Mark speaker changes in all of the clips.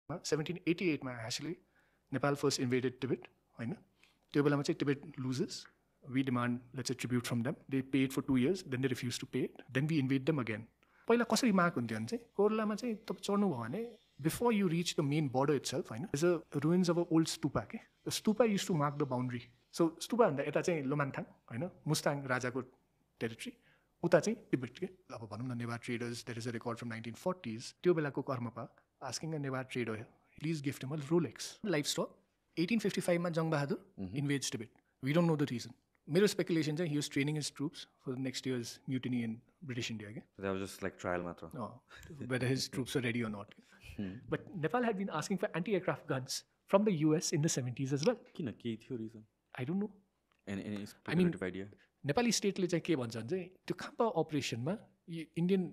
Speaker 1: 1788 actually Nepal first invaded Tibet. Tibet loses. We demand, let's say, tribute from them. They paid for 2 years, then they refused to pay it. Then we invade them again. पहिला कसरी माग हुन्थ्यो भने चाहिँ कोइरालामा चाहिँ तपाईँ चढ्नु भयो भने before you reach the main border itself, there's a ruins of an old stupa. The stupa used to mark the boundary. So stupa भन्दा यता चाहिँ लोमान्थाङ मुस्ताङ राजाको टेरिटरी, उता चाहिँ तिब्बत के अब भनौँ न Newar traders. There is a record from 1940s. त्यो बेलाको कर्मपा asking a Nevar trader, please gift him a Rolex. Livestock. 1855 मा जंग Bahadur invades Tibet. We don't know the reason. मेरो speculation is he was training his troops for the next year's mutiny in British India. That
Speaker 2: was just like trial matra.
Speaker 1: No, whether his troops were ready or not. But Nepal had been asking for anti-aircraft guns from the US in the 70s as well.
Speaker 2: Reason?
Speaker 1: I don't know.
Speaker 2: Any speculative idea?
Speaker 1: Nepali state le चाहिँ के भन्छ भने त्यो Khampa operation मा Indian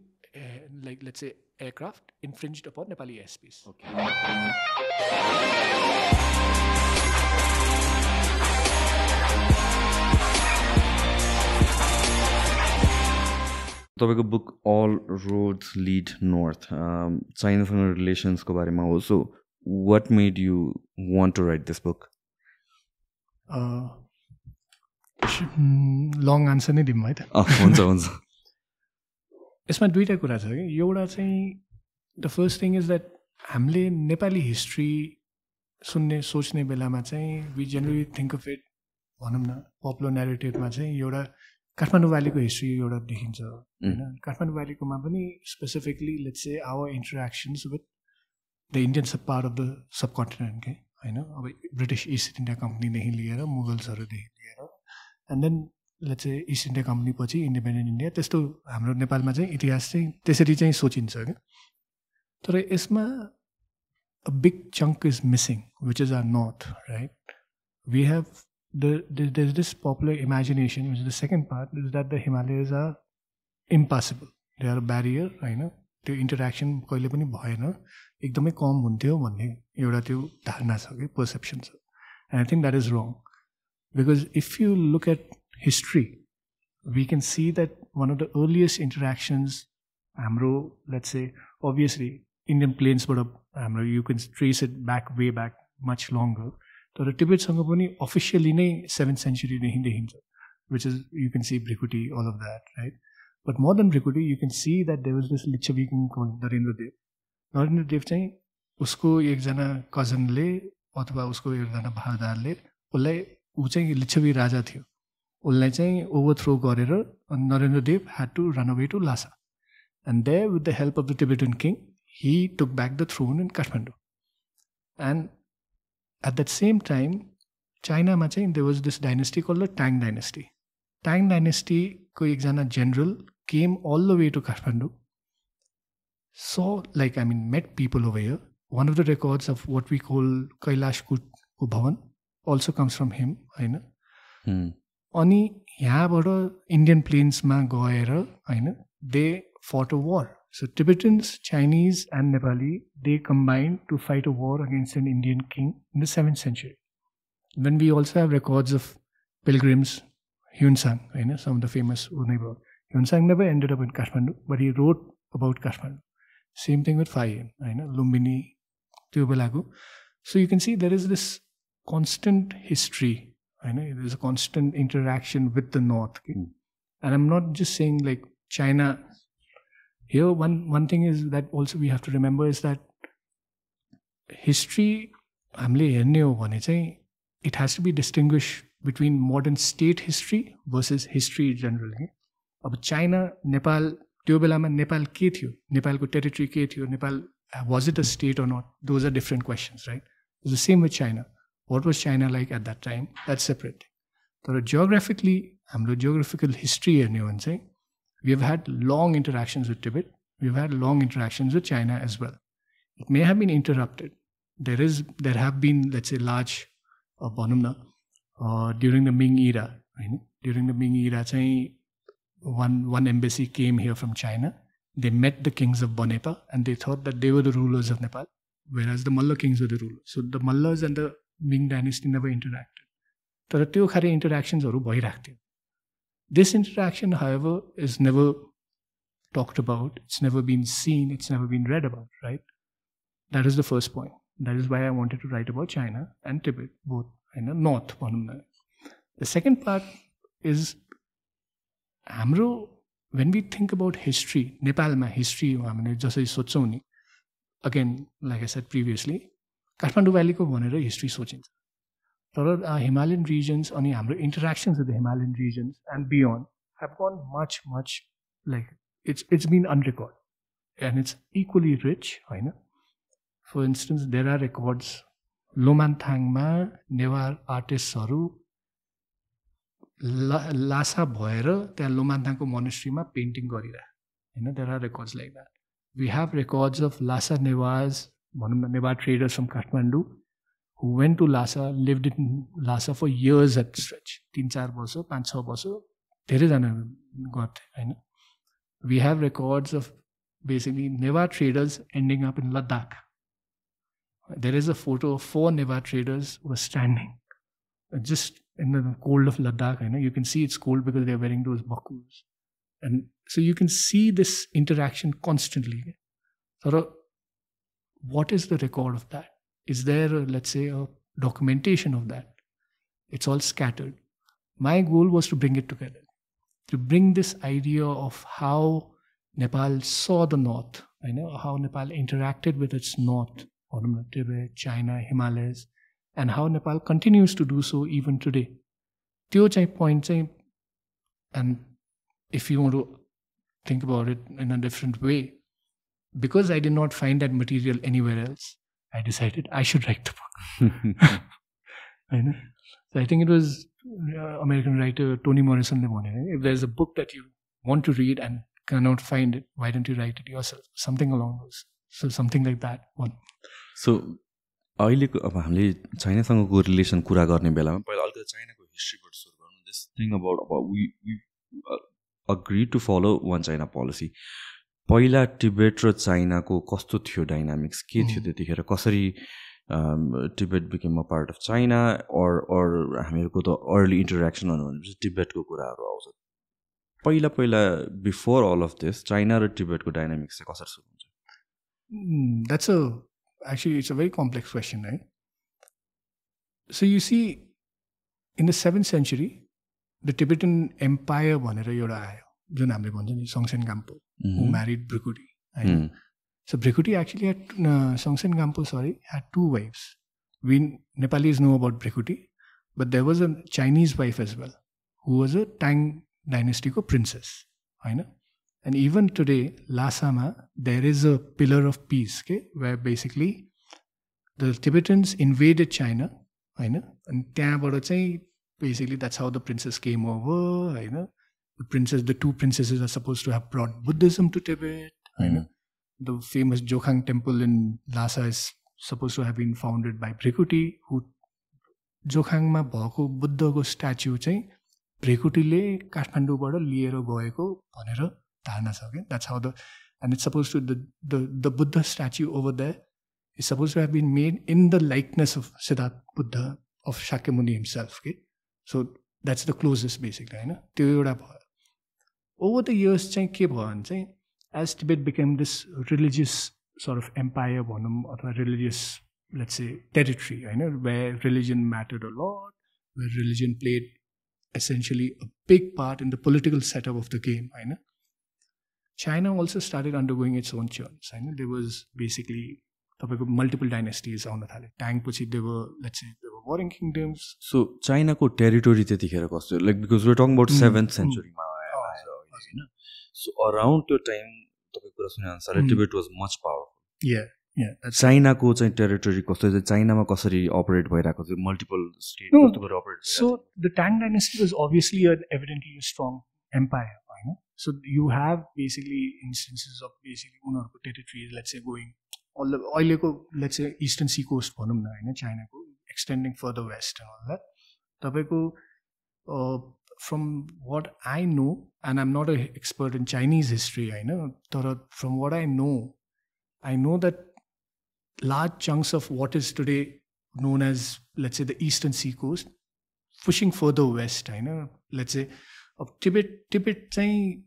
Speaker 1: like let's say aircraft infringed upon Nepali airspace.
Speaker 2: Okay. तपाईँको book All Roads Lead North, China-सँग relations को बारेमा हो. So what made you want to write this book?
Speaker 1: Long answer नै दिउँ है त.
Speaker 2: हुन्छ.
Speaker 1: यसमा दुईटा कुरा छ कि एउटा चाहिँ the first thing is that हामीले नेपाली हिस्ट्री सुन्ने सोच्ने बेलामा चाहिँ we generally think of it भनौँ न पपुलर न्यारेटिभमा चाहिँ एउटा काठमाडौँ भ्यालीको हिस्ट्री एउटा देखिन्छ होइन. काठमाडौँ भ्यालीकोमा पनि specifically let's say our interactions with the Indian sub part of the subcontinent के होइन. अब ब्रिटिस इस्ट इन्डिया कम्पनीदेखि लिएर मुगल्सहरूदेखि लिएर and then let's say East India Company पछि इन्डिपेन्डेन्ट इन्डिया त्यस्तो हाम्रो नेपालमा चाहिँ इतिहास चाहिँ त्यसरी चाहिँ सोचिन्छ क्या. तर यसमा a big chunk is missing which is our north right. We have there is this popular imagination which is the second part is that the Himalayas are impossible, they are barrier होइन. त्यो इन्टरेक्सन कहिले पनि भएन, एकदमै कम हुन्थ्यो भन्ने एउटा त्यो धारणा छ कि पर्सेप्सन छ. And I think that is wrong because if you look at history, we can see that one of the earliest interactions, let's say, obviously, Indian plains, but you can trace it way back, much longer. So the Tibet Sangha officially 7th century, which is, you can see Brikuti, all of that, right? But more than Brikuti, you can see that there was this Lichavi king called Narendra Dev. Narendra Dev चाहिँ उसको एकजना कजनले अथवा उसको एकजना भारदारले उसलाई ऊ चाहिँ लिच्छवी राजा थियो, उसलाई चाहिँ ओभरथ्रो गरेर Narendra Dev had to run away to Lhasa. And there, with the help of the Tibetan king, he took back the throne in Kathmandu. And at that same time, China ma चाहिँ there was this dynasty called the Tang dynasty. Tang dynasty ko ekjana general came all the way to Kathmandu, saw met people over here. One of the records of what we call Kailash Ko Bhavan also comes from him, होइन. अनि यहाँबाट Indian प्लेन्समा गएर होइन they fought a war. So Tibetans, Chinese and Nepali they combined to fight a war against an Indian king in the 7th century. Then we also have records of pilgrims. Xuanzang होइन, some of the famous भयो. Xuanzang never ended up in Kathmandu, but he wrote about Kathmandu. Same thing with Faxian होइन, लुम्बिनी त्यो बेलाको. So you can see there is this constant history. There's a constant interaction with the North. And I'm not just saying like China. Here, one thing is that also we have to remember is that history, it has to be distinguished between modern state history versus history generally. Ab China, Nepal, त्यो बेलामा नेपाल के थियो, नेपालको territory के थियो, Nepal was it a state or not? Those are different questions, right? It's the same with China. What was China like at that time? That's separate. So geographically, हाम्रो geographical history हेर्ने हो भने चाहिँ we have had long interactions with Tibet. We've had long interactions with China as well. It may have been interrupted. There have been, let's say, large भनौँ न during the Ming era. During the Ming era चाहिँ one embassy came here from China. They met the kings of Bonepa and they thought that they were the rulers of Nepal, whereas the Malla kings were the rulers. So the Mallas and the Ming dynasty never interacted. तर त्यो खाले इन्टरेक्सन्सहरू भइरहेको थियो. This interaction, however, is never talked about. It's never been seen. It's never been read about, right? That is the first point. That is why I wanted to write about China and Tibet, both north. The second part is हाम्रो when we think about history, नेपालमा history हामीले जसरी सोच्छौँ नि, again like I said previously, Kathmandu भ्यालीको भनेर history सोचिन्छ, तर Himalayan regions अनि हाम्रो interactions with the Himalayan regions and beyond have gone much like it's been unrecorded and it's equally rich, होइन. For instance, there are records लोमान्थाङमा Newar आर्टिस्टहरू Lasa भएर त्यहाँ लोमान्थाङको मोनेस्ट्रीमा painting गरिरहे, होइन. There are records like that. We have records of Lhasa Nevas, भनौँ न, Newar traders from Kathmandu who went to Lhasa, lived in Lhasa for years at stretch, 3-4 वर्ष 5-6 वर्ष धेरैजना गथे, होइन. We have records of basically Nevar traders ending up in Ladakh. There is a photo of 4 Nevar traders who were standing just in the cold of Ladakh. You can see it's cold because they're wearing those bakus. And so you can see this interaction constantly. So what is the record of that? Is there, let's say, a documentation of that? It's all scattered. My goal was to bring it together, to bring this idea of how Nepal saw the north, how Nepal interacted with its north, Tibet, China, Himalayas, and how Nepal continues to do so even today. Tyo chai point chai, and if you want to think about it in a different way, because I did not find that material anywhere else, I decided I should write the book. So I think it was American writer Toni Morrison, if there's a book that you want to read and cannot find it, why don't you write it yourself? Something along those. So something like that one.
Speaker 2: So अहिलेको अब हामीले चाइनासँगको relation कुरा गर्ने बेलामा पहिला अलिकति चाइनाको हिस्ट्रीबाट सुरु गर्नु. This thing about we agreed to follow one China policy. पहिला टिबेट र चाइनाको कस्तो थियो डाइनामिक्स, के थियो त्यतिखेर, कसरी Tibet became a part of China, or हामीहरूको त अर्ली इन्टरेक्सन भनेपछि टिबेटको कुराहरू आउँछ. पहिला before all of this China र टिबेटको डाइनामिक्स चाहिँ कसरी सुरु हुन्छ?
Speaker 1: Actually, it's a very complex question, right? So you see, in the 7th century, the Tibetan Empire भनेर एउटा आयो, जुन हामीले भन्छ नि Songtsen Gampo, who married Bhrikuti. So Bhrikuti actually had, Songtsen Gampo, had 2 wives. We Nepalis know about Bhrikuti, but there was a Chinese wife as well, who was a Tang dynasty ko princess, होइन. And even today, Lhasa ma, there is a pillar of peace, where basically the Tibetans invaded China, and basically that's how the princess came over. The 2 princesses are supposed to have brought Buddhism to Tibet. The famous Jokhang temple in Lhasa is supposed to have been founded by Bhrikuti, who Jokhang ma bhako Buddha ko statue चाहिँ Bhrikutile काठमाडौँबाट लिएर गएको भनेर धारणा छ के. That's how and it's supposed to the Buddha statue over there is supposed to have been made in the likeness of Siddhartha Buddha of Shakyamuni himself. Okay? So that's the closest basically. Over the years, as Tibet became this religious sort of empire, or a religious, let's say, territory, where religion mattered a lot, where religion played essentially a big part in the political setup of the game. China also started undergoing its own churns. There was basically multiple dynasties on the Tang पछि they were warring kingdoms.
Speaker 2: So China ko territory त्यतिखेर कस्तो, like because we're talking about 7th century मा हैन. So around the time तपाईको कुरा सुने अनुसार Tibet was much powerful.
Speaker 1: Yeah.
Speaker 2: China को चाहिँ territory कस्तो छ, चाइनामा कसरी operate भइराको छ, multiple state कस्तो गरी operate.
Speaker 1: So the Tang dynasty was obviously evidently a strong empire. So you have basically instances of basically उनीहरुको territories, let's say going all the अहिलेको, let's say eastern sea coast भनौं न हैन, चाइनाको extending further west and all that. तपाईको from what I know, and I'm not an expert in Chinese history, but from what I know that large chunks of what is today known as, let's say, the eastern sea coast, pushing further west, let's say, of Tibet चाहिँ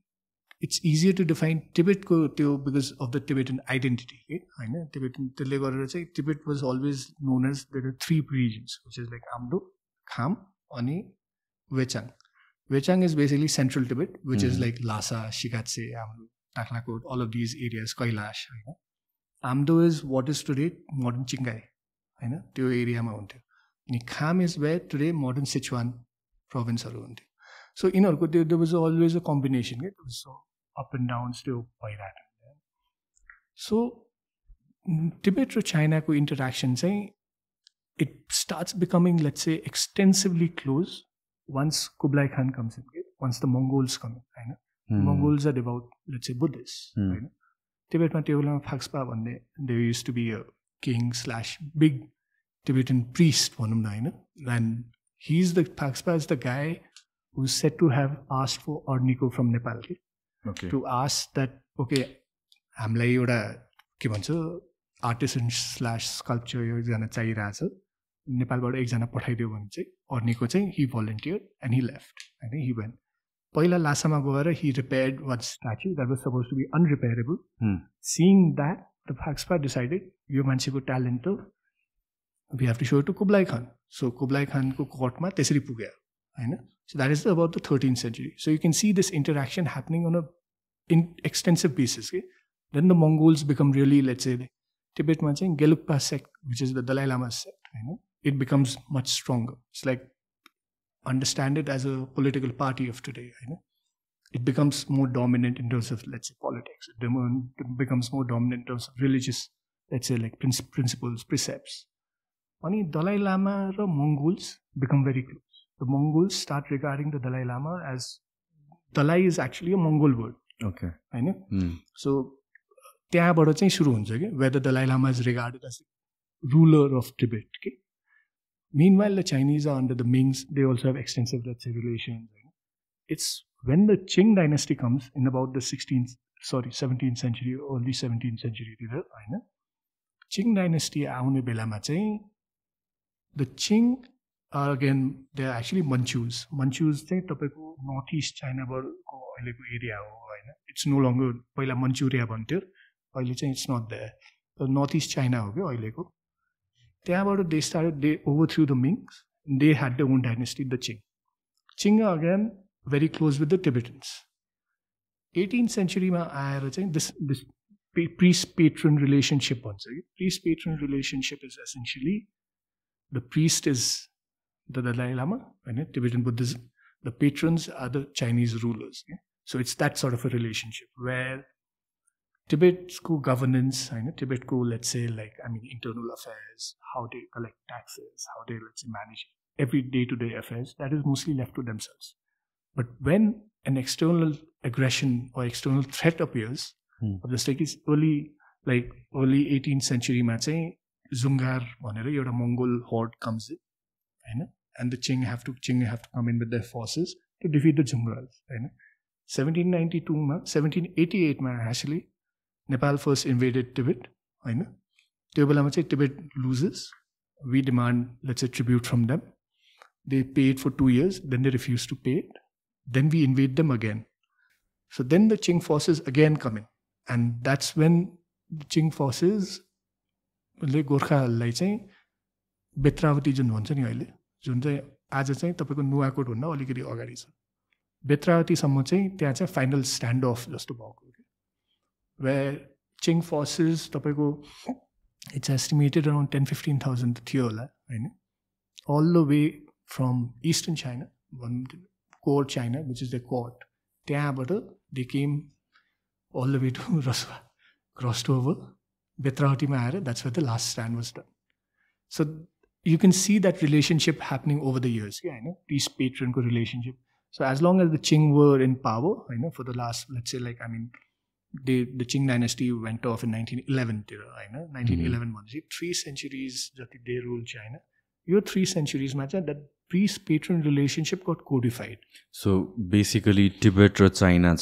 Speaker 1: it's easier to define Tibet because of the Tibetan identity. Tibetan Tibet was always known as there are three regions, which is like Amdo, Kham, Ani, Wechang. Wechang is basically central Tibet, which is like Lhasa, Shigatse, Amdo, Taklakot, all of these areas, Koirala. Amdo is what is today modern Chingai. Area and Kham is where today modern Sichuan province are. So there was always a combination. It was so up and down still by that. So Tibet or China ko interaction it starts becoming, let's say, extensively close once Kublai Khan comes in, once the Mongols come in. Mongols are devout, let's say, Buddhists. Tibet ma Phakspa bande, there used to be a king / big Tibetan priest, and he's the Phakspa is the guy who's said to have asked for Ornico from Nepal. To ask that, okay, हामीलाई एउटा के भन्छ artisan / sculpture एकजना चाहिरहेछ नेपालबाट एकजना पठाइदियो भने चाहिँ अर्नीको चाहिँ he volunteered and he left and he went. पहिला लासामा गएर he repaired one statue that was supposed to be unrepairable. Seeing that, the Phakspa decided यो मान्छेको ट्यालेन्ट त we have to show it to Kublai Khan. So Kublai Khan को कोर्टमा त्यसरी पुग्यो हैन. So that is about the 13th century. So you can see this interaction happening on a extensive basis. Then the Mongols become really, let's say, Tibet ma chahi Gelugpa sect, which is the Dalai Lama sect. It becomes much stronger. It's like, understand it as a political party of today. It becomes more dominant in terms of, let's say, politics. It becomes more dominant in terms of religious, let's say, like principles, precepts. And Dalai Lama and Mongols become very close. The Mongols start regarding the Dalai Lama as Dalai is actually a Mongol word. Okay. So, त्यहाँबाट चाहिँ सुरु हुन्छ के where the Dalai Lama is regarded as the ruler of Tibet. Meanwhile, the Chinese are under the Mings. They also have extensive, let's say, relations. It's when the Qing dynasty comes in about the 17th century, early 17th century. Qing dynasty आउने बेलामा चाहिँ the Qing are again, they are actually Manchus. Manchus चाहिँ तपाईको northeast China को अहिलेको area हो हैन. It's no longer पहिला Manchuria भन्थ्यो. अहिले चाहिँ it's not there. The northeast China हो के अहिलेको. त्यहाँबाट they overthrew the Mings. They had their own dynasty, the Qing. Qing are again very close with the Tibetans. 18th century मा आएर चाहिँ this priest-patron relationship भन्छ. Priest-patron relationship is essentially the priest is the Dalai Lama, Tibetan Buddhism. The patrons are the Chinese rulers. So it's that sort of a relationship where Tibet's governance, Tibet, let's say, internal affairs, how they collect taxes, how they, let's say, manage every day-to-day affairs, that is mostly left to themselves. But when an external aggression or external threat appears, of the state is early 18th century, Junga, a Mongol horde comes in, and the Qing have to come in with their forces to defeat the Jungas. 1788 actually, Nepal first invaded Tibet. Tibet loses. We demand, let's say, tribute from them. They pay it for 2 years, then they refuse to pay it. Then we invade them again. So then the Qing forces again come in. And that's when the Qing forces, गोर्खाहरूलाई चाहिँ बेत्रावती जुन भन्छ नि अहिले जुन चाहिँ आज चाहिँ तपाईको नुवाकोट भन्दा अलिकति अगाडि छ बेत्रावतीसम्म चाहिँ त्यहाँ चाहिँ फाइनल स्ट्यान्ड अफ जस्तो भएको के where Qing forces तपाईको it's estimated around 10-15,000 थियो होला हैन all the way from eastern China, core China, which is the court, त्यहाँबाट they came all the way to Raswa, crossed over Betrawatima aaya, that's where the last stand was done. So you can see that relationship happening over the years. Priest-patron relationship. So as long as the Qing were in power, for the last, let's say, the Qing dynasty went off in 1911. 1911, 3 centuries that they ruled China. Your 3 centuries, that priest-patron relationship got codified.
Speaker 2: So basically, Tibet and China,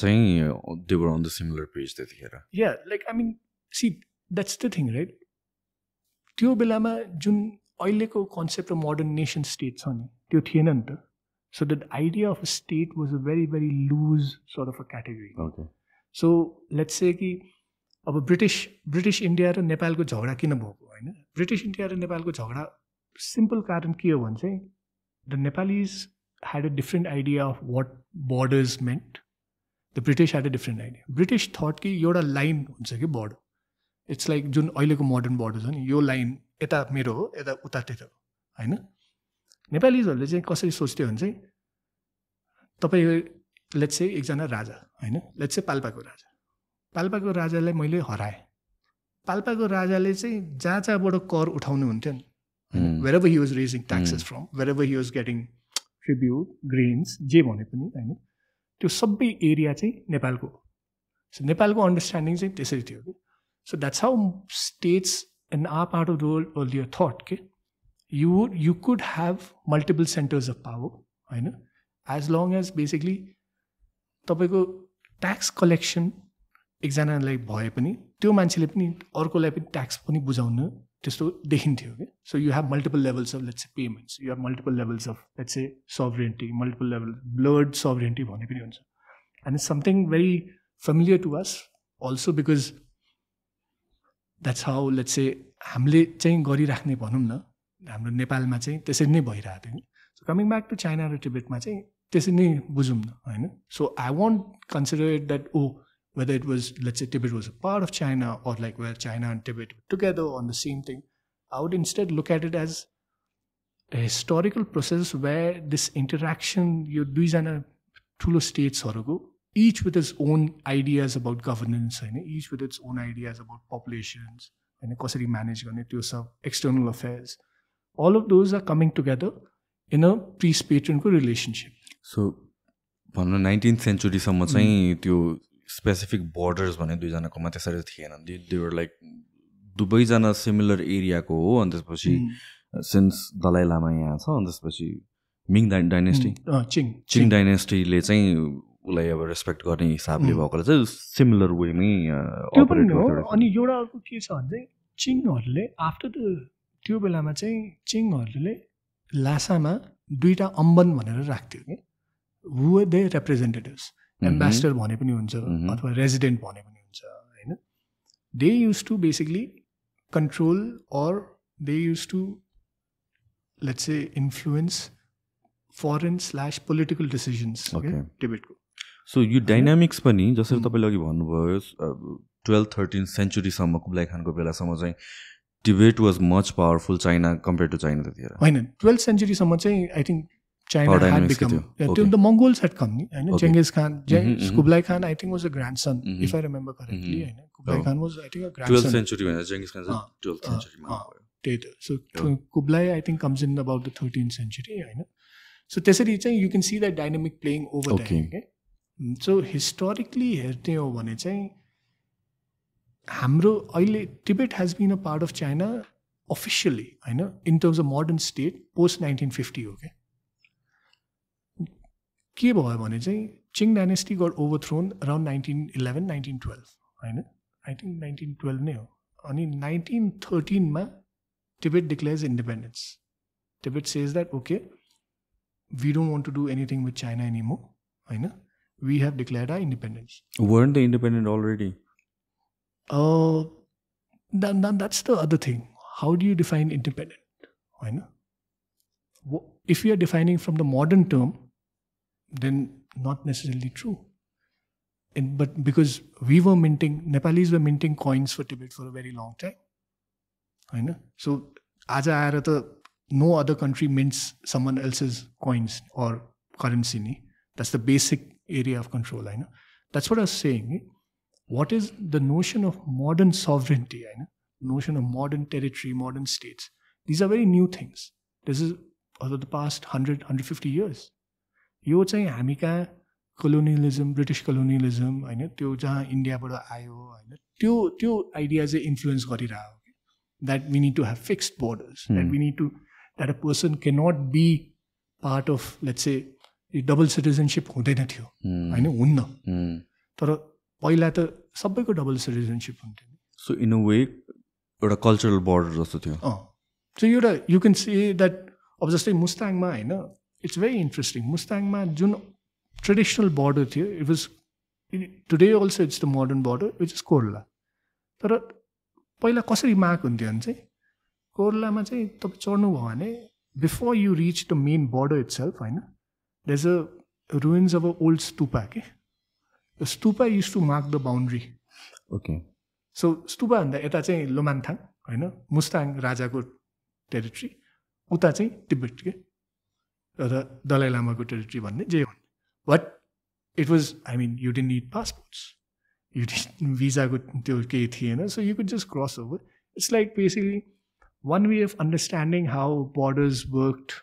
Speaker 2: they were on the similar page.
Speaker 1: Yeah, see, that's the thing, right? त्यो बेलामा जुन अहिलेको concept of modern nation state छ नि त्यो थिएन नि त. So the idea of a state was a very, very loose sort of a category. Okay. So let's say कि अब ब्रिटिस इन्डिया र नेपालको झगडा किन भएको होइन ब्रिटिस इन्डिया र नेपालको झगडा सिम्पल कारण के हो भने चाहिँ the Nepalese had a different idea of what borders meant. The British had a different idea. British thought कि एउटा लाइन हुन्छ कि border. It's like जुन अहिलेको modern border छ नि यो लाइन यता मेरो हो यता उता त्यता हो होइन नेपालीजहरूले चाहिँ कसरी सोच्थ्यो भने चाहिँ तपाईँ लेट्स से एकजना राजा होइन लेट्स से पाल्पाको राजालाई मैले हराएँ पाल्पाको राजाले चाहिँ जहाँ जहाँबाट कर उठाउनु हुन्थ्यो नि wherever he was raising taxes from wherever he was getting tribute, grains, जे भने पनि होइन त्यो सबै एरिया चाहिँ नेपालको सो नेपालको अन्डरस्ट्यान्डिङ चाहिँ त्यसरी थियो कि so that's how states in our part of the world earlier that के you could have multiple centres of power होइन एज लङ एज बेसिकली तपाईँको ट्याक्स कलेक्सन एकजनालाई भए पनि त्यो मान्छेले पनि अर्कोलाई पनि ट्याक्स पनि बुझाउन त्यस्तो देखिन्थ्यो कि so you have multiple levels of let's say payments you have multiple levels of let's say sovereignty multiple level blood sovereignty भने पनि हुन्छ and it's something very familiar to us also because that's how let's say हामीले चाहिँ गरिराख्ने भनौँ न हाम्रो नेपालमा चाहिँ त्यसरी नै भइरहेको थियो so coming back to China र टिबेटमा चाहिँ त्यसरी नै बुझौँ न होइन so I won't consider it that whether it was, let's say, Tibet was a part of China or like where China and Tibet were together on the same thing. I would instead look at it as a historical process where this interaction, you duizana thulo states haruko, each with its own ideas about governance, each with its own ideas about populations, and कसरी manage गर्ने त्यो सब external affairs. All of those are coming together in a priest-patron relationship.
Speaker 2: So, भन्नु 19th century सम्म चाहिँ त्यो specific borders भने दुईजनाकोमा त्यसरी थिएन दे वर लाइक दुवैजना सिमिलर एरियाको हो अनि त्यसपछि सिन्स दलाई लामा यहाँ छ अनि त्यसपछि मिङ डाइनेस्टी चिङ डाइनेस्टीले चाहिँ उसलाई अब रेस्पेक्ट गर्ने हिसाबले भएकोले चाहिँ सिमिलर वेमै अपरेट गर्छ
Speaker 1: अनि एउटा अर्को के छ भने चाहिँ चिङहरूले आफ्टर द त्यो बेलामा चाहिँ चिङहरूले लासामा दुईटा अम्बन भनेर राख्थ्यो कि हु दे रिप्रेजेन्टेटिभ्स एम्बेसडर भने पनि हुन्छ अथवा रेजिडेन्ट भने पनि हुन्छ होइन they use to basically control or they use to let's say influence foreign/political decisions टिबेटको
Speaker 2: सो यो डाइनामिक्स पनि जसरी तपाईँले अघि भन्नुभयो 12th-13th सेन्चुरीसम्म कुब्लाई खानको बेलासम्म चाहिँ Tibet was much powerful China compare to China त्यतिखेर
Speaker 1: होइन 12th सेन्चुरीसम्म चाहिँ I think China had become the Mongols had come Genghis Khan Kublai Khan I think was a grandson if I remember correctly Kublai Khan was I think a grandson
Speaker 2: 12th century when Genghis Khan 12th century ma
Speaker 1: so Kublai I think comes in about the 13th century so त्यसरी चाहिँ you can see that dynamic playing over there okay so historically हेर्ने हो भने चाहिँ हाम्रो अहिले Tibet has been a part of China officially in terms of modern state post 1950 okay के भयो भने चाहिँ चिङ डाइनेस्टी गट ओभरथ्रोन अराउन्ड 1911-1912 होइन आई थिङ्क 1912 नै हो अनि 1913 Tibet declares independence Tibet says that okay we don't want to do anything with China anymore होइन we have declared our independence
Speaker 2: weren't they independent already
Speaker 1: that's the other thing how do you define independent होइन if you are defining from the modern term then not necessarily true. But because we were Nepalese were minting coins for Tibet for a very long time. So, aaj aayera ta no other country mints someone else's coins or currency. That's the basic area of control. That's what I was saying. What is the notion of modern sovereignty? Notion of modern territory, modern states. These are very new things. This is over the past 100-150 years. यो चाहिँ हामी कहाँ colonialism British colonialism होइन त्यो जहाँ इन्डियाबाट आयो होइन त्यो आइडिया चाहिँ इन्फ्लुएन्स गरिरहेको that we need to have fixed borders that we need to that a person can not be part of let's say double citizenship हुँदैन थियो होइन हुन्न तर पहिला त सबैको डबल सिटिजनसिप हुन्थ्यो
Speaker 2: सो इन अ वे एउटा कल्चरल बोर्डर जस्तो थियो
Speaker 1: सो एउटा यु क्यान से द्याट अब जस्तै मुस्ताङमा होइन इट्स भेरी इन्ट्रेस्टिङ मुस्ताङमा जुन ट्रेडिसनल बोर्डर थियो it was today also it's the modern border, which is Koirala. तर पहिला कसरी मार्क हुन्थ्यो भने चाहिँ कोइरालामा चाहिँ तपाईँ चढ्नुभयो भने before you rich the main border itself, होइन, there's a ruins of an old stupa. Okay? The stupa used to mark the boundary.
Speaker 2: Okay.
Speaker 1: So stupa भन्दा यता चाहिँ लोमान्थाङ, होइन, मुस्ताङ राजाको टेरिटरी, उता चाहिँ तिब्बत के र दलाई लामाको टेरिटरी भन्ने जे हो. But it was, I mean, you didn't need passports, you didn't भिजाको त्यो केही थिएन, so you could just cross over. It's like basically one way of understanding how borders worked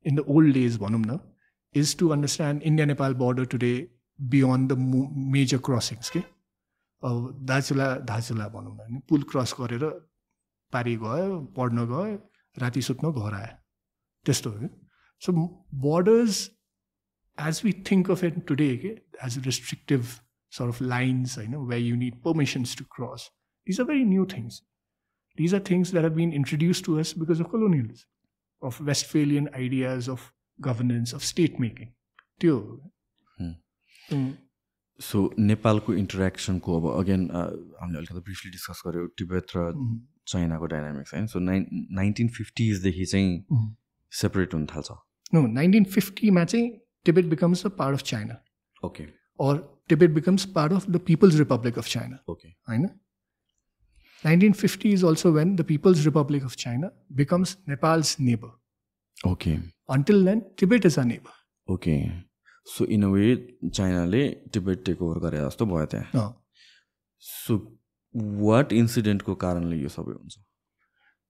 Speaker 1: in the old days, भनौँ न, is to understand India-Nepal border today beyond the major crossings. के धाचुला भनौँ न, पुल cross गरेर पारी गयो, पढ्न गयो, राति सुत्न घर आयो, त्यस्तो हो. So borders, as we think of it today, as restrictive sort of lines, where you need permissions to cross, these are very new things. These are things that have been introduced to us because of colonialism, of Westphalian ideas of governance, of state making.
Speaker 2: So नेपालको इन्टरेक्सनको अब again हामीले अलिकति briefly discuss गर्यो तिब्बत र चाइनाको dynamics, होइन. So 1950s देखि चाहिँ separate हुन थाल्छ.
Speaker 1: No, 1950 मा चाहिँ Tibet becomes a part of China.
Speaker 2: Okay.
Speaker 1: Or Tibet becomes part of the People's Republic of China.
Speaker 2: Okay.
Speaker 1: होइन. 1950 is also when the People's Republic of China becomes Nepal's neighbor.
Speaker 2: Okay.
Speaker 1: Until then, Tibet is our neighbor.
Speaker 2: Okay. So in a way, Chinaले Tibet take over गरे जस्तो भयो त्यहाँ. So what incident को कारणले यो सबै हुन्छ?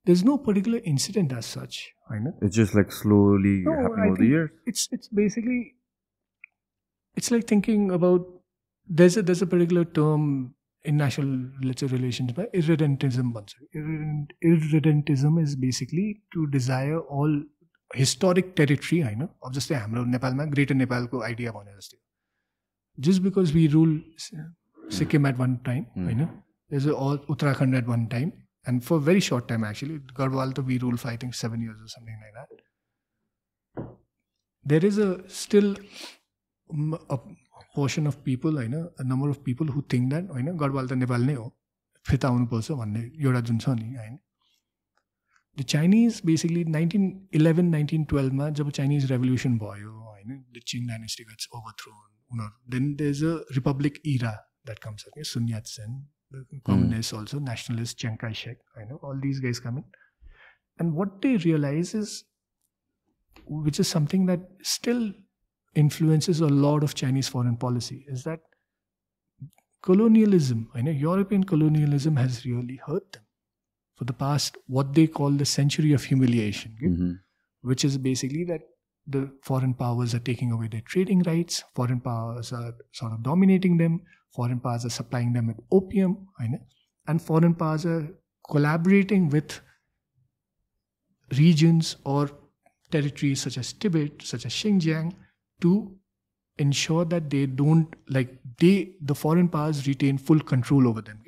Speaker 1: There's no particular incident as such.
Speaker 2: It's just like slowly happening over the years.
Speaker 1: It's basically, it's like thinking about, there's a particular term in national, let's say, relations, but irredentism. Irredentism is basically to desire all historic territory, of just हाम्रो नेपालमा greater नेपालको idea भने जस्तै. Just because we rule Sikkim at one time, there's all Uttarakhand at one time, and for a very short time actually, Garhwal we ruled for I think 7 years or something like that. There is still a portion of people, a number of people who think that Garhwal त नेपाल नै हो, फिर्ता आउनुपर्छ भन्ने एउटा जुन छ नि. The Chinese basically 1911-1912 मा जब Chinese revolution भयो, the Qing dynasty gets overthrown, then there's a republic era that comes up. Sun Yat-sen, the communists also, nationalists, Chiang Kai-shek, all these guys come in. And what they realize is, which is something that still influences a lot of Chinese foreign policy, is that colonialism, European colonialism has really hurt them for the past, what they call the century of humiliation, which is basically that the foreign powers are taking away their trading rights, foreign powers are sort of dominating them, foreign powers are supplying them with opium, and foreign powers are collaborating with regions or territories such as Tibet, such as Xinjiang, to ensure that they don't, the foreign powers retain full control over them.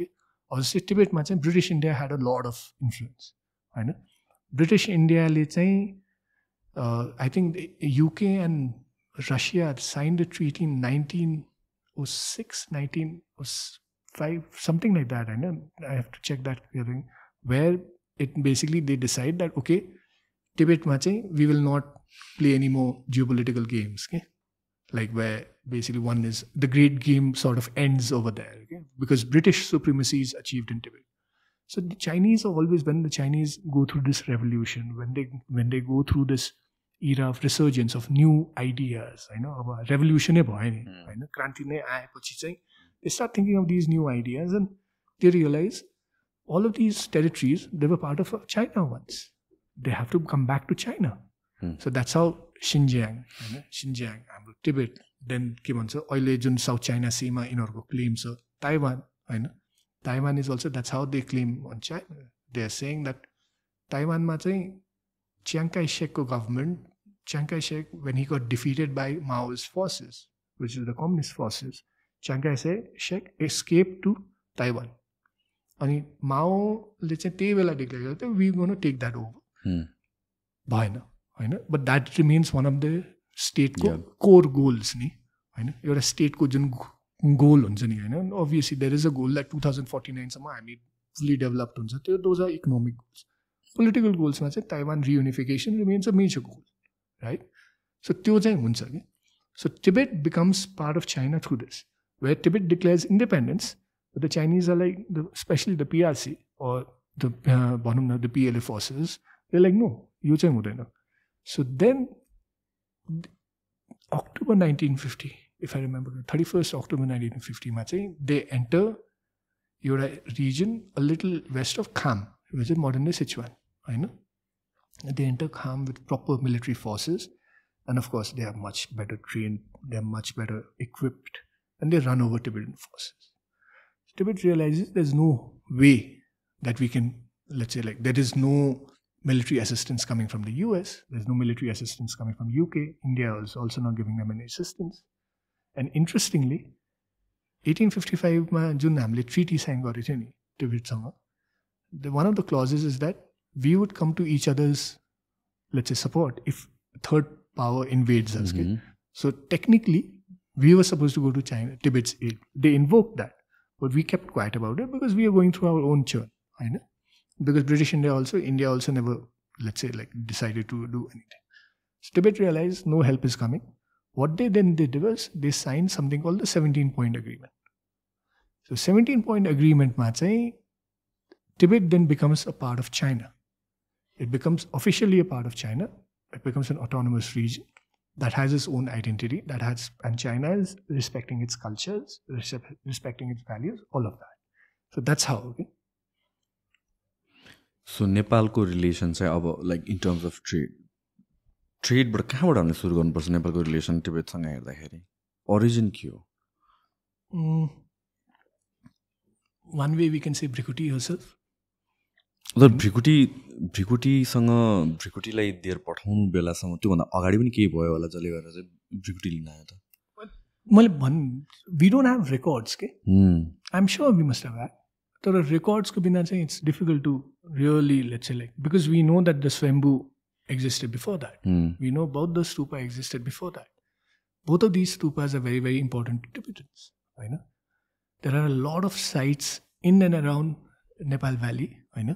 Speaker 1: Obviously, Tibet, British India had a lot of influence. British India, I think the UK and Russia signed a treaty in 1906, 1905, something like that. I have to check that, where it basically they decide that, okay, Tibet, we will not play any more geopolitical games. Like where basically one is, the great game sort of ends over there, because British supremacy is achieved in Tibet. So the Chinese are always, when the Chinese go through this revolution, when they go through this era of resurgence of new ideas, revolution they start thinking of these new ideas, and they realize all of these territories, they were part of China once. They have to come back to China. So that's how Xinjiang, Tibet, then oile jun South China Sea ma inorko claims Taiwan, Taiwan is also, that's how they claim on China. They are saying that Taiwan ma Chiang Kai-shek government, Chiang Kai-shek, when he got defeated by Maoist forces, which is the communist forces, Chiang Kai-shek escaped to Taiwan. And Mao, let's say, declared, we're going to take that over. But that remains one of the state core goals. Your state ko jun goal हुन्छ नि होइन. Obviously there is a goal that 2049 हामी fully developed हुन्छ. Those are economic goals. Political गोल्समा चाहिँ Taiwan reunification remains a major goal, right? So त्यो चाहिँ हुन्छ कि. So Tibet becomes part of China through this, where Tibet declares independence. The Chinese are like especially the PRC or भनौँ न the PLA forces, they like no, यो चाहिँ हुँदैन. So then October 1950, if I remember, 31st October 1950 मा चाहिँ they enter एउटा region a little west of Kham, which is modern day Sichuan होइन. They enter Kham with proper military forces and of course they are much better trained, they are much better equipped and they run over Tibetan forces. Tibet realizes there's no way that we can, let's say, like, there is no military assistance coming from the US, there's no military assistance coming from UK, India is also not giving them any assistance. And interestingly, 1855 मा जुन हामीले treaty sign गरेको थियो नि टिबेटसँग, one of the clauses is that we would come to each other's, let's say, support if third power invades us. So technically, we were supposed to go to China, Tibet's aid. They invoked that. But we kept quiet about it because we are going through our own churn. Because British India also never, let's say, like, decided to do anything. So Tibet realized no help is coming. What they then did was they signed something called the 17-point agreement. So 17-point agreement ma chahi, Tibet then becomes a part of China. It becomes officially a part of China. It becomes an autonomous region that has its own identity, and China is respecting its cultures, respecting its values, all of that. So that's how. Okay?
Speaker 2: So नेपालको relation चाहिँ अब like in terms of ट्रेडबाट कहाँबाट हामीले सुरु गर्नुपर्छ नेपालको relation टिबेटसँग हेर्दाखेरि? Origin के हो?
Speaker 1: One way we can say Bhrikuti herself.
Speaker 2: भ्रिकुटीलाई देयर पठाउनु बेलासम्म त्योभन्दा अगाडि पनि केही भयो होला जसले गर्दा चाहिँ भ्रिकुटी लिन आयो त?
Speaker 1: मैले वी डोन्ट ह्याभ रेकर्ड्स के. I am sure we must have had, तर रेकर्ड्सको बिना चाहिँ it's difficult to really, let's say, like, because we know that the Swayambhu existed before that. We know Bahadur stupa existed before that. Both of these stupas are very, very important to Tibetans. Right? There are a lot of sites in and around Nepal Valley, right?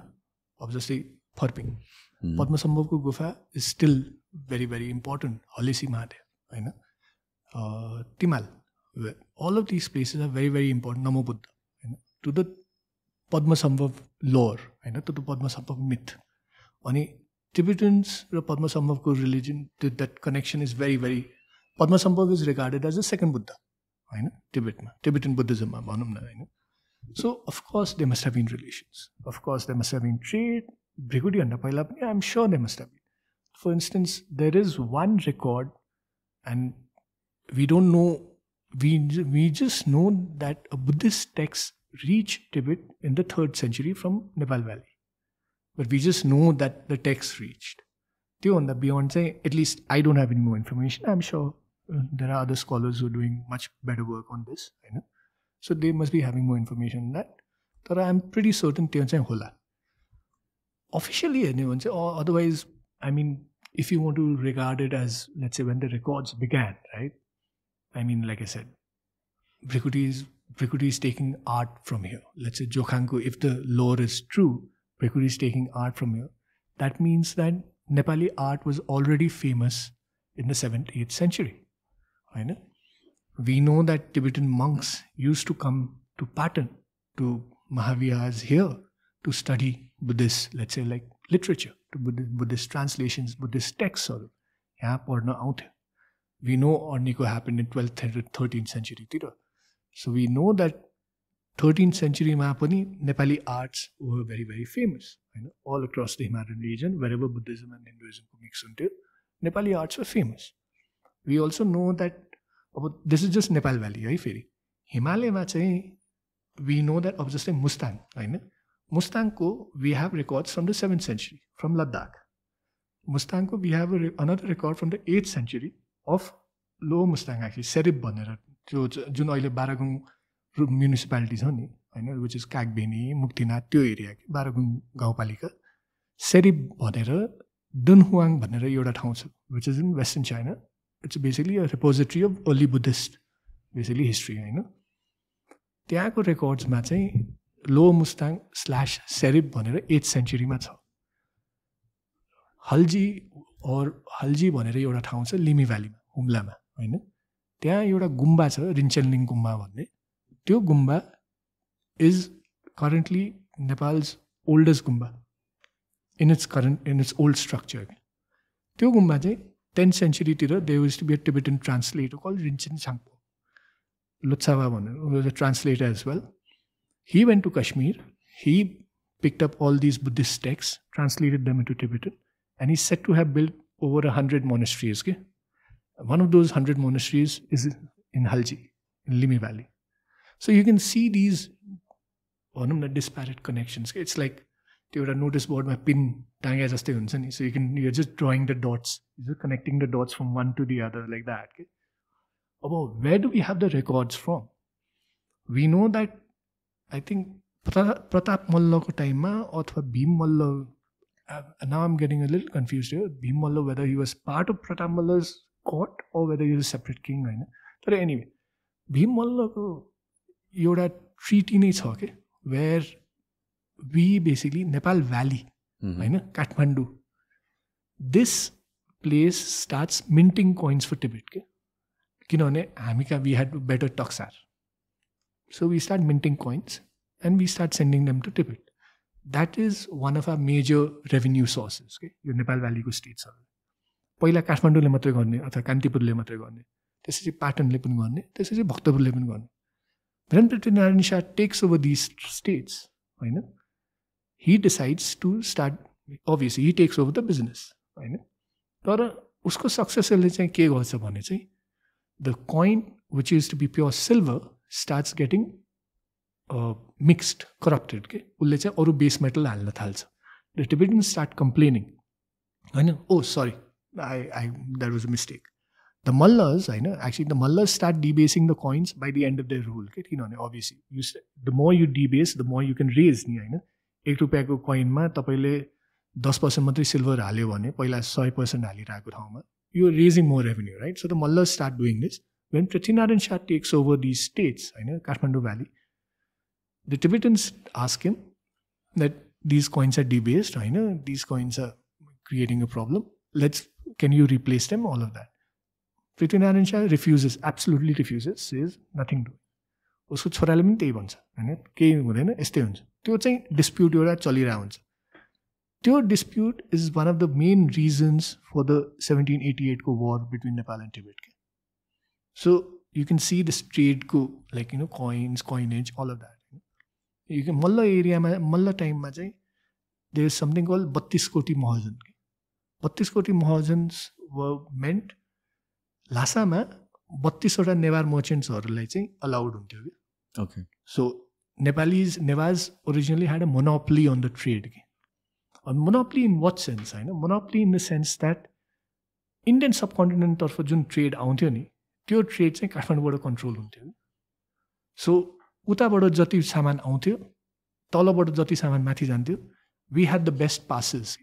Speaker 1: Obviously, Phorping. Padmasambhavko Gufa is still very, very important. Halisi Mahadev, right? Timal. All of these places are very, very important. Namo Buddha. Right? To the Padmasambhav lore, right? To the Padmasambhav myth. Ani Tibetans, the Padmasambhavko religion, that connection is very, very. Padmasambhav is regarded as the second Buddha, right? Tibetan Buddhism, right? So, of course, there must have been relations. Of course, there must have been trade. Bhrikuti and Napaila, I'm sure there must have been. For instance, there is one record, and we don't know, we just know that a Buddhist text reached Tibet in the 3rd century from Nepal Valley. But we just know that the text reached. Beyond say, at least I don't have any more information. I'm sure there are other scholars who are doing much better work on this. So they must be having more information on that. But I'm pretty certain they hola. Officially, anyone say, or otherwise, I mean, if you want to regard it as, let's say, when the records began, right? I mean, like I said, Bhrikuti is taking art from here. Let's say Jokhanko, if the lore is true, Bhrikuti is taking art from here. That means that Nepali art was already famous in the 7th, 8th century. Right? We know that Tibetan monks used to come to Patan, to Mahavihars here, to study Buddhist, let's say, like, literature, to Buddhist translations, Buddhist texts. We know Orniko happened in 12th, 13th century. So we know that 13th century Nepali arts were very, very famous. All across the Himalayan region, wherever Buddhism and Hinduism mix into, Nepali arts were famous. We also know that this is just Nepal Valley, right? Himalaya, we know that obviously Mustang, right? Mustang ko we have records from the 7th century, from Ladakh. Mustang ko we have another record from the 8th century of Low Mustang, actually, Serib Banera, Jun Oile Baragung municipalities, which is Kagbeni, Muktinath, त्यो area के बारागुङ गाउँपालिका सेरिब भनेर दुनहुआङ भनेर एउटा ठाउँ छ, which is in Western China. It's basically a repository of early Buddhist, basically, history. त्यहाँको रेकर्ड्समा चाहिँ लो मुस्ताङ / सेरिप भनेर 8th सेन्चुरीमा छ। हल्जी भनेर एउटा ठाउँ छ लिमी भ्यालीमा, हुम्लामा होइन। त्यहाँ एउटा गुम्बा छ रिन्चेनलिङ गुम्बा भन्ने। त्यो गुम्बा is currently Nepal's oldest gompa in its old structure. त्यो गुम्बा चाहिँ 10th सेन्चुरीतिर there used to be a Tibetan translator called Rinchen Zangpo Lotsawa भनेर translator as well. He went to Kashmir, he picked up all these Buddhist texts, translated them into Tibetan, and he's said to have built over 100 monasteries. Okay? One of those 100 monasteries is in Halji, in Limi Valley. So you can see these disparate connections. Okay? It's like you have a notice board, my pin, so you're just drawing the dots, you're just connecting the dots from one to the other like that. Okay? About where do we have the records from? We know that I think Pratap Mallako time or Bhim Malla, now I'm getting a little confused here. Bhim Malla, whether he was part of Pratap Malla's court or whether he was a separate king. But anyway, Bhim Mallako, एउटा treaty नै छ के, where we basically Nepal Valley, होइन, Kathmandu, this place starts minting coins for Tibet के, किनभने हामी we had better Taksar. So we start minting coins and we start sending them to Tibet. That is one of our major revenue sources. Okay? यो नेपाल भ्यालीको स्टेट्सहरू पहिला काठमाडौँले मात्रै गर्ने अथवा कान्तिपुरले मात्रै गर्ने, त्यसपछि पाटनले पनि गर्ने, त्यसपछि भक्तपुरले पनि गर्ने। When Pradhan Shah takes over these states, होइन, he decides to start, obviously he takes over the business, होइन। तर उसको सक्सेसरले चाहिँ के गर्छ भने चाहिँ the coin which used to be pure silver starts getting mixed, corrupted. Okay? उसले चाहिँ अरू बेस मेटल हाल्न थाल्छ। The Tibetans start complaining. होइन, oh sorry, that was a mistake. The Mallas, actually the Mallas start debasing the coins by the end of their rule. Okay? किनभने obviously the more you debase, the more you can raise नि होइन। 1 रुपियाँको कोइनमा तपाईँले 10% मात्रै silver हाल्यो भने पहिला 100% हालिरहेको ठाउँमा you're raising more revenue, right? So the Mallas start doing this. When Pradhan Shah takes over these states, Kathmandu Valley, the Tibetans ask him that these coins are debased, these coins are creating a problem. Can you replace them? All of that. Pradhan Shah refuses, absolutely refuses, says nothing to. उसको छोराले पनि त्यही भन्छ हैन, केही हुँदैन, यस्तै हुन्छ। त्यो चाहिँ डिस्प्युट एउटा चलिरहेको हुन्छ। त्यो dispute is one of the main reasons for the 1788 को war between Nepal and Tibet. So you can see this trade ko, like coins, coinage, all of that. You can Malla area, Malla time ma chai, there is something called 32 koti mahajan. 32 koti mahajans were meant Lhasa ma 32 वटा नेवार मर्चेन्ट्सहरूलाई चाहिँ allowed हुन्थ्यो कि।
Speaker 2: Okay.
Speaker 1: So Nevas originally had a monopoly on the trade. A monopoly in what sense? Monopoly in the sense that Indian subcontinent तर्फ जुन trade आउँथ्यो नि, त्यो trade चाहिँ काठमाडौँबाट कन्ट्रोल हुन्थ्यो। सो उताबाट जति सामान आउँथ्यो, तलबाट जति सामान माथि जान्थ्यो, we had the best passes.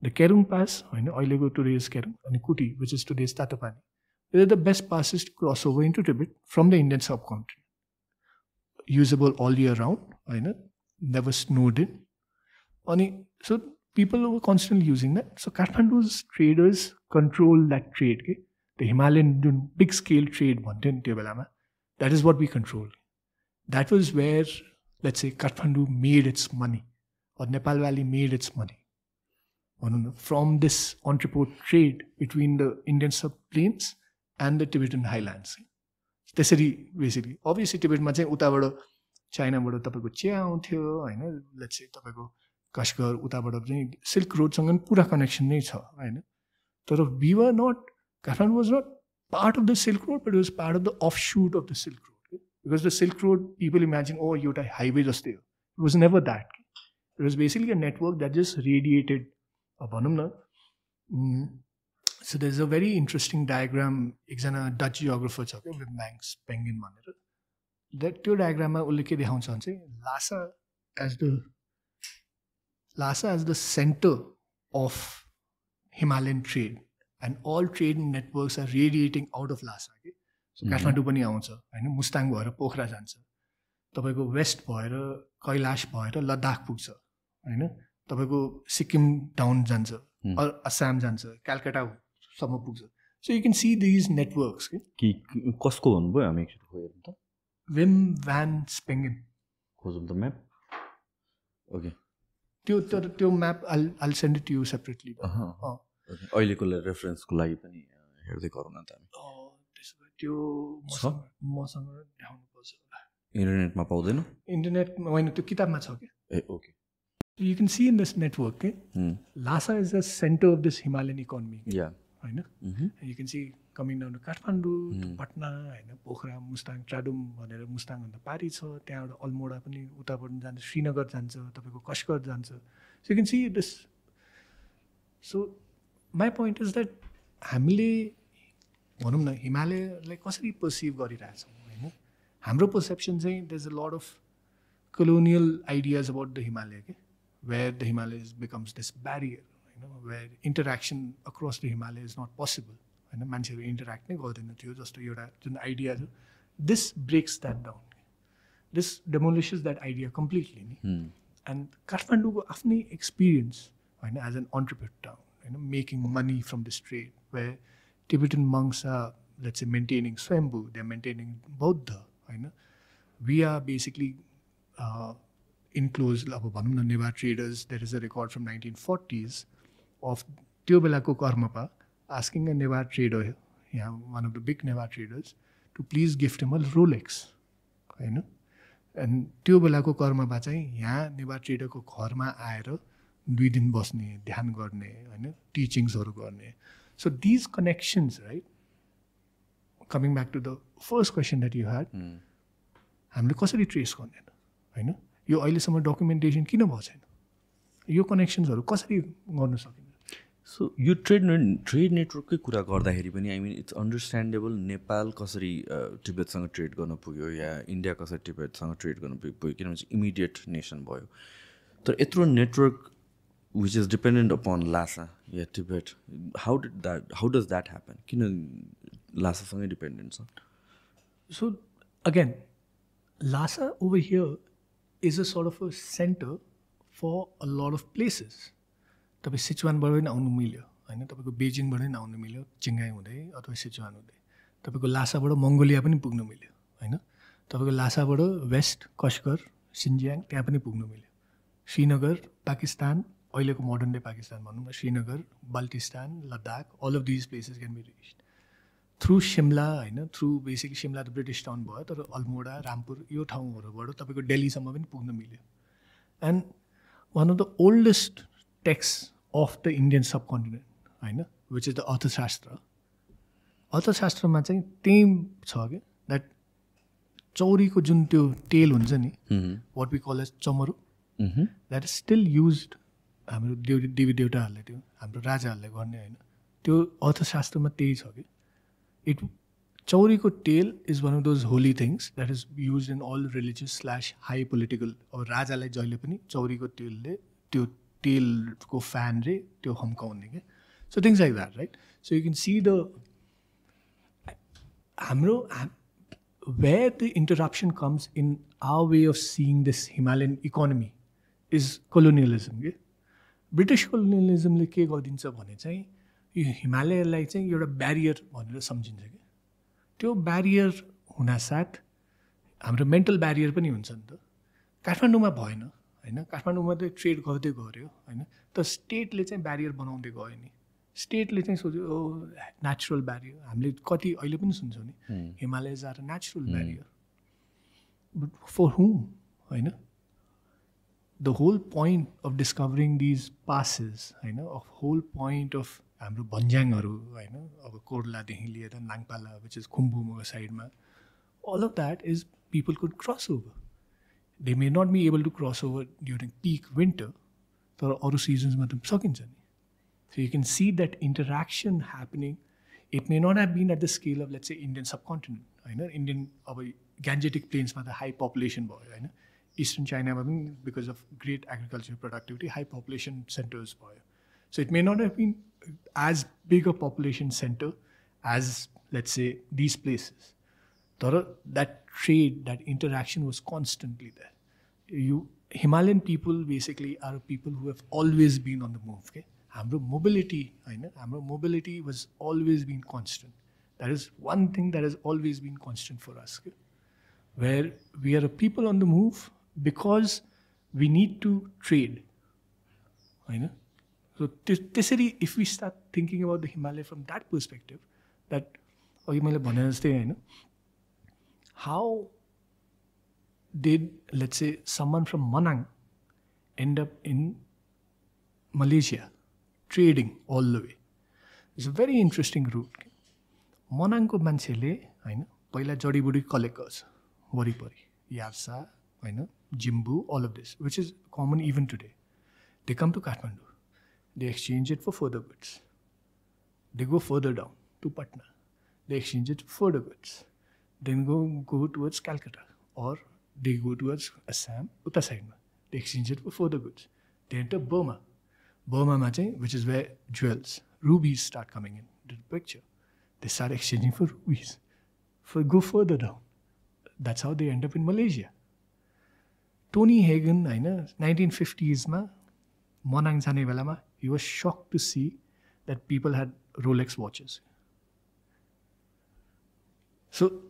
Speaker 1: The Kerung pass, होइन, अहिलेको टुडेज केरुङ, अनि Kuti which is today's Tatopani, they are the best passes to cross over into Tibet from the Indian sub country. Usable all year round, होइन, never snowed in. अनि सो people were constantly using that. So Kathmandu's traders control that trade. Okay? The Himalayan big scale trade, that is what we control. That was where, let's say, Kathmandu made its money, or Nepal Valley made its money. From this entrepot trade between the Indian subplains and the Tibetan highlands. त्यसरी basically, obviously Tibet ma चाहिँ उताबाट चाइनाबाट तपाईको चिया आउँथ्यो, हैन, let's say तपाईको कश्गर उताबाट चाहिँ सिल्क रोडसँग पुरा कनेक्सन नै छ, हैन। तर we were not, Kathmandu was not part of the silk road, but it was part of the offshoot of the silk road. Because the silk road people imagine oh एउटा highway जस्तै हो, it was never that. It was basically a network that just radiated, भनौँ न। So there is a very interesting diagram, एकजना Dutch geographer छ क्या, banks पेङ्गिन भनेर, that त्यो डायग्राममा उसले के देखाउँछ भने चाहिँ Lhasa as the center of Himalayan trade, and all trade networks are radiating out of Lhasa. Okay? So Kathmandu पनि आउँछ, हैन, मुस्ताङ भएर पोखरा जान्छ, तपाईँको वेस्ट भएर कैलाश भएर लद्दाख पुग्छ होइन, तपाईँको सिक्किम डाउन जान्छ, असम जान्छ, क्यालकाटासम्म पुग्छ. So you can see these networks
Speaker 2: कि कसको भन्नुभयो हामी त
Speaker 1: विम भ्यान स्पेङ्गेन.
Speaker 2: खोजौँ त म्याप. ओके,
Speaker 1: त्यो map I'll send it to you separately.
Speaker 2: अहिलेको रेफरेन्सको लागि पनि हेर्दै गरौँ न त हामी.
Speaker 1: त्यसो भए त्यो मसँग देखाउनुपर्छ होला.
Speaker 2: इन्टरनेटमा पाउँदैन?
Speaker 1: इन्टरनेटमा होइन, त्यो किताबमा छ क्या.
Speaker 2: ए okay.
Speaker 1: You can see in this network, Lhasa is the center of this Himalayan economy.
Speaker 2: Yeah.
Speaker 1: होइन, you can see coming down to Kathmandu, to Patna, होइन, पोखरा, मुस्ताङ, ट्राडुम भनेर मुस्ताङभन्दा पारी छ, त्यहाँबाट अल्मोडा पनि उतापट्टि जान्छ, श्रीनगर जान्छ, तपाईँको कश्गर जान्छ. So you can see this. So my point is that हामीले भनौँ न हिमालयलाई कसरी पर्सिभ गरिरहेछौँ होइन. हाम्रो पर्सेप्सन चाहिँ there's a lot of colonial ideas about the Himalaya, where the Himalayas becomes this barrier, where interaction across the Himalaya is not possible. मान्छेहरू interact नै गर्दैन थियो जस्तो एउटा जुन आइडिया छ. This breaks that down, this demolishes that idea completely नि. And काठमाडौँको आफ्नै एक्सपिरियन्स होइन एज एन अन्टरप्रेन्योर टाउन होइन, making money from this trade, where Tibetan monks are let's say maintaining Swayambhu, they are maintaining Boudha होइन. We are basically enclose. अब भनौँ न Newar traders, there is a record from 1940s of त्यो बेलाको कर्मपा asking a Nevar trader, one of the big Nevar traders, to please gift him a Rolex. होइन. And त्यो बेलाको कर्ममा चाहिँ यहाँ नेवार ट्रेडरको घरमा आएर 2 दिन बस्ने, ध्यान गर्ने होइन, टिचिङ्सहरू गर्ने. So these connections right, coming back to the first question that you had, हामीले कसरी ट्रेस गर्ने होइन, यो अहिलेसम्म डकुमेन्टेसन किन भएको छैन, यो कनेक्सन्सहरू कसरी गर्न सकिन्छ.
Speaker 2: सो यो ट्रेड नेटवर्ककै कुरा गर्दाखेरि पनि I mean it's understandable Nepal कसरी टिबेटसँग ट्रेड गर्न पुग्यो या इन्डिया कसरी टिबेटसँग ट्रेड गर्न पुग्यो, किनभने चाहिँ इमिडिएट नेसन भयो. तर यत्रो network which is dependent upon Lhasa या Tibet, how does that happen, किन लासासँगै डिपेन्डेन्ट छ?
Speaker 1: So again Lhasa over here is a sort of a center for a lot of places. तपाईँ सिचुवानबाट पनि आउनु मिल्यो होइन, तपाईँको बेजिङबाट पनि आउनु मिल्यो, चिङ्गाई हुँदै अथवा सिचुवान हुँदै. तपाईँको लासाबाट मङ्गोलिया पनि पुग्नु मिल्यो होइन, तपाईँको लासाबाट वेस्ट कश्गर, सिन्जियाङ त्यहाँ पनि पुग्नु मिल्यो. श्रीनगर पाकिस्तान, अहिलेको मोडर्न डे पाकिस्तान भनौँ न, Srinagar, Baltistan, Ladakh, all of these places can be reached through Simla होइन. थ्रु बेसिकली सिमला त ब्रिटिस टाउन भयो, तर अल्मोडा, रामपुर यो ठाउँहरूबाट तपाईँको दिल्लीसम्म पनि पुग्नु मिल्यो. And one of the oldest text of the Indian sub continent होइन, विच इज द अर्थशास्त्र. अर्थशास्त्रमा चाहिँ त्यही छ क्या, द्याट चौरीको जुन त्यो तेल हुन्छ नि, what we call as chamaro, that is still used हाम्रो देवी देवताहरूले, त्यो हाम्रो राजाहरूले गर्ने होइन. त्यो अर्थशास्त्रमा त्यही छ कि चौरीको तेल is one of those holy things that is use in all religious / high political. अब राजालाई जहिले पनि चौरीको तेलले, त्यो तेलको फ्यानले त्यो हम्काउने क्या. So things like that right. So you can see the हाम्रो where the interruption comes in our way of seeing this Himalayan economy is colonialism के. ब्रिटिस कोलोनियलिजमले के गरिदिन्छ भने चाहिँ यो हिमालयलाई चाहिँ एउटा ब्यारियर भनेर सम्झिन्छ कि. त्यो ब्यारियर हुनासाथ हाम्रो मेन्टल ब्यारियर पनि हुन्छ नि त. काठमाडौँमा भएन होइन, काठमाडौँमा त ट्रेड गर्दै गऱ्यो होइन, तर स्टेटले चाहिँ ब्यारियर बनाउँदै गयो नि. स्टेटले चाहिँ सोच्यो ओ नेचुरल ब्यारियर, हामीले कति अहिले पनि सुन्छौँ नि, Himalayas are a natural barrier, but for whom होइन. The whole point of discovering these passes होइन, अफ होल पोइन्ट अफ हाम्रो भन्ज्याङहरू होइन, अब कोर्लादेखि लिएर नाङपाला विच इज खुम्बुमको साइडमा, all of that is people could cross over. They may not be able to cross over during peak winter, तर अरू सिजन्समा त सकिन्छ नि. So you can see that interaction happening. It may not have been at the scale of let's say Indian subcontinent होइन. Indian अब ग्यान्जेटिक प्लेन्समा त high population भयो होइन, इस्टर्न चाइनामा पनि because of great agriculture productivity high population centres भयो. So it may not have been as big a population center as let's say these places. that trade, that interaction was constantly there. Himalayan people basically are people who have always been on the move. Okay? Hamro mobility was always been constant. That is one thing that has always been constant for us. Okay? Where we are a people on the move because we need to trade. So if we start thinking about the Himalaya from that perspective, that how did, let's say, someone from Manang end up in Malaysia trading all the way? It's a very interesting route. Manang ko manchele पहिला जडीबुडी collect गर्छ वरिपरि, यार्सा, Jimbu, all of this, which is common even today. They come to Kathmandu. They exchange it for further goods. They go further down to Patna. They exchange it for further goods. Then go towards Calcutta. Or they go towards Assam, Uta side. They exchange it for further goods. They enter Burma. Burma, which is where jewels, rubies start coming into the picture. They start exchanging for rubies. Go further down. That's how they end up in Malaysia. Tony Hagen, 1950s, Manang jane belama, he was shocked to see that people had Rolex watches. So,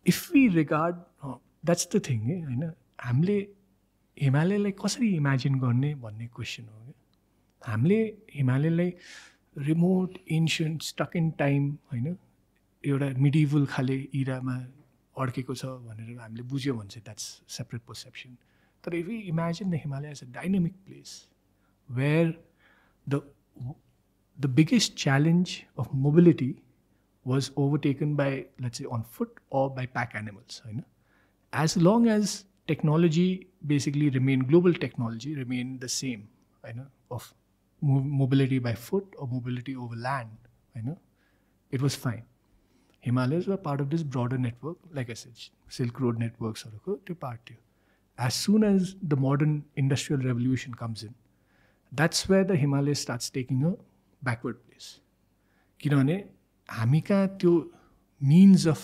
Speaker 1: if we regard, that's the thing, हामीले हिमालयलाई कसरी imagine गर्ने भन्ने question हो क्या. हामीले हिमालयलाई remote, ancient, stuck in time, एउटा medieval खाले इरामा अड्केको छ भनेर हामीले बुझ्यो भने चाहिँ द्याट्स सेपरेट पर्सेप्सन. तर if you imagine the Himalaya as a dynamic place where the biggest challenge of mobility was overtaken by, let's say, on foot or by pack animals. As long as technology basically remained, global technology remained the same, of mobility by foot or mobility over land, it was fine. Himalayas were part of this broader network, like I said, Silk Road networks. As soon as the modern industrial revolution comes in, that's where the Himalayas starts taking a backward place. हामी कहाँ त्यो means of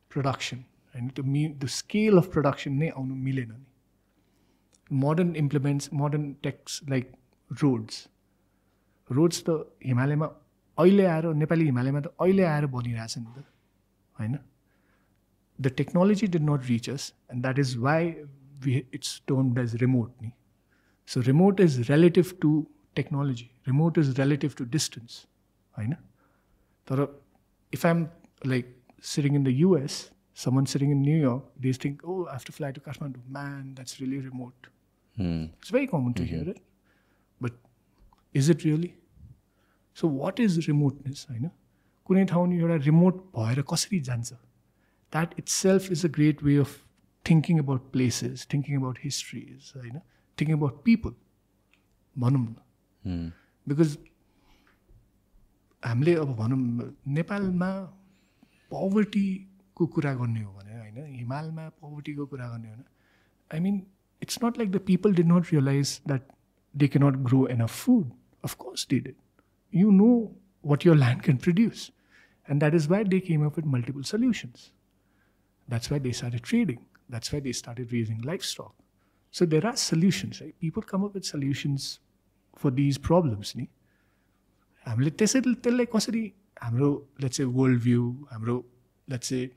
Speaker 1: production, the scale of production नै आउनु मिलेन नि. Modern implements, modern techs like roads त हिमालयमा अहिले आएर, नेपाली हिमालयमा त अहिले आएर बनिरहेछ नि त, होइन. The technology did not reach us, and that is why it's termed as remote. So remote is relative to technology. Remote is relative to distance. If I'm like sitting in the US, someone sitting in New York, they think, oh, I have to fly to Kathmandu. Man, that's really remote. It's very common to hear it. But is it really? So what is remoteness? कुनै ठाउँ नि एउटा remote भएर कसरी जान्छ? That itself is a great way of thinking about places, thinking about histories, thinking about people. Because हामीले अब भनौँ नेपालमा पोभर्टीको कुरा गर्ने हो भने, हिमालमा पोभर्टीको कुरा गर्ने हो भने, I mean, it's not like the people did not realize that they cannot grow enough food. Of course they did. You know what your land can produce. And that is why they came up with multiple solutions. That's why they started trading. That's why they started raising livestock. So there are solutions, right? People come up with solutions for these problems. हामीले त्यसलाई कसरी हाम्रो, let's say, world view, हाम्रो, let's say,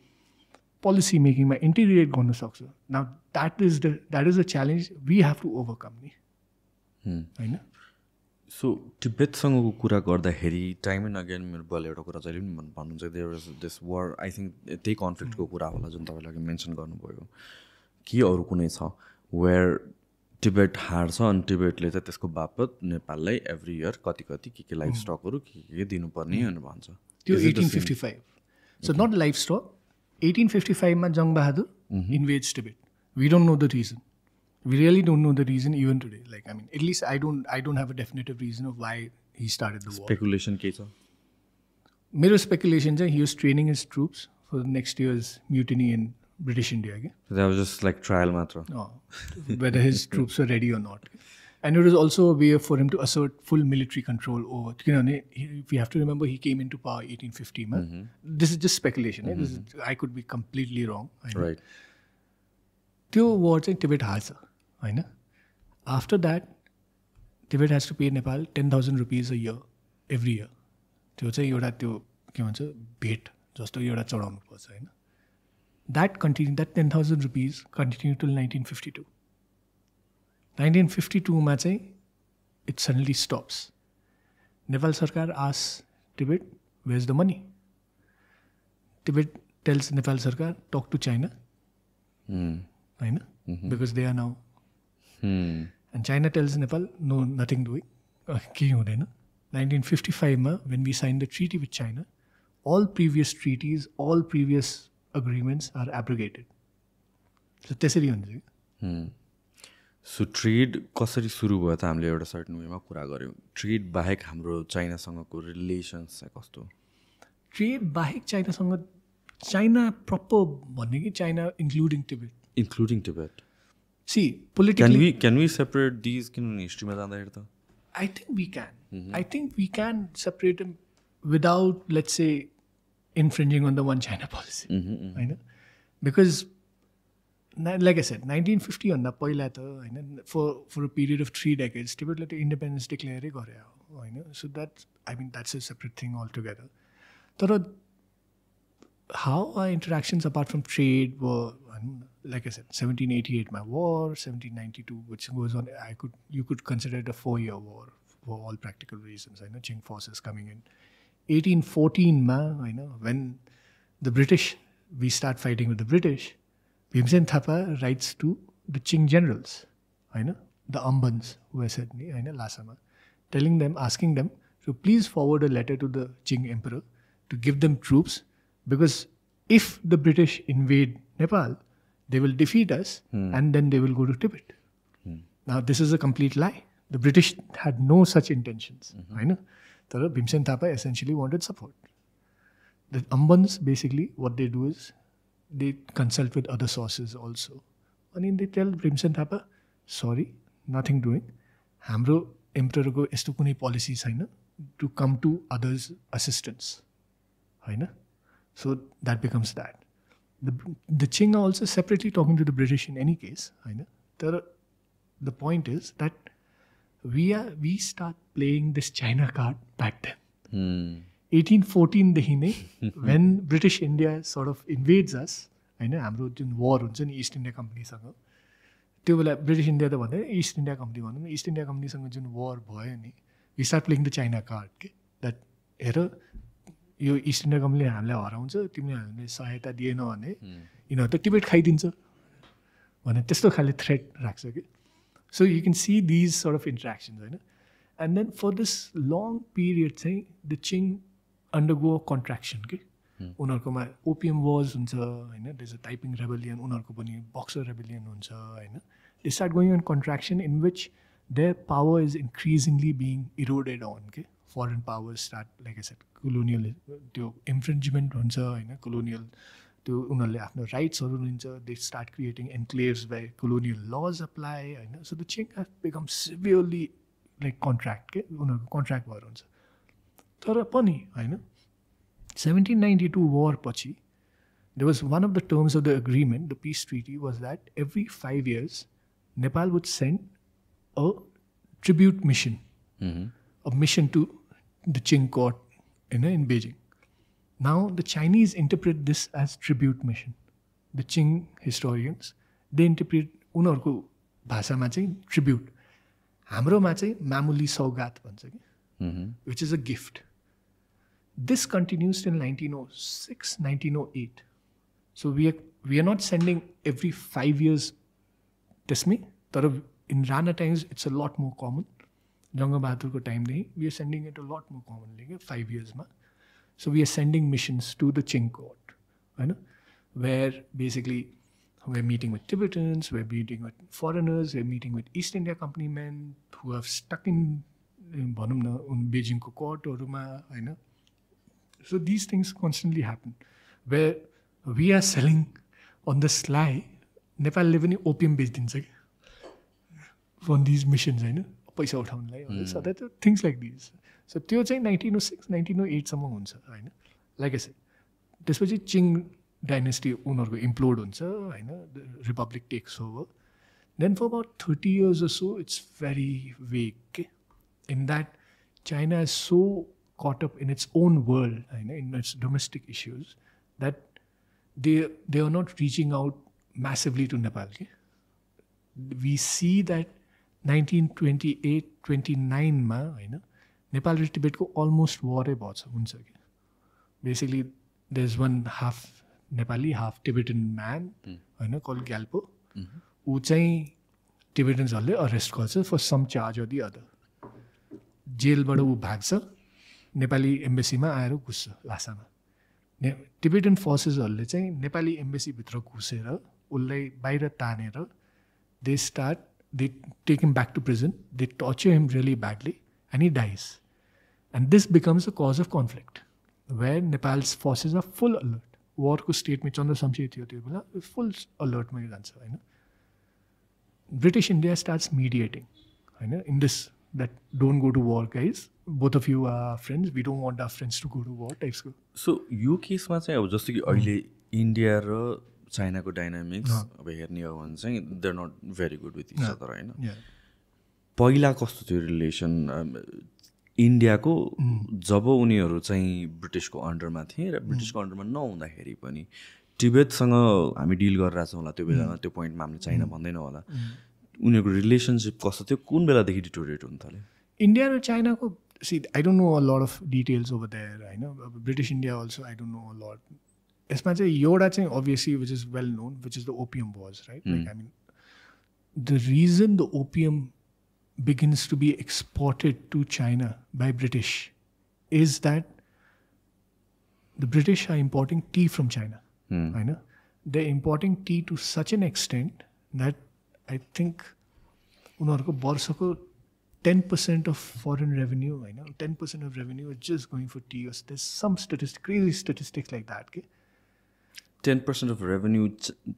Speaker 1: policy making मा integrate गर्न सक्छ. Now that is a challenge we have to overcome. हैन.
Speaker 2: So टिबेटसँगको कुरा गर्दाखेरि टाइम एन्ड अगेन मेरो बल एउटा कुरा जहिले पनि भन्नुहुन्छ, there is this war, I think त्यही कन्फ्लिक्टको कुरा होला जुन तपाईँले अघि मेन्सन गर्नुभयो कि अरू कुनै छ वेयर टिबेट हार्छ अनि टिबेटले चाहिँ त्यसको बापत नेपाललाई एभ्री इयर कति के लाइफ स्टकहरू के दिनुपर्ने भनेर भन्छ.
Speaker 1: त्यो 1855. So not life stuck. 1855 मा Jang Bahadur invades Tibet. We don't know the reason. We really don't know the reason even today. Like, I mean, at least I don't have a definitive reason of why he started the war.
Speaker 2: Speculation के छ?
Speaker 1: मेरो speculation चाहिँ he was training his troops for the next year's mutiny in British India. Okay?
Speaker 2: So that was just like trial मात्र.
Speaker 1: No, whether his troops were ready or not. And it was also a way for him to assert full military control over. We have to remember he came into power 1850. This is just speculation. This is, I could be completely wrong.
Speaker 2: Right.
Speaker 1: त्यो war चाहिँ Tibet हाल्छ होइन. After that, Tibet has to pay Nepal 10,000 rupees a year, every year. त्यो चाहिँ एउटा त्यो के भन्छ भेट जस्तो एउटा चढाउनु पर्छ होइन. That 10,000 rupees continued till 1952. 1952 मा चाहिँ it suddenly stops. Nepal Sarkar asks Tibet, where's the money? Tibet tells Nepal Sarkar, talk to China. Right? Because they are now. And China tells Nepal, no, nothing doing. 1955 ma, when we signed the treaty with China, all previous treaties, all previous agreements are abrogated. So त्यसरी हुन्छ.
Speaker 2: So trade कसरी सुरु भयो त हामीले एउटा certain वेमा कुरा गऱ्यौँ. ट्रेड बाहेक हाम्रो चाइनासँगको रिलेसन्स चाहिँ कस्तो?
Speaker 1: ट्रेड बाहेक चाइनासँग चाइना प्रपर भन्ने कि China including Tibet.
Speaker 2: Including Tibet.
Speaker 1: See politically
Speaker 2: can we separate these किनभने हिस्ट्रीमा जाँदाखेरि त
Speaker 1: I think we can separate them without, let's say, infringing on the one China policy. Right? Because, like I said, 1950 on the for a period of 3 decades, Tibet let independence declare. So that's a separate thing altogether. How our interactions apart from trade were, like I said, 1788 my war, 1792, which goes on. You could consider it a 4-year war for all practical reasons. Qing forces coming in. 1814 when the British, we start fighting with the British, Bhimsen Thapa writes to the Qing generals, the Ambans who are said Lhasa, telling them, asking them to please forward a letter to the Qing emperor to give them troops, because if the British invade Nepal, they will defeat us and then they will go to Tibet. Now, this is a complete lie. The British had no such intentions. Bhimsen Thapa essentially wanted support. The Ambans, basically, what they do is they consult with other sources also. They tell Bhimsen Thapa, sorry, nothing doing. Hamro emperor ko esto kunai policy chaina to come to others' assistance. So that becomes that. The Qing are also separately talking to the British in any case. The point is that we start playing this China card back then. 1814 when British India sort of invades us, हाम्रो जुन war हुन्छ नि East India Company सँग, त्यो बेला British India त भन्दैन, East India Company भनौँ न, East India Company सँग जुन war भयो नि, we start playing the China card. That हेर यो East India Company हामीलाई हराउँछ, तिमीले हामीले सहायता दिएन भने यिनीहरू त टिबेट खाइदिन्छ भने त्यस्तो खाले थ्रेट राख्छ कि. So you can see these sort of interactions. And then for this long period, the Qing undergo a contraction. Unarkoma opium wars, there's a Taiping rebellion, Boxer rebellion. They start going on contraction in which their power is increasingly being eroded on. Foreign powers start, like I said, colonial infringement, colonial rights, they start creating enclaves where colonial laws apply. So the Qing have become severely like contract war. Tara pani, 1792 war pachi, there was one of the terms of the agreement, the peace treaty, was that every 5 years, Nepal would send a tribute mission, a mission to the Qing court in Beijing. Now, the Chinese interpret this as tribute mission. The Qing historians, they interpret उनीहरूको भाषामा चाहिँ tribute. हाम्रोमा चाहिँ मामुली सौगात भन्छ कि, which is a gift. This continues till 1906, 1908. So we are not sending every 5 years त्यसमै, तर in Rana times it's a lot more common. Junga Bahadurको time we are sending it a lot more commonly, 5 years ma. So we are sending missions to the Qing court, where basically we're meeting with Tibetans, we're meeting with foreigners, we're meeting with East India Company men who have stuck in Beijing court or Ruma. So these things constantly happen, where we are selling on the sly. Nepal live in opium based in on these missions होइन पैसा उठाउनलाई so that things like these. So त्यो चाहिँ 1906 1908 सम्म हुन्छ होइन like S त्यसपछि चिङ dynasty उनीहरूको implode हुन्छ होइन republic takes over then for about 30 years or so it's very vague in that China is so caught up in its own world in its domestic issues that they are not reaching out massively to Nepal. We see that 1928-29 मा होइन नेपाल र टिबेटको almost वारै भएछ हुन्छ कि basically there is one half Nepali half Tibetan man होइन call Gyalpo ऊ चाहिँ टिबेटन्सहरूले अरेस्ट गर्छ for some charge or the other जेलबाट ऊ भाग्छ नेपाली एम्बेसीमा आएर घुस्छ लासामा टिबेटन फोर्सेसहरूले चाहिँ नेपाली एम्बेसीभित्र घुसेर उसलाई बाहिर तानेर they take him back to prison, they torture him really badly, and he dies. And this becomes a cause of conflict, where Nepal's forces are full alert. War ko state mein chandra samshay thiyo tyo bela full alert ma jancha haina. British India starts mediating haina in this that don't go to war guys, both of you are friends, we don't want our friends to go to war types ko.
Speaker 2: So यो केसमा चाहिँ अब जस्तो कि अहिले India र चाइनाको dynamics अब हेर्ने हो भने चाहिँ they're not very good with each other होइन पहिला कस्तो थियो रिलेसन इन्डियाको जब उनीहरू चाहिँ ब्रिटिसको अन्डरमा थिए र ब्रिटिसको अन्डरमा नहुँदाखेरि पनि टिबेटसँग हामी डिल गरिरहेछौँ होला त्यो बेलामा त्यो पोइन्टमा हामीले चाइना भन्दैन होला उनीहरूको रिलेसनसिप कस्तो थियो कुन बेलादेखि डिटोरिएट हुन थाल्यो
Speaker 1: इन्डिया र चाइनाको see I don't know a lot of details over there होइन British India also I don't know a lot यसमा चाहिँ एउटा चाहिँ obviously which is well known which is the opium wars right like I mean the reason the opium begins to be exported to China by British is that the British are importing tea from China I know they're importing tea to such an extent that I think उनीहरूको वर्षको 10% of foreign revenue I know 10% of revenue is just going for tea. There's some crazy statistics like that
Speaker 2: 10% of revenue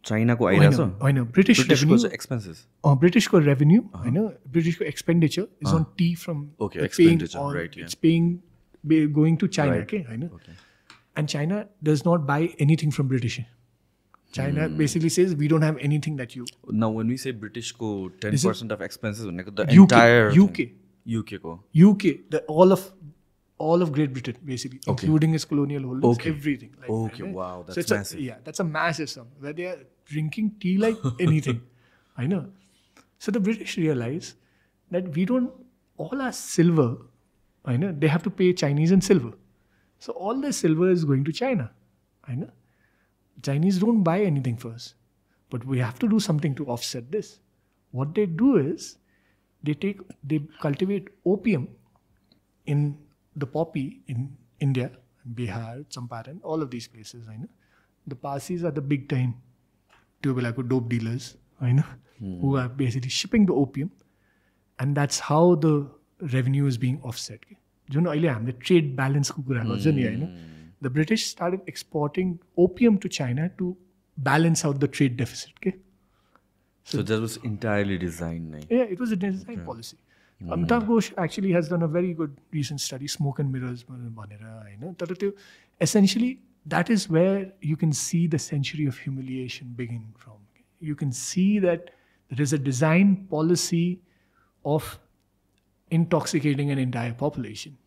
Speaker 2: चाइनाको आइरहेछ
Speaker 1: होइन British revenue
Speaker 2: expenses
Speaker 1: ब्रिटिसको revenue होइन ब्रिटिसको expenditure is on tea from it's paying going to China के होइन and China does not buy anything from British China basically says we don't have anything that you.
Speaker 2: Now when we say Britishको 10% of expenses भनेको the entire UK को
Speaker 1: all of Great Britain basically including its colonial holdings everything like
Speaker 2: wow that's
Speaker 1: so
Speaker 2: massive
Speaker 1: that's a massive sum where they are drinking tea like anything I know so the British realize that we don't all our silver I know they have to pay Chinese in silver so all the silver is going to China I know Chinese don't buy anything for us but we have to do something to offset this what they do is they cultivate opium in the poppy in India, Bihar, Champaran, all of these places, I know. The Parsis are the big time dope dealers, I know, who are basically shipping the opium, and that's how the revenue is being offset. You know, the trade balance ko kura garcha ni हैन the British started exporting opium to China to balance out the trade deficit. Okay?
Speaker 2: So that was entirely designed.
Speaker 1: Yeah, it was a design policy. Amitabh Ghosh actually has done a very good recent study, Smoke and Mirrors. Essentially, that is where you can see the century of humiliation begin from. You can see that there is a design policy of intoxicating an entire population.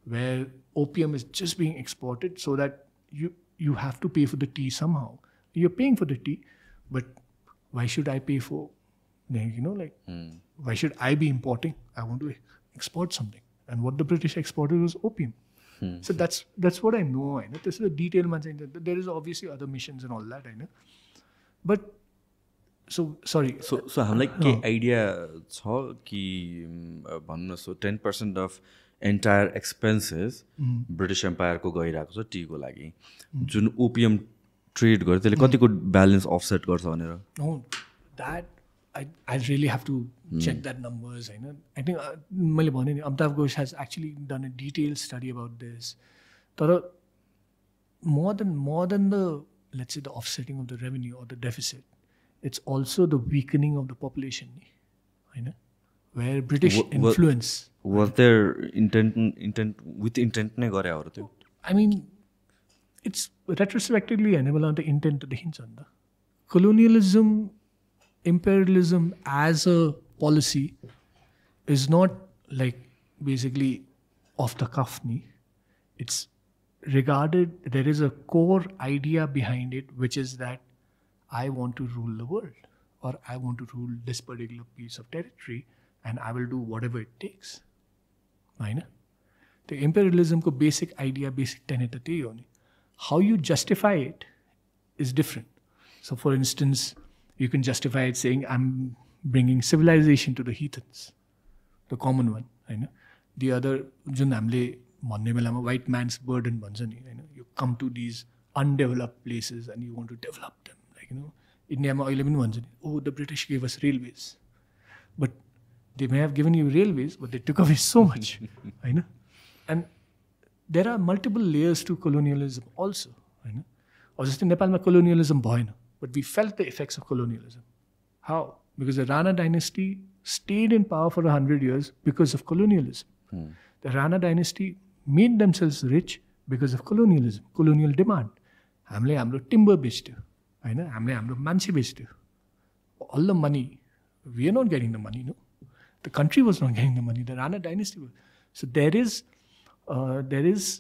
Speaker 1: Where opium is just being exported so that you have to pay for the tea somehow. You're paying for the tea, but why should I pay for, why should I be importing? I want to export something. And what the British exported was opium. So that's what I know. I know. This is a detail. There is obviously other missions and all that. I know. But, so, sorry.
Speaker 2: So हामीलाई के idea छ कि भन्नु so 10% of entire expenses British Empire को गइरहेको छ टीको लागि जुन ओपियम ट्रेड गर्यो त्यसले कतिको ब्यालेन्स अफसेट गर्छ भनेर
Speaker 1: No, that I really have to check that numbers. I think मैले भने नि Amitabh Ghosh has actually done a detailed study about this. तर more than the let's say the offsetting of the revenue or the deficit, it's also the weakening of the population. होइन, where British influence
Speaker 2: was their intent with intent नै गरे हो र त्यो?
Speaker 1: I mean, it's retrospectively हेर्ने बेलामा त intent त देखिन्छ नि त. Colonialism, imperialism as a policy is not like basically off the cuff ni. It's regarded, there is a core idea behind it, which is that I want to rule the world, or I want to rule this particular piece of territory, and I will do whatever it takes. होइन, the imperialism ko basic idea, basic tenet त त्यही हो नि. How you justify it is different. So for instance, you can justify it saying I'm bringing civilization to the heathens, the common one. होइन, the other जुन हामीले भन्ने बेलामा white man's burden भन्छ नि, होइन, you come to these undeveloped places and you want to develop them, like, you know, इन्डियामा अहिले पनि भन्छ नि, oh, the British gave us railways, but they may have given you railways, but they took away so much. होइन, and there are multiple layers to colonialism also. होइन, or जस्तै नेपालमा colonialism भएन, but we felt the effects of colonialism. How? Because the Rana dynasty stayed in power for 100 years because of colonialism. The Rana dynasty made themselves rich because of colonialism, colonial demand. हामीले हाम्रो timber बेच्थ्यो, होइन, हामीले हाम्रो मान्छे बेच्थ्यो. All the money, we are not getting the money, no. The country was not getting the money. The Rana dynasty was. So there is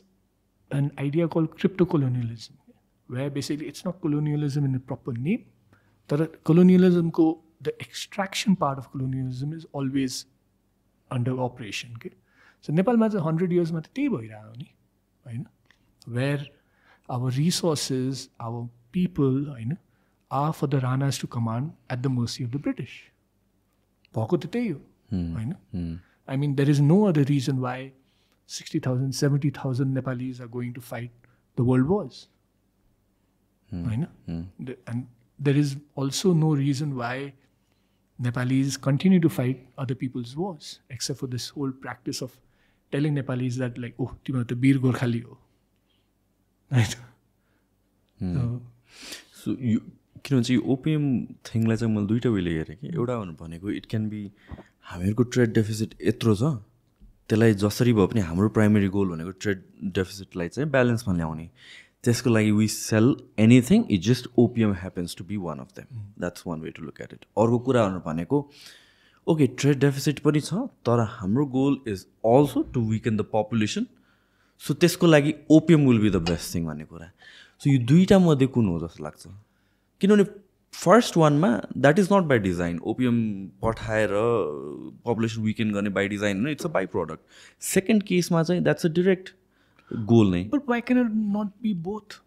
Speaker 1: an idea called crypto-colonialism, where basically it's not colonialism in the proper name. But colonialism, the extraction part of colonialism is always under operation. Okay? So Nepal ma 100 years ma त्यही भइरहेको नि, होइन, where our resources, our people, होइन, are for the Ranas to command at the mercy of the British. भएको त त्यही हो, होइन. I mean, there is no other reason why 60,000, 70,000 Nepalis are going to fight the world wars. होइन, and there is also no reason why Nepalis continue to fight other people's wars, except for this whole practice of telling Nepalis that, like, oh, तिम्रो त वीर गोर्खाली हो, right?
Speaker 2: So किन भन्छ यो opium थिङलाई चाहिँ मैले दुईवटा वेले हेरेँ कि. एउटा भनेको इट क्यान बी हामीहरूको ट्रेड डेफिसिट यत्रो छ, त्यसलाई जसरी भए पनि हाम्रो प्राइमेरी गोल भनेको ट्रेड डेफिसिटलाई चाहिँ ब्यालेन्समा ल्याउने. त्यसको लागि we sell anything, it just opium happens to be one of them. That's one way to look at it. अर्को कुराहरू भनेको ओके ट्रेड डेफिसिट पनि छ, तर हाम्रो goal is also to weaken the population. So त्यसको लागि opium will be the best thing भन्ने कुरा. सो यो दुईवटा मध्ये कुन हो जस्तो लाग्छ? किनभने फर्स्ट वानमा that is not by design. Opium पठाएर पपुलेसन विकेन गर्ने बाई डिजाइन होइन, it's a byproduct. Second केसमा चाहिँ द्याट्स अ डिरेक्ट गोल नै.
Speaker 1: But why can it not be both?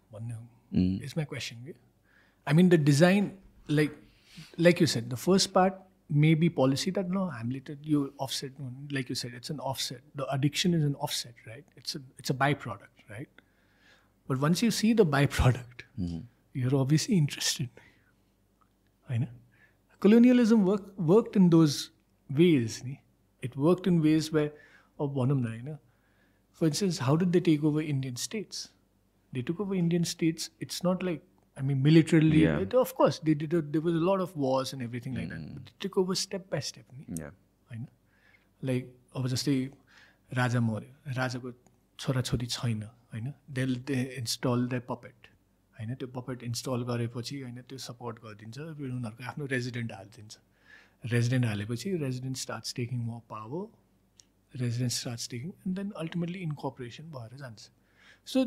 Speaker 1: Is my question. I mean, the design, like you said, the first part may be policy that no, you offset. Like you said, it's an offset. The addiction is an offset, right? It's a byproduct, right? But once you see the byproduct, you're obviously interested. I know. Colonialism worked in those ways. It worked in ways where, for instance, how did they take over Indian states? They took over Indian states. It's not like, I mean, militarily. Yeah. Of course, they did. There was a lot of wars and everything like that. But they took over step by step.
Speaker 2: Yeah.
Speaker 1: I know. Like, obviously, Raja More. Raja ko chora chori chaina. I know. They install their puppet. I know. The puppet install गरेपछि I know त्यो support गरिदिन्छ. उनीहरुको आफ्नो resident हाल्दिन्छ. Resident हालेपछि resident starts taking more power. Resident starts taking, and then ultimately incorporation भएर जान्छ. So,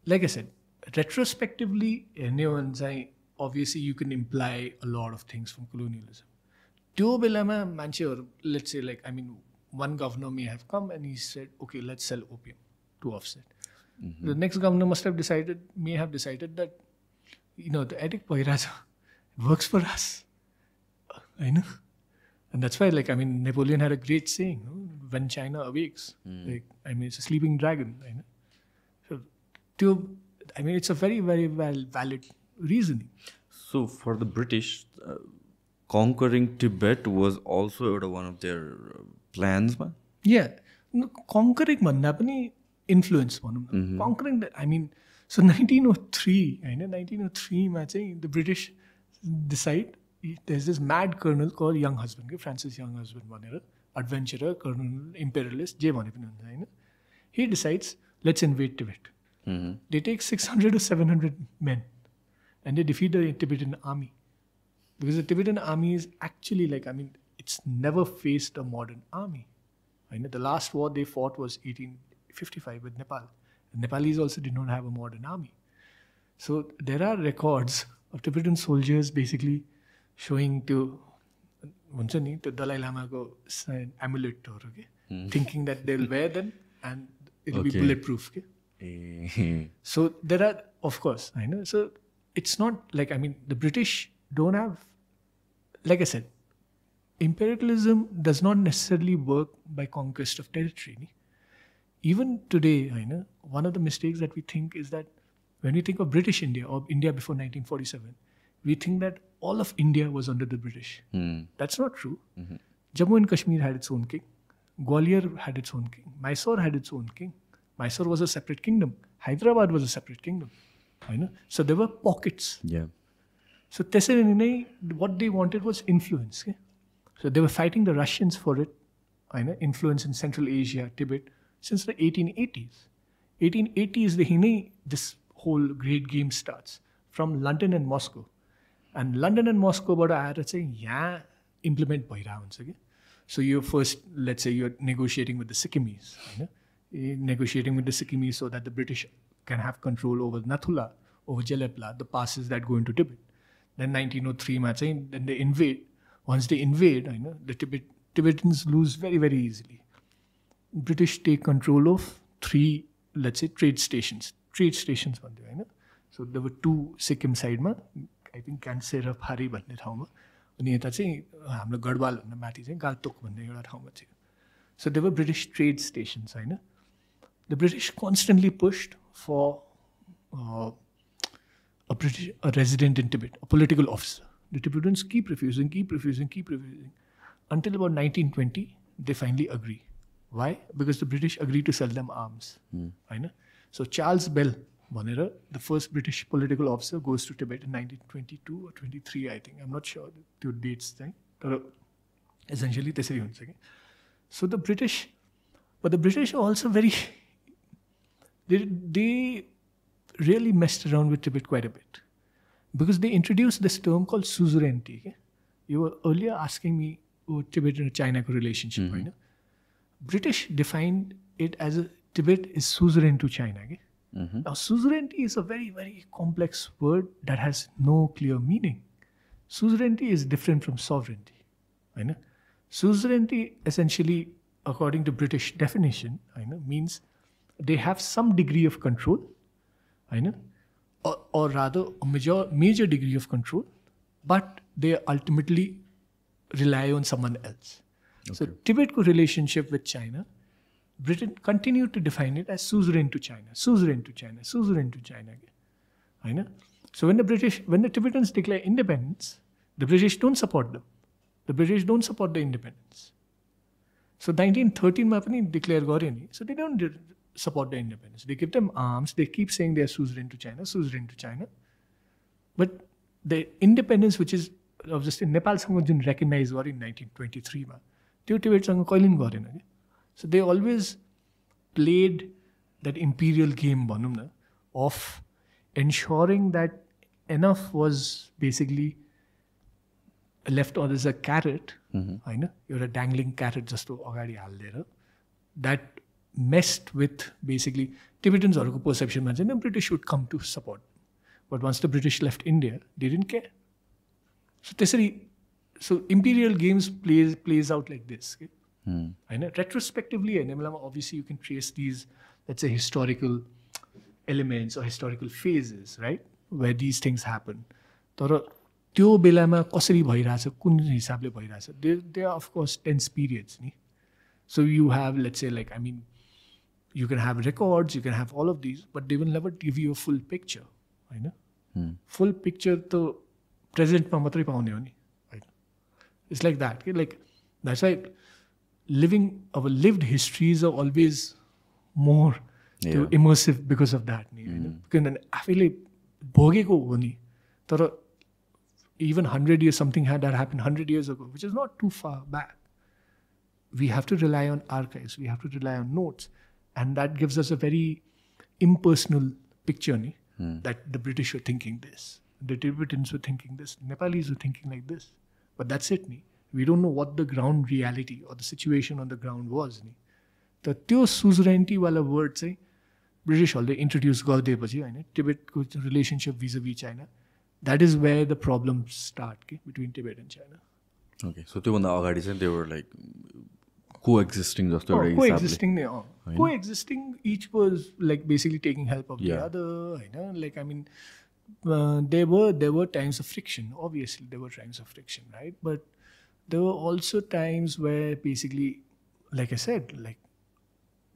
Speaker 1: like I said, retrospectively, anyone चाहिँ obviously you can imply a lot of things from colonialism. त्यो बेलामा मान्छेहरु, let's say, like, I mean, one governor may have come and he said, okay, let's sell opium to offset. The next governor may have decided that, you know, the addict bhayirasa works for us. I know. And that's why, like, I mean, Napoleon had a great saying, when China awakes. Like, I mean, it's a sleeping dragon. I know. So, I mean, it's a very, very valid reasoning.
Speaker 2: So, for the British, conquering Tibet was also one of their plans, man?
Speaker 1: Yeah. No, conquering भन्दा पनि influence भनौँ न. Conquering, I mean, so 1903, I know, 1903 मा चाहिँ the British decide there's this mad colonel called Young Husband, Francis Young Husband, adventurer, colonel, imperialist, he decides, let's invade Tibet. They take 600 to 700 men and they defeat the Tibetan army. Because the Tibetan army is actually it's never faced a modern army. The last war they fought was 1855 with Nepal. The Nepalese also did not have a modern army. So there are records of Tibetan soldiers basically showing to Dalai Lama go amulet, thinking that they'll wear them and it'll be bulletproof. So there are, of course, so it's not like, the British don't have, like I said, imperialism does not necessarily work by conquest of territory. Even today, one of the mistakes that we think is that when we think of British India or India before 1947, we think that all of India was under the British. That's not true. Jammu and Kashmir had its own king. Gwalior had its own king. Mysore had its own king. Mysore was a separate kingdom. Hyderabad was a separate kingdom. So there were pockets.
Speaker 2: Yeah.
Speaker 1: So what they wanted was influence. So they were fighting the Russians for it, influence in Central Asia, Tibet, since the 1880s. 1880s, this whole great game starts from London and Moscow. And London and Moscow implement bhairahuncha. So you're first, let's say you're negotiating with the Sikkimese. Negotiating with the Sikkimese so that the British can have control over Nathula, over Jalepla, the passes that go into Tibet. Then 1903, then they invade. Once they invade, the Tibetans lose very, very easily. British take control of 3, let's say, trade stations. So there were 2 Sikkim side, I think Kansera Phari भन्ने ठाउँमा अनि यता चाहिँ हाम्रो गढवाल भन्दा माथि चाहिँ गाल्तोक भन्ने एउटा ठाउँमा थियो. So there were British trade stations, The British constantly pushed for a resident in Tibet, a political officer. The Tibetans keep refusing, until about 1920 they finally agree. Why? Because the British agreed to sell them arms. So Charles Bell, the first British political officer, goes to Tibet in 1922 or 23, I think. I'm not sure the dates. Essentially, so the British are also very, they really messed around with Tibet quite a bit. Because they introduced this term called suzerainty. You were earlier asking me about Tibet and China relationship. British defined it as Tibet is suzerain to China. Now, suzerainty is a very, very complex word that has no clear meaning. Suzerainty is different from sovereignty. Suzerainty, essentially, according to British definition, means they have some degree of control, or rather a major degree of control, but they ultimately rely on someone else. Okay. So Tibet's relationship with China, Britain continued to define it as suzerain to China. So when the Tibetans declare independence, the British don't support them. The British don't support the independence. So 1913 ma pani declare garyo ni. So they don't support the independence. They give them arms. They keep saying they are suzerain to China. But the independence, which is obviously Nepal सँग recognized in 1923 ma, त्यो टिबेटसँग कहिले पनि गरेन. So they always played that imperial game, भनौँ न, of ensuring that enough was basically left on as a carrot, एउटा dangling carrot जस्तो अगाडि हाल्दिएर, that messed with basically Tibetans' perception that the British would come to support. But once the British left India, they didn't care. So imperial games plays out like this. Retrospectively, obviously you can trace these, let's say, historical elements or historical phases, right, where these things happen. तर त्यो बेलामा कसरी भइरहेछ, कुन हिसाबले भइरहेछ, there are of course tense periods. So you have, let's say, you can have records, you can have all of these, but they will never give you a full picture. Full picture to present ma matrai paउने हो नि. It's like that. That's why our lived histories are always more immersive because of that. Because आफैले भोगेको हो नि, तर even 100 years, something had that happened 100 years ago, which is not too far back. We have to rely on archives, we have to rely on notes. And that gives us a very impersonal picture, that the British were thinking this, the Tibetans were thinking this, Nepalis were thinking like this. But that's it. We don't know what the ground reality or the situation on the ground was. The त्यो suzerainty wala word चाहिँ ब्रिटिसहरूले introduce गरिदिएपछि होइन टिबेटको relationship vis-a-vis China, that is where the problems start between Tibet and China.
Speaker 2: Okay, so त्योभन्दा अगाडि चाहिँ they were like coexisting जस्तो एउटा
Speaker 1: coexisting नै coexisting, each was like basically taking help of the other, होइन. Like I mean there were times of friction, obviously there were times of friction, right? But there were also times where basically, like I said, like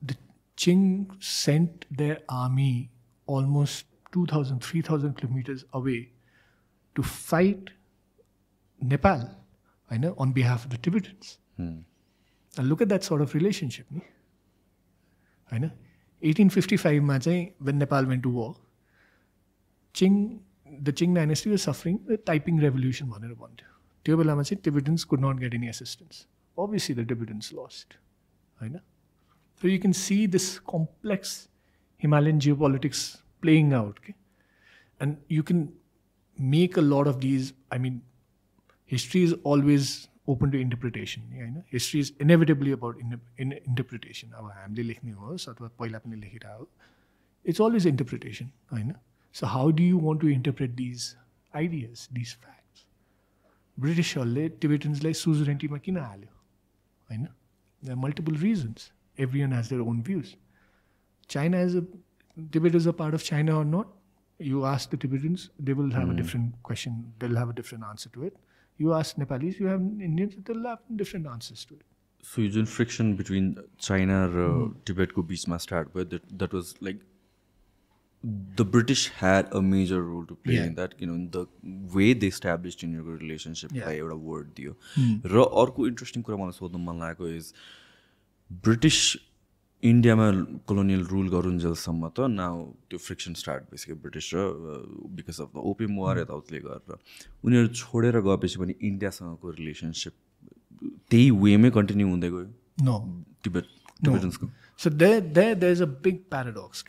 Speaker 1: the Qing sent their army almost 2,000, 3,000 kilometers away to fight Nepal, I know, on behalf of the Tibetans. And look at that sort of relationship. I know, 1855 ma chahi, when Nepal went to war, the Qing dynasty was suffering a typing revolution. त्यो बेलामा चाहिँ Tibetans could not get any assistance. Obviously, the Tibetans lost. So you can see this complex Himalayan geopolitics playing out. Okay? And you can make a lot of these. I mean, history is always open to interpretation. History is inevitably about interpretation. It's always interpretation. So how do you want to interpret these ideas, these facts? Britishहरूले Tibetansलाई suzeraintyमा किन हाल्यो हैन? There are multiple reasons. Everyone has their own views. Tibet is a part of China or not? You ask the Tibetans, they will have a different question. They'll have a different answer to it. You ask Nepalis, you have Indians, they'll have different answers to it.
Speaker 2: So you did friction between China and Tibet ko beechma start with that was like the British had a major role to play in that, in the way they established in your relationship by a word diyo. Ra arko interesting kura मलाई सोध्न मन लागेको is British India ma colonial rule garunjalsम्म त now त्यो friction start basically British because of the opium war यताउतिले गरेर उनीहरु छोडेर गएपछि पनि इन्डिया सँगको रिलेशनशिप त्यही वे मै कन्टिन्यू हुँदै गयो.
Speaker 1: No,
Speaker 2: Tibetans को.
Speaker 1: So there's a big paradox.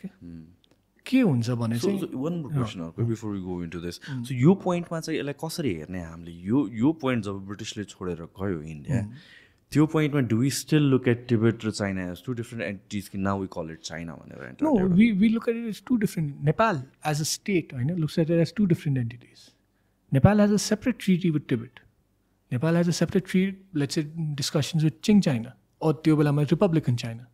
Speaker 1: के हुन्छ भने चाहिँ
Speaker 2: one more question before we go into this. So यो पोइन्टमा चाहिँ यसलाई कसरी हेर्ने हामीले यो पोइन्ट जब ब्रिटिशले छोडेर गयो इन्डिया त्यो पोइन्टमा do we still look at Tibet र China as two different entities? Now we call it China भनेर.
Speaker 1: No, we look at it as two different. Nepal as a state looks at it as two different entities. Nepal has a separate treaty with Tibet. Nepal has a separate treaty, let's say discussions with Qing China or त्यो बेलामा Republican China.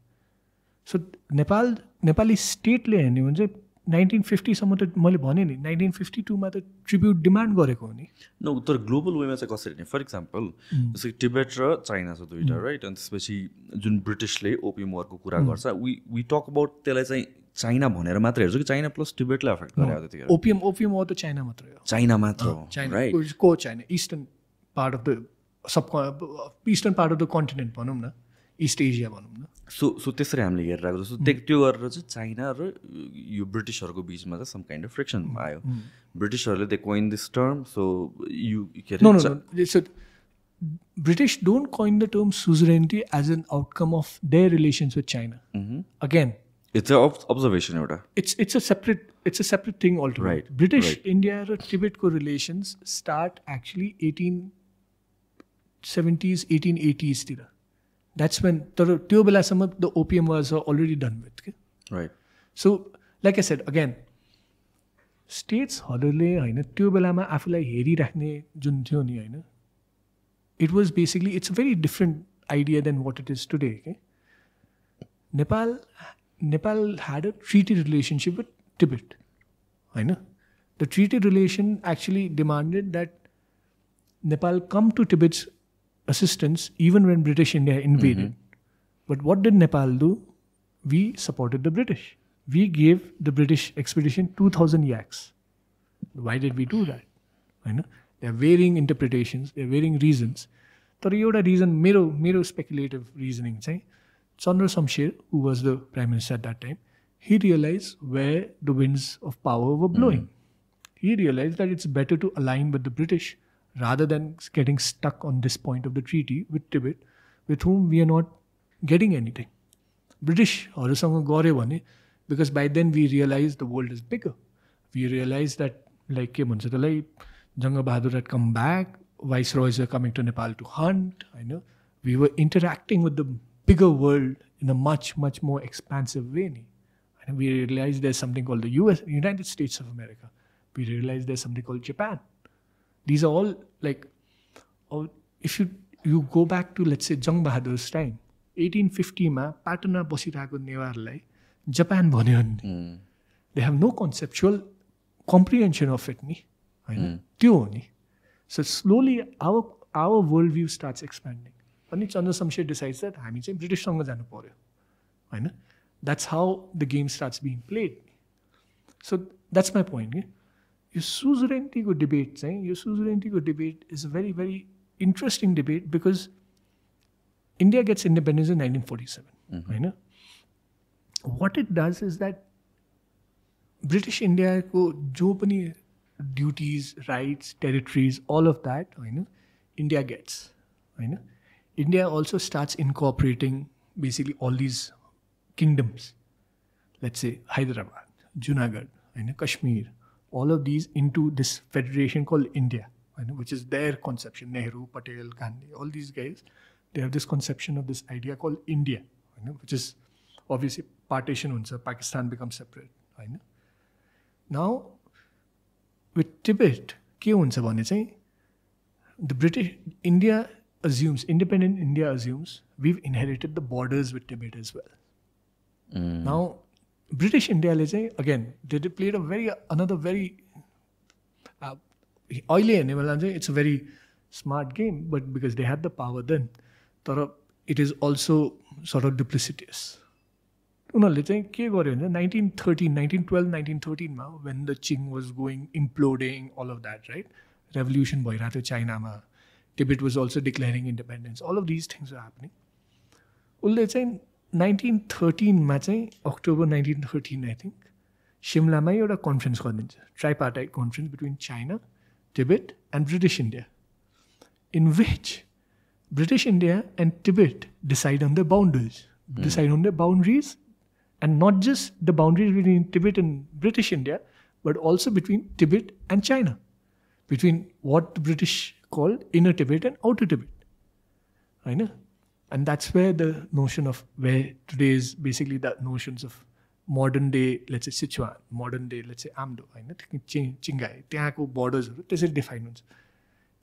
Speaker 1: So Nepali state-ले हेर्ने भने चाहिँ 1950 सम्म त मैले भने नि 1952 मा त ट्रिब्युट डिमान्ड गरेको हो नि.
Speaker 2: न तर ग्लोबल वेमा चाहिँ कसरी नि फर इक्जाम्पल जस्तै टिबेट र चाइना छ दुईटा राइट अनि त्यसपछि जुन ब्रिटिसले ओपियम वारको कुरा गर्छ वी टक अबाउट त्यसलाई चाहिँ चाइना भनेर मात्र हेर्छु कि चाइना प्लस टिबेटलाई अफेक्ट गरे हो त्यतिखेर.
Speaker 1: ओपियम वार त चाइना मात्र हो.
Speaker 2: चाइना मात्र हो राइट.
Speaker 1: को China eastern part of the eastern part of the continent भनौँ न, इस्ट एसिया भनौँ न. सो
Speaker 2: त्यसरी हामीले हेरिरहेको छ. त्यो गरेर चाहिँ चाइना र यो ब्रिटिसहरूको बिचमा चाहिँ सम काइन्ड अफ फ्रिक्सन आयो. ब्रिटिसहरूले they coin this term. So you
Speaker 1: No. British don't coin the term suzerainty as an outcome of their relations with China. Again,
Speaker 2: it's an observation एउटा.
Speaker 1: It's a separate thing altogether.
Speaker 2: Right.
Speaker 1: British India र Tibet को relations start actually 1870s 1880s तिर. That's when त्यो बेलासम्म the opium wars are already done with. Okay?
Speaker 2: Right.
Speaker 1: So like I said again, स्टेट्सहरूले होइन त्यो बेलामा आफूलाई हेरिराख्ने जुन थियो नि होइन, it was basically, it's a very different idea than what it is today. Okay? Nepal had a treaty relationship with Tibet. होइन, the treaty relation actually demanded that Nepal come to Tibet's assistance even when British India invaded. But what did Nepal do? We supported the British. We gave the British expedition 2,000 yaks. Why did we do that? There are varying interpretations, there are varying reasons. तर एउटा reason, मेरो speculative reasoning चाहिँ Chandra Shamsher, who was the Prime Minister at that time, he realized where the winds of power were blowing. He realized that it's better to align with the British rather than getting stuck on this point of the treaty with Tibet, with whom we are not getting anything. British, because by then we realized the world is bigger. We realized that, like Junga Bahadur had come back, viceroys were coming to Nepal to hunt. We were interacting with the bigger world in a much, much more expansive way. And we realized there's something called the United States of America. We realized there's something called Japan. These are all if you go back to, let's say, Jung Bahadur's time, 1850 ma Patna bosirako newarlai Japan bhanyo ni. They have no conceptual comprehension of it ni. So slowly our worldview starts expanding. And Chandra Samsher decides that हामी चाहिँ British सँग जानु पर्यो. That's how the game starts being played. So that's my point. Your suzerainty debate is a very, very interesting debate because India gets independence in 1947. What it does is that British India ko jo pani duties, rights, territories, all of that, India gets. India also starts incorporating basically all these kingdoms. Let's say Hyderabad, Junagadh, Kashmir, all of these into this federation called India, which is their conception. Nehru, Patel, Gandhi, all these guys, they have this conception of this idea called India, which is obviously partition. Pakistan becomes separate. Now, with Tibet, the British India assumes, independent India assumes, we've inherited the borders with Tibet as well. Now, British India, again, they played another very it's a very smart game, but because they had the power then, it is also sort of duplicitous. 1912, 1913, when the Qing was imploding, all of that, right? Revolution bhairako China, Tibet was also declaring independence. All of these things were happening. 1913, October 1913, I think, Shimla ma euta conference गरिन्छ, tripartite conference between China, Tibet and British India, in which British India and Tibet decide on their boundaries, and not just the boundaries between Tibet and British India, but also between Tibet and China, between what the British called inner Tibet and outer Tibet. And that's where the notion of where today is basically the notions of modern day, let's say Sichuan, modern day, let's say Amdo, Qinghai, त्यहाँको borders त्यसरी define हुन्छ.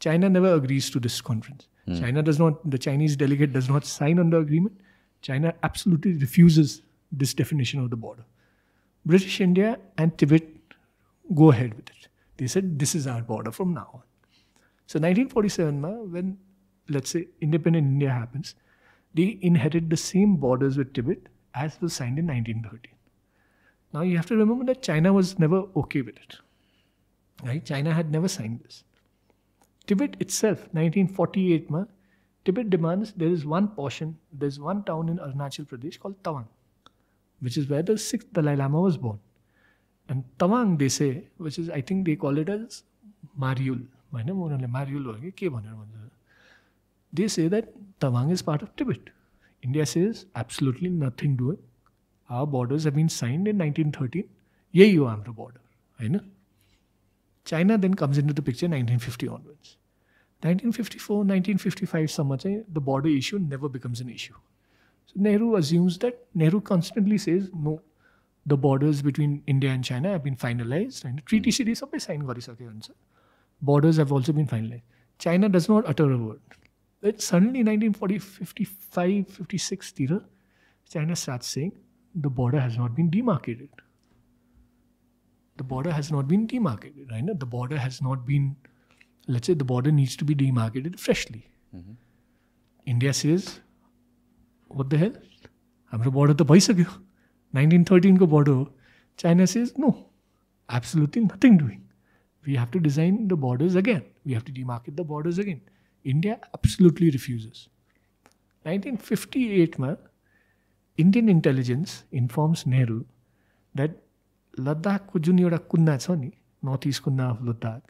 Speaker 1: China never agrees to this conference. The Chinese delegate does not sign on the agreement. China absolutely refuses this definition of the border. British India and Tibet go ahead with it. They said, this is our border from now on. So 1947, when, let's say, independent India happens, they inherit the same borders with Tibet as was signed in 1913. Now you have to remember that China was never okay with it. Right? China had never signed this. Tibet itself, 1948, Tibet demands there is one portion, there's one town in Arunachal Pradesh called Tawang, which is where the 6th Dalai Lama was born. And Tawang, they say, which is, I think they call it as Mariul. They say that Tawang is part of Tibet. India says absolutely nothing to it. Our borders have been signed in 1913. Yehi ho hamro border. China then comes into the picture 1950 onwards. 1954, 1955, the border issue never becomes an issue. So Nehru assumes that, Nehru constantly says, no, the borders between India and China have been finalized. And treaty series sabai sign garisake huncha. Borders have also been finalized. China does not utter a word. But suddenly 1940, 55, 56, China starts saying, the border has not been demarcated. The border has not been demarcated. Right? The border has not been, let's say the border needs to be demarcated freshly. India says, what the hell? Hamro border to bhaisakyo. 1913 ko border. China says, no, absolutely nothing doing. We have to design the borders again. We have to demarcate the borders again. India absolutely refuses. 1958, Indian intelligence informs Nehru that Ladakh ko jun euta kunna cha ni, northeast kunna of Ladakh,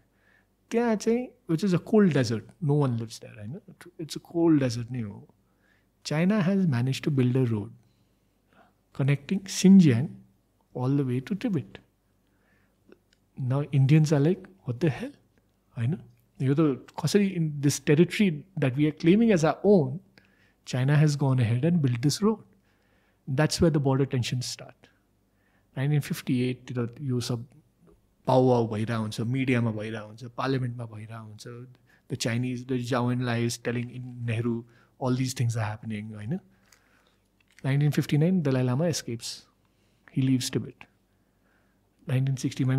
Speaker 1: त्यहाँ चाहिँ which is a cold desert, no one lives there, होइन. It's a cold desert नै हो. China has managed to build a road connecting Xinjiang all the way to Tibet. Now Indians are like, what the hell? होइन. यो त कसरी in this territory that we are claiming as our own, China has gone ahead and built this road. That's where the border tensions start. 1958 तिर यो सब power भइरहेको हुन्छ, मिडियामा भइरहेको हुन्छ, पार्लियामेन्टमा भइरहेको हुन्छ. The Chinese, the Zhou Enlai is telling Nehru all these things are happening, होइन. 1959 Dalai Lama escapes. He leaves Tibet. 1960 मा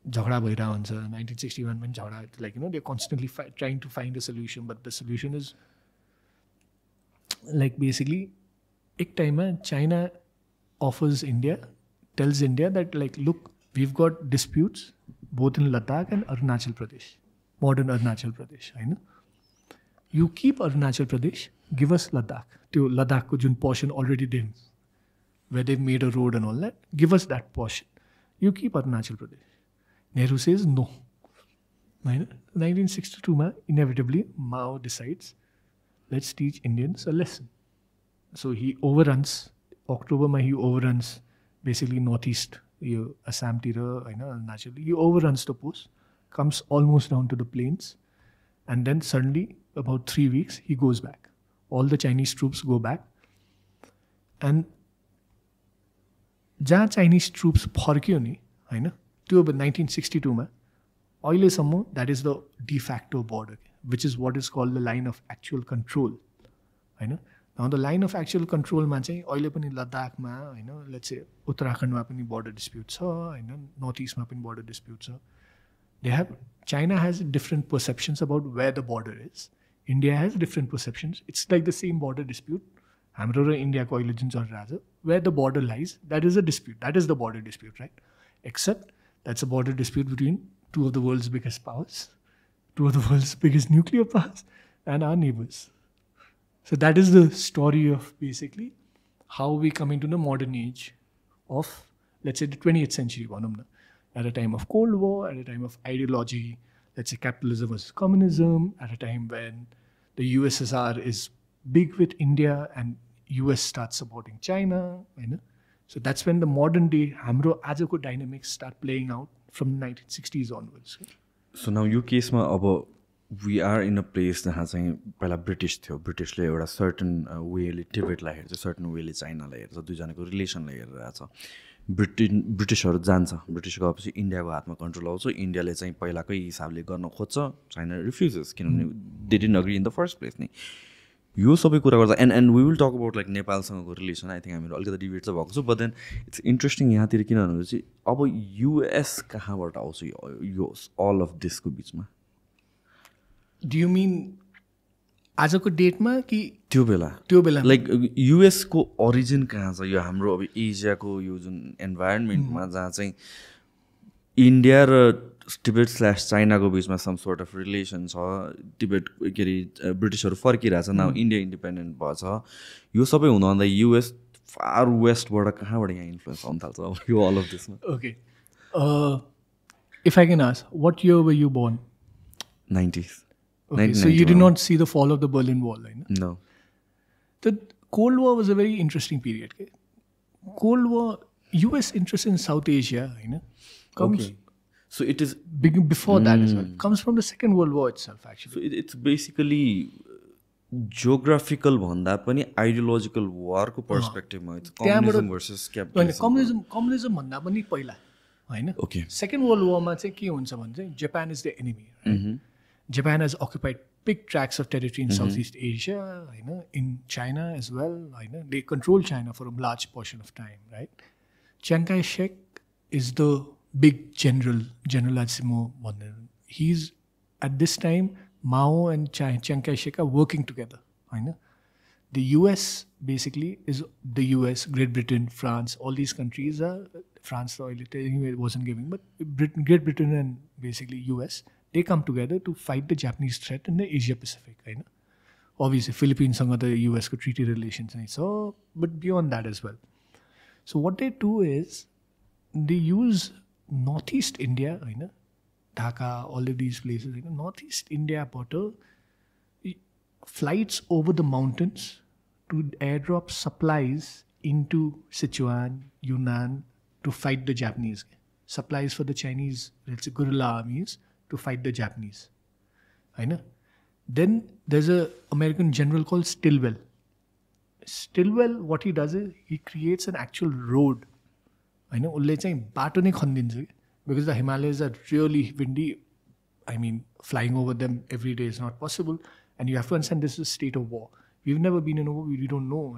Speaker 1: झगडा भइरहेको हुन्छ. 1961 पनि झगडा, like you know, they're constantly trying to find a solution, but the solution is like basically एक टाइममा China offers India, tells India that like, look, we've got disputes both in Ladakh and Arunachal Pradesh, modern Arunachal Pradesh, होइन. You keep Arunachal Pradesh, give us Ladakh. त्यो लद्दाखको जुन portion already there, where they've made a road and all that, give us that portion. You keep Arunachal Pradesh. Nehru says no. 1962 मा inevitably Mao decides, let's teach Indians a lesson. So he overruns, October मा he overruns basically northeast, यो Assam तिर होइन, Arunachal. He overruns the post, comes almost down to the plains, and then suddenly about 3 weeks he goes back. All the Chinese troops go back, and जहाँ Chinese troops फर्कियो नि होइन, त्यो अब 1962 मा अहिलेसम्म that is the de facto border, which is what is called the line of actual control, होइन. Now the line of actual control मा चाहिँ अहिले पनि लद्दाखमा होइन, let's say उत्तराखण्डमा पनि border dispute छ होइन, नर्थ इस्टमा पनि border dispute छ. China has different perceptions about where the border is. India has different perceptions. It's like the same border dispute. हाम्रो र इन्डियाको अहिले जुन चलिरहेको छ, where the border lies, that is a dispute. That is the border dispute, right? Except that's a border dispute between two of the world's biggest powers, two of the world's biggest nuclear powers, and our neighbors. So that is the story of basically how we come into the modern age of, let's say, the 20th century, at a time of Cold War, at a time of ideology, let's say capitalism versus communism, at a time when the USSR is big with India and US starts supporting China, होइन. So that's when the modern day हाम्रो आजको dynamics start playing out from the 1960s onwards.
Speaker 2: So now यो केसमा अब we are in a place जहाँ चाहिँ पहिला British थियो, ब्रिटिसले एउटा सर्टन वेले टिबेटलाई हेर्छ, सर्टन वेले चाइनालाई हेर्छ, दुईजनाको रिलेसनलाई हेरेर छ. ब्रिटिसहरू जान्छ, ब्रिटिस गएपछि इन्डियाको हातमा कन्ट्रोल आउँछ, इन्डियाले चाहिँ पहिलाकै हिसाबले गर्न खोज्छ, चाइना रिफ्युजेस, किनभने they didn't agree in the first place नि. यो सबै कुरा गर्दा and we will talk about like नेपालसँगको रिलेसन. आई थिङ्क हामीहरू अलिकति डिबेट चाहिँ भएको छ, बट देन इट्स इन्ट्रेस्टिङ यहाँतिर किन भनेपछि अब युएस कहाँबाट आउँछ यो अल अफ दिसको बिचमा.
Speaker 1: डु यु मिन आजको डेटमा कि
Speaker 2: त्यो बेला लाइक युएसको ओरिजिन कहाँ छ? यो हाम्रो अब एसियाको यो जुन इन्भाइरोमेन्टमा जहाँ चाहिँ इन्डिया र टिबेट / चाइनाको बिचमा सम सोर्ट अफ रिलेसन छ, टिबेट के अरे ब्रिटिसहरू फर्किरहेछ, नाउ इन्डिया इन्डिपेन्डेन्ट भएछ, यो सबै हुँदा युएस फार वेस्टबाट कहाँबाट यहाँ इन्फ्लुएन्स आउनु थाल्छ अब यो अल अफ दिसमा?
Speaker 1: Okay, if I can ask, what year were you born?
Speaker 2: 90s.
Speaker 1: Okay, so you did not see the fall of the Berlin Wall, right?
Speaker 2: No.
Speaker 1: The Cold War was a very interesting period. Okay? Cold War, US interest in South Asia, comes.
Speaker 2: Okay. So it is
Speaker 1: before that as well. Comes from the Second World War itself, actually.
Speaker 2: So it's basically geographical भन्दा पनि ideological war को perspective मा it's communism versus capitalism.
Speaker 1: Communism भन्दा पनि पहिला, हैन?
Speaker 2: Okay.
Speaker 1: Second World War मा चाहिँ के हुन्छ भने चाहिँ Japan is the enemy, right? Japan has occupied big tracts of territory in Southeast Asia, in China as well. They control China for a large portion of time, right? Chiang Kai-shek is the big generalissimo. He's, at this time, Mao and Chiang Kai-shek are working together. The US basically is the US, Great Britain, France, all these countries are, France anyway wasn't giving, but Great Britain and basically US, they come together to fight the Japanese threat in the Asia Pacific. Obviously, Philippines and the US treaty relations. So, but beyond that as well. So what they do is they use Northeast India, Dhaka, all of these places, Northeast India border, flights over the mountains to airdrop supplies into Sichuan, Yunnan to fight the Japanese. Supplies for the Chinese, let's say, guerrilla armies to fight the Japanese. I know. Then there's an American general called Stilwell. Stilwell, what he does is he creates an actual road. I know. Because the Himalayas are really windy. I mean, flying over them every day is not possible. And you have to understand this is a state of war. We've never been in a war. We don't know.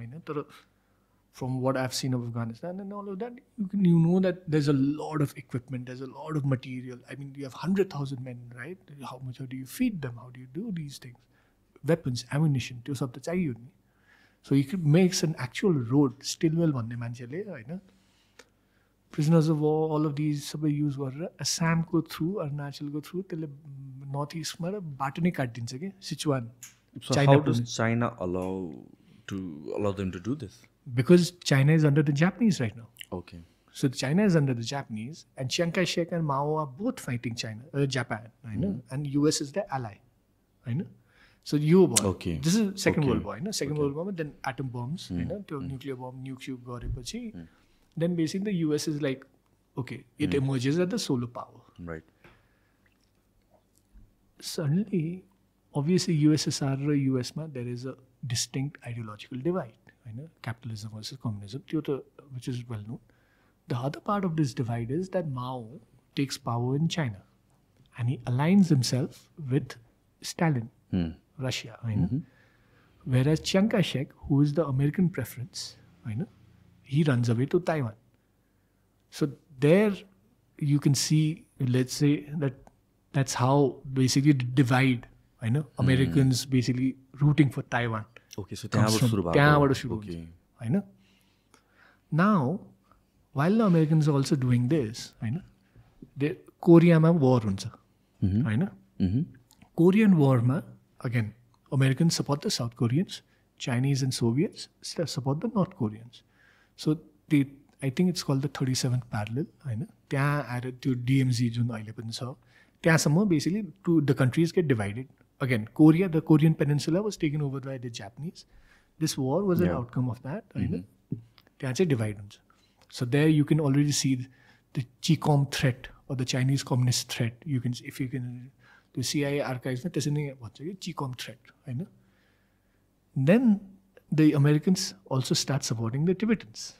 Speaker 1: From what I've seen of Afghanistan and all of that, you know that there's a lot of equipment, there's a lot of material. I mean, you have 100,000 men, right? How do you feed them? How do you do these things? Weapons, ammunition, so he makes an actual road. Stilwell भन्ने मान्छेले हैन prisoners of war, all of these सबै use गरेर Assam-को through, Arunachal-को through, त्यसले north east-मा र बाटो नै काटिदिन्छ के Sichuan.
Speaker 2: So how does China allow them to do this?
Speaker 1: Because China is under the Japanese right now.
Speaker 2: Okay.
Speaker 1: So China is under the Japanese, and Chiang Kai-shek and Mao are both fighting Japan, and US is their ally. So
Speaker 2: okay.
Speaker 1: This is Second World War, Second World War, then atom bombs, nuclear bomb, nuke गरेपछि, then basically the US is like, okay, it emerges as the solar power.
Speaker 2: Right.
Speaker 1: Suddenly, obviously USSR or US there is a distinct ideological divide. Capitalism versus communism, which is well known. The other part of this divide is that Mao takes power in China and he aligns himself with Stalin, Russia. Whereas Chiang Kai-shek, who is the American preference, he runs away to Taiwan. So there you can see, let's say, that's how basically the divide, Americans basically rooting for Taiwan.
Speaker 2: Okay, so त्यहाँबाट सुरु
Speaker 1: हुन्छ हैन. Now, while the Americans are also doing this, कोरियामा war हुन्छ हैन. Korean war-मा again Americans support the South Koreans, Chinese and Soviets support the North Koreans. So I think it's called the 37th parallel हैन. त्यहाँ आएर त्यो DMZ जुन अहिले पनि छ त्यहाँसम्म basically the countries get divided. Again, the Korean peninsula was taken over by the Japanese. This war was an outcome of that. That's a divide. So there you can already see the Chi-Com threat or the Chinese communist threat. The CIA archives, Chi-Com threat. Then the Americans also start supporting the Tibetans.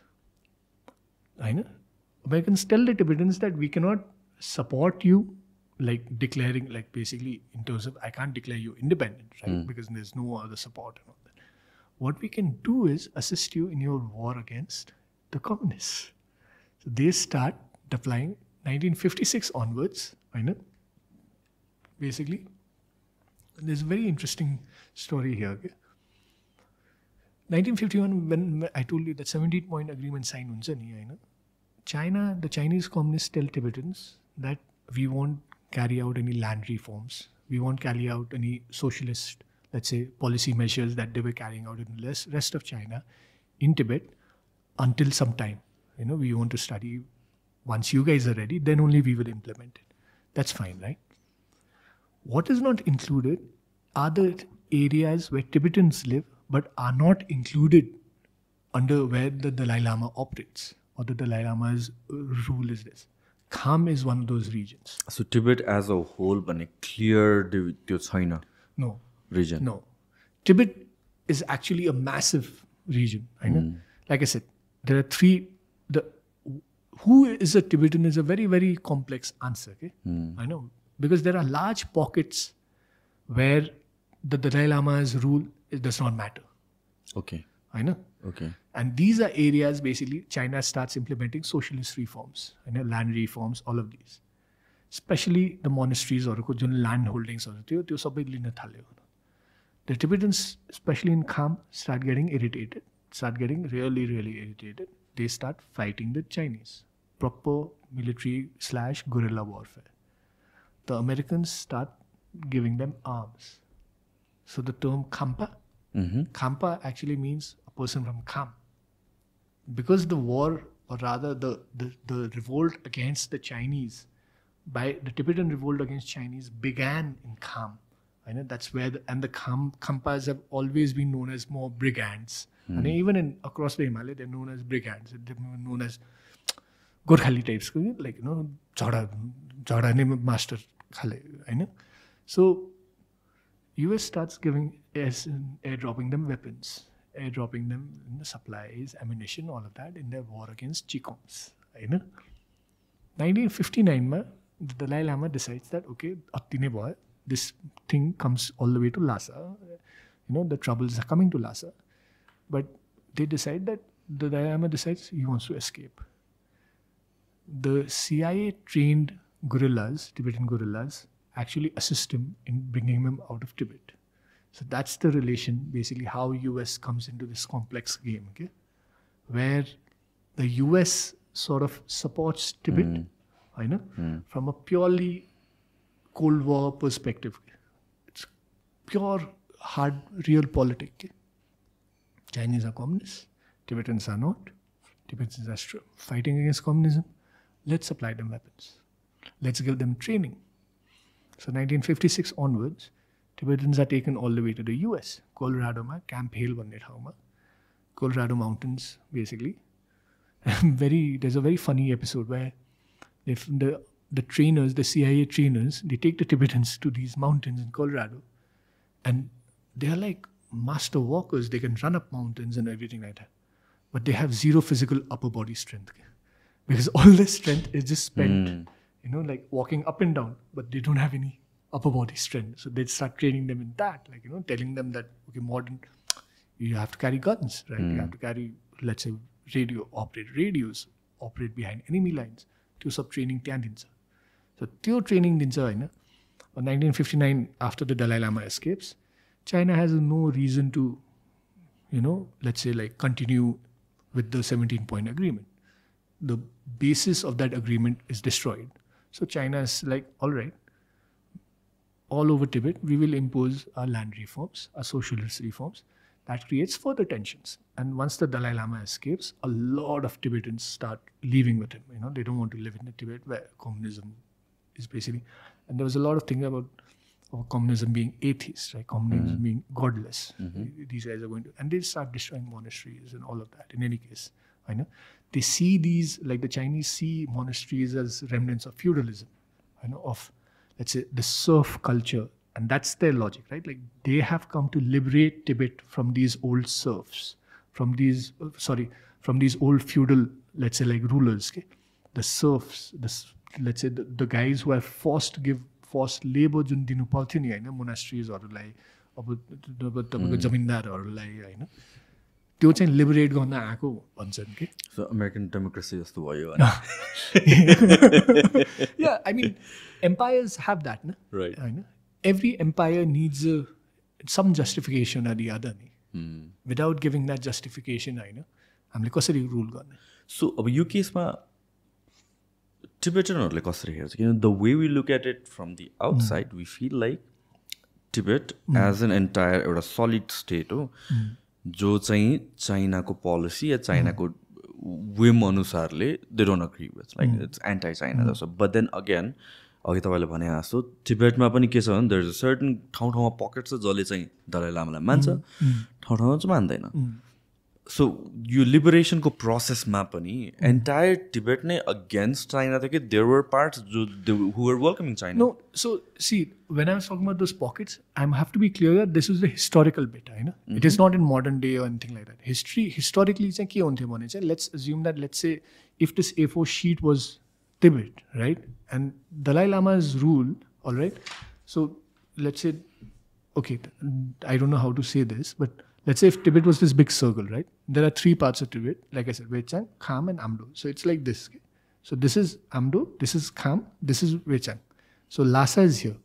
Speaker 1: Americans tell the Tibetans that we cannot support you, like declaring, like basically in terms of, I can't declare you independent, right? Because there's no other support and all that. What we can do is assist you in your war against the communists. So they start deploying 1956 onwards, basically. There's a very interesting story here. Okay? 1951, when I told you that 17-point agreement signed, China, the Chinese communists tell Tibetans that we won't carry out any land reforms. We won't carry out any socialist, let's say, policy measures that they were carrying out in the rest of China, in Tibet, until some time. We want to study. Once you guys are ready, then only we will implement it. That's fine, right? What is not included are the areas where Tibetans live, but are not included under where the Dalai Lama operates, or the Dalai Lama's rule is this. Kham is one of those regions.
Speaker 2: So Tibet as a whole, but clear the China region.
Speaker 1: No, Tibet is actually a massive region. Like I said, there are three. Who is a Tibetan is a very, very complex answer. Okay, I know, because there are large pockets where the Dalai Lama's rule does not matter.
Speaker 2: Okay,
Speaker 1: I know.
Speaker 2: Okay.
Speaker 1: And these are areas basically China starts implementing socialist reforms, land reforms, all of these. Especially the monasteries or land holdings. The Tibetans, especially in Kham, start getting irritated, start getting really, really irritated. They start fighting the Chinese. Proper military/guerrilla warfare. The Americans start giving them arms. So the term Khampa, Khampa actually means a person from Kham. Because the war, or rather the revolt against the Chinese the Tibetan revolt against Chinese began in Kham. I know that's where the Khampas have always been known as more brigands. And even across the Himalaya, they're known as brigands. They're known as Gorkhali types, like Jhada master khale. I know. So US starts airdropping them weapons, airdropping them supplies, ammunition, all of that in their war against Chikongs. I know. 1959, the Dalai Lama decides that okay, this thing comes all the way to Lhasa. The troubles are coming to Lhasa. But they decide that the Dalai Lama decides he wants to escape. The CIA-trained guerrillas, Tibetan guerrillas, actually assist him in bringing him out of Tibet. So that's the relation, basically, how US comes into this complex game, okay? Where the US sort of supports Tibet, from a purely Cold War perspective. It's pure, hard, real politics. Okay? Chinese are communists, Tibetans are not. Tibetans are fighting against communism. Let's supply them weapons. Let's give them training. So 1956 onwards, Tibetans are taken all the way to the US. Colorado, Camp Hale, Colorado Mountains, basically. There's a very funny episode where the trainers, the CIA trainers, they take the Tibetans to these mountains in Colorado, and they are like master walkers. They can run up mountains and everything like that. But they have zero physical upper body strength. Because all their strength is just spent, like walking up and down, but they don't have any upper body strength. So they start training them in that, like, telling them that, okay, modern, you have to carry guns, right? You have to carry, let's say, operate radios, operate behind enemy lines. To sub training त्यहाँ So त्यो training दिन्छ हैन. On 1959, after the Dalai Lama escapes, China has no reason to, let's say, like, continue with the 17-point agreement. The basis of that agreement is destroyed. So China is like, all right, all over Tibet, we will impose our land reforms, our socialist reforms. That creates further tensions. And once the Dalai Lama escapes, a lot of Tibetans start leaving with him. They don't want to live in the Tibet where communism is basically. And there was a lot of things about communism being atheist, right? Communism being godless. These guys are going to, and they start destroying monasteries and all of that. In any case, they see these, like the Chinese see monasteries as remnants of feudalism, of, let's say, the serf culture. And that's their logic, right? Like, they have come to liberate Tibet from these old serfs, from these old feudal, let's say, like, rulers. Okay? The serfs, let's say, the guys who are forced to give forced labor जुन दिनु पर्थ्यो नि हैन मोनास्ट्रीजहरुलाई अब तपाईको जमिनदारहरुलाई हैन त्यो चाहिँ लिबरेट गर्न आको भन्छन् के
Speaker 2: सो अमेरिकन डेमोक्रेसी जस्तो भयो
Speaker 1: Yeah, I mean, empires have that, no?
Speaker 2: Right.
Speaker 1: Every empire needs some justification or the other. Without giving that justification, हामीले कसरी रुल गर्ने.
Speaker 2: So अब यो केसमा Tibetanहरुले कसरी हेर्छ किन the way we look at it from the outside we feel like Tibet as an entire एउटा solid state हो जो चाहिँ चाइनाको पोलिसी या चाइनाको whim अनुसारले they don't agree with, like it's anti-China जस्तो. But then again अघि तपाईले भने जस्तो टिबेटमा पनि के छ भने there is a certain ठाउँमा पकेट छ जसले चाहिँ दलाई लामालाई मान्छ ठाउँमा चाहिँ मान्दैन. So यो लिबरेसनको प्रोसेसमा पनि एन्टायर टिबेट नै अगेन्स्ट चाइना थियो कि there were parts who were welcoming China.
Speaker 1: No, so see, when I was talking about those pockets, I have to be clear that this is the historical bit, It is not in modern day or anything like that. Historically चाहिँ के हुन्थ्यो भने चाहिँ let's assume that, let's say, if this A4 sheet was Tibet, right? And Dalai Lama's rule, all right? So let's say, okay, I don't know how to say this, but let's say if Tibet was this big circle, right? There are 3 parts of Tibet, like I said, Wechang, Kham and Amdo. So it's like this. Okay? So this is Amdo, this is Kham, this is Wechang. So Lhasa is here.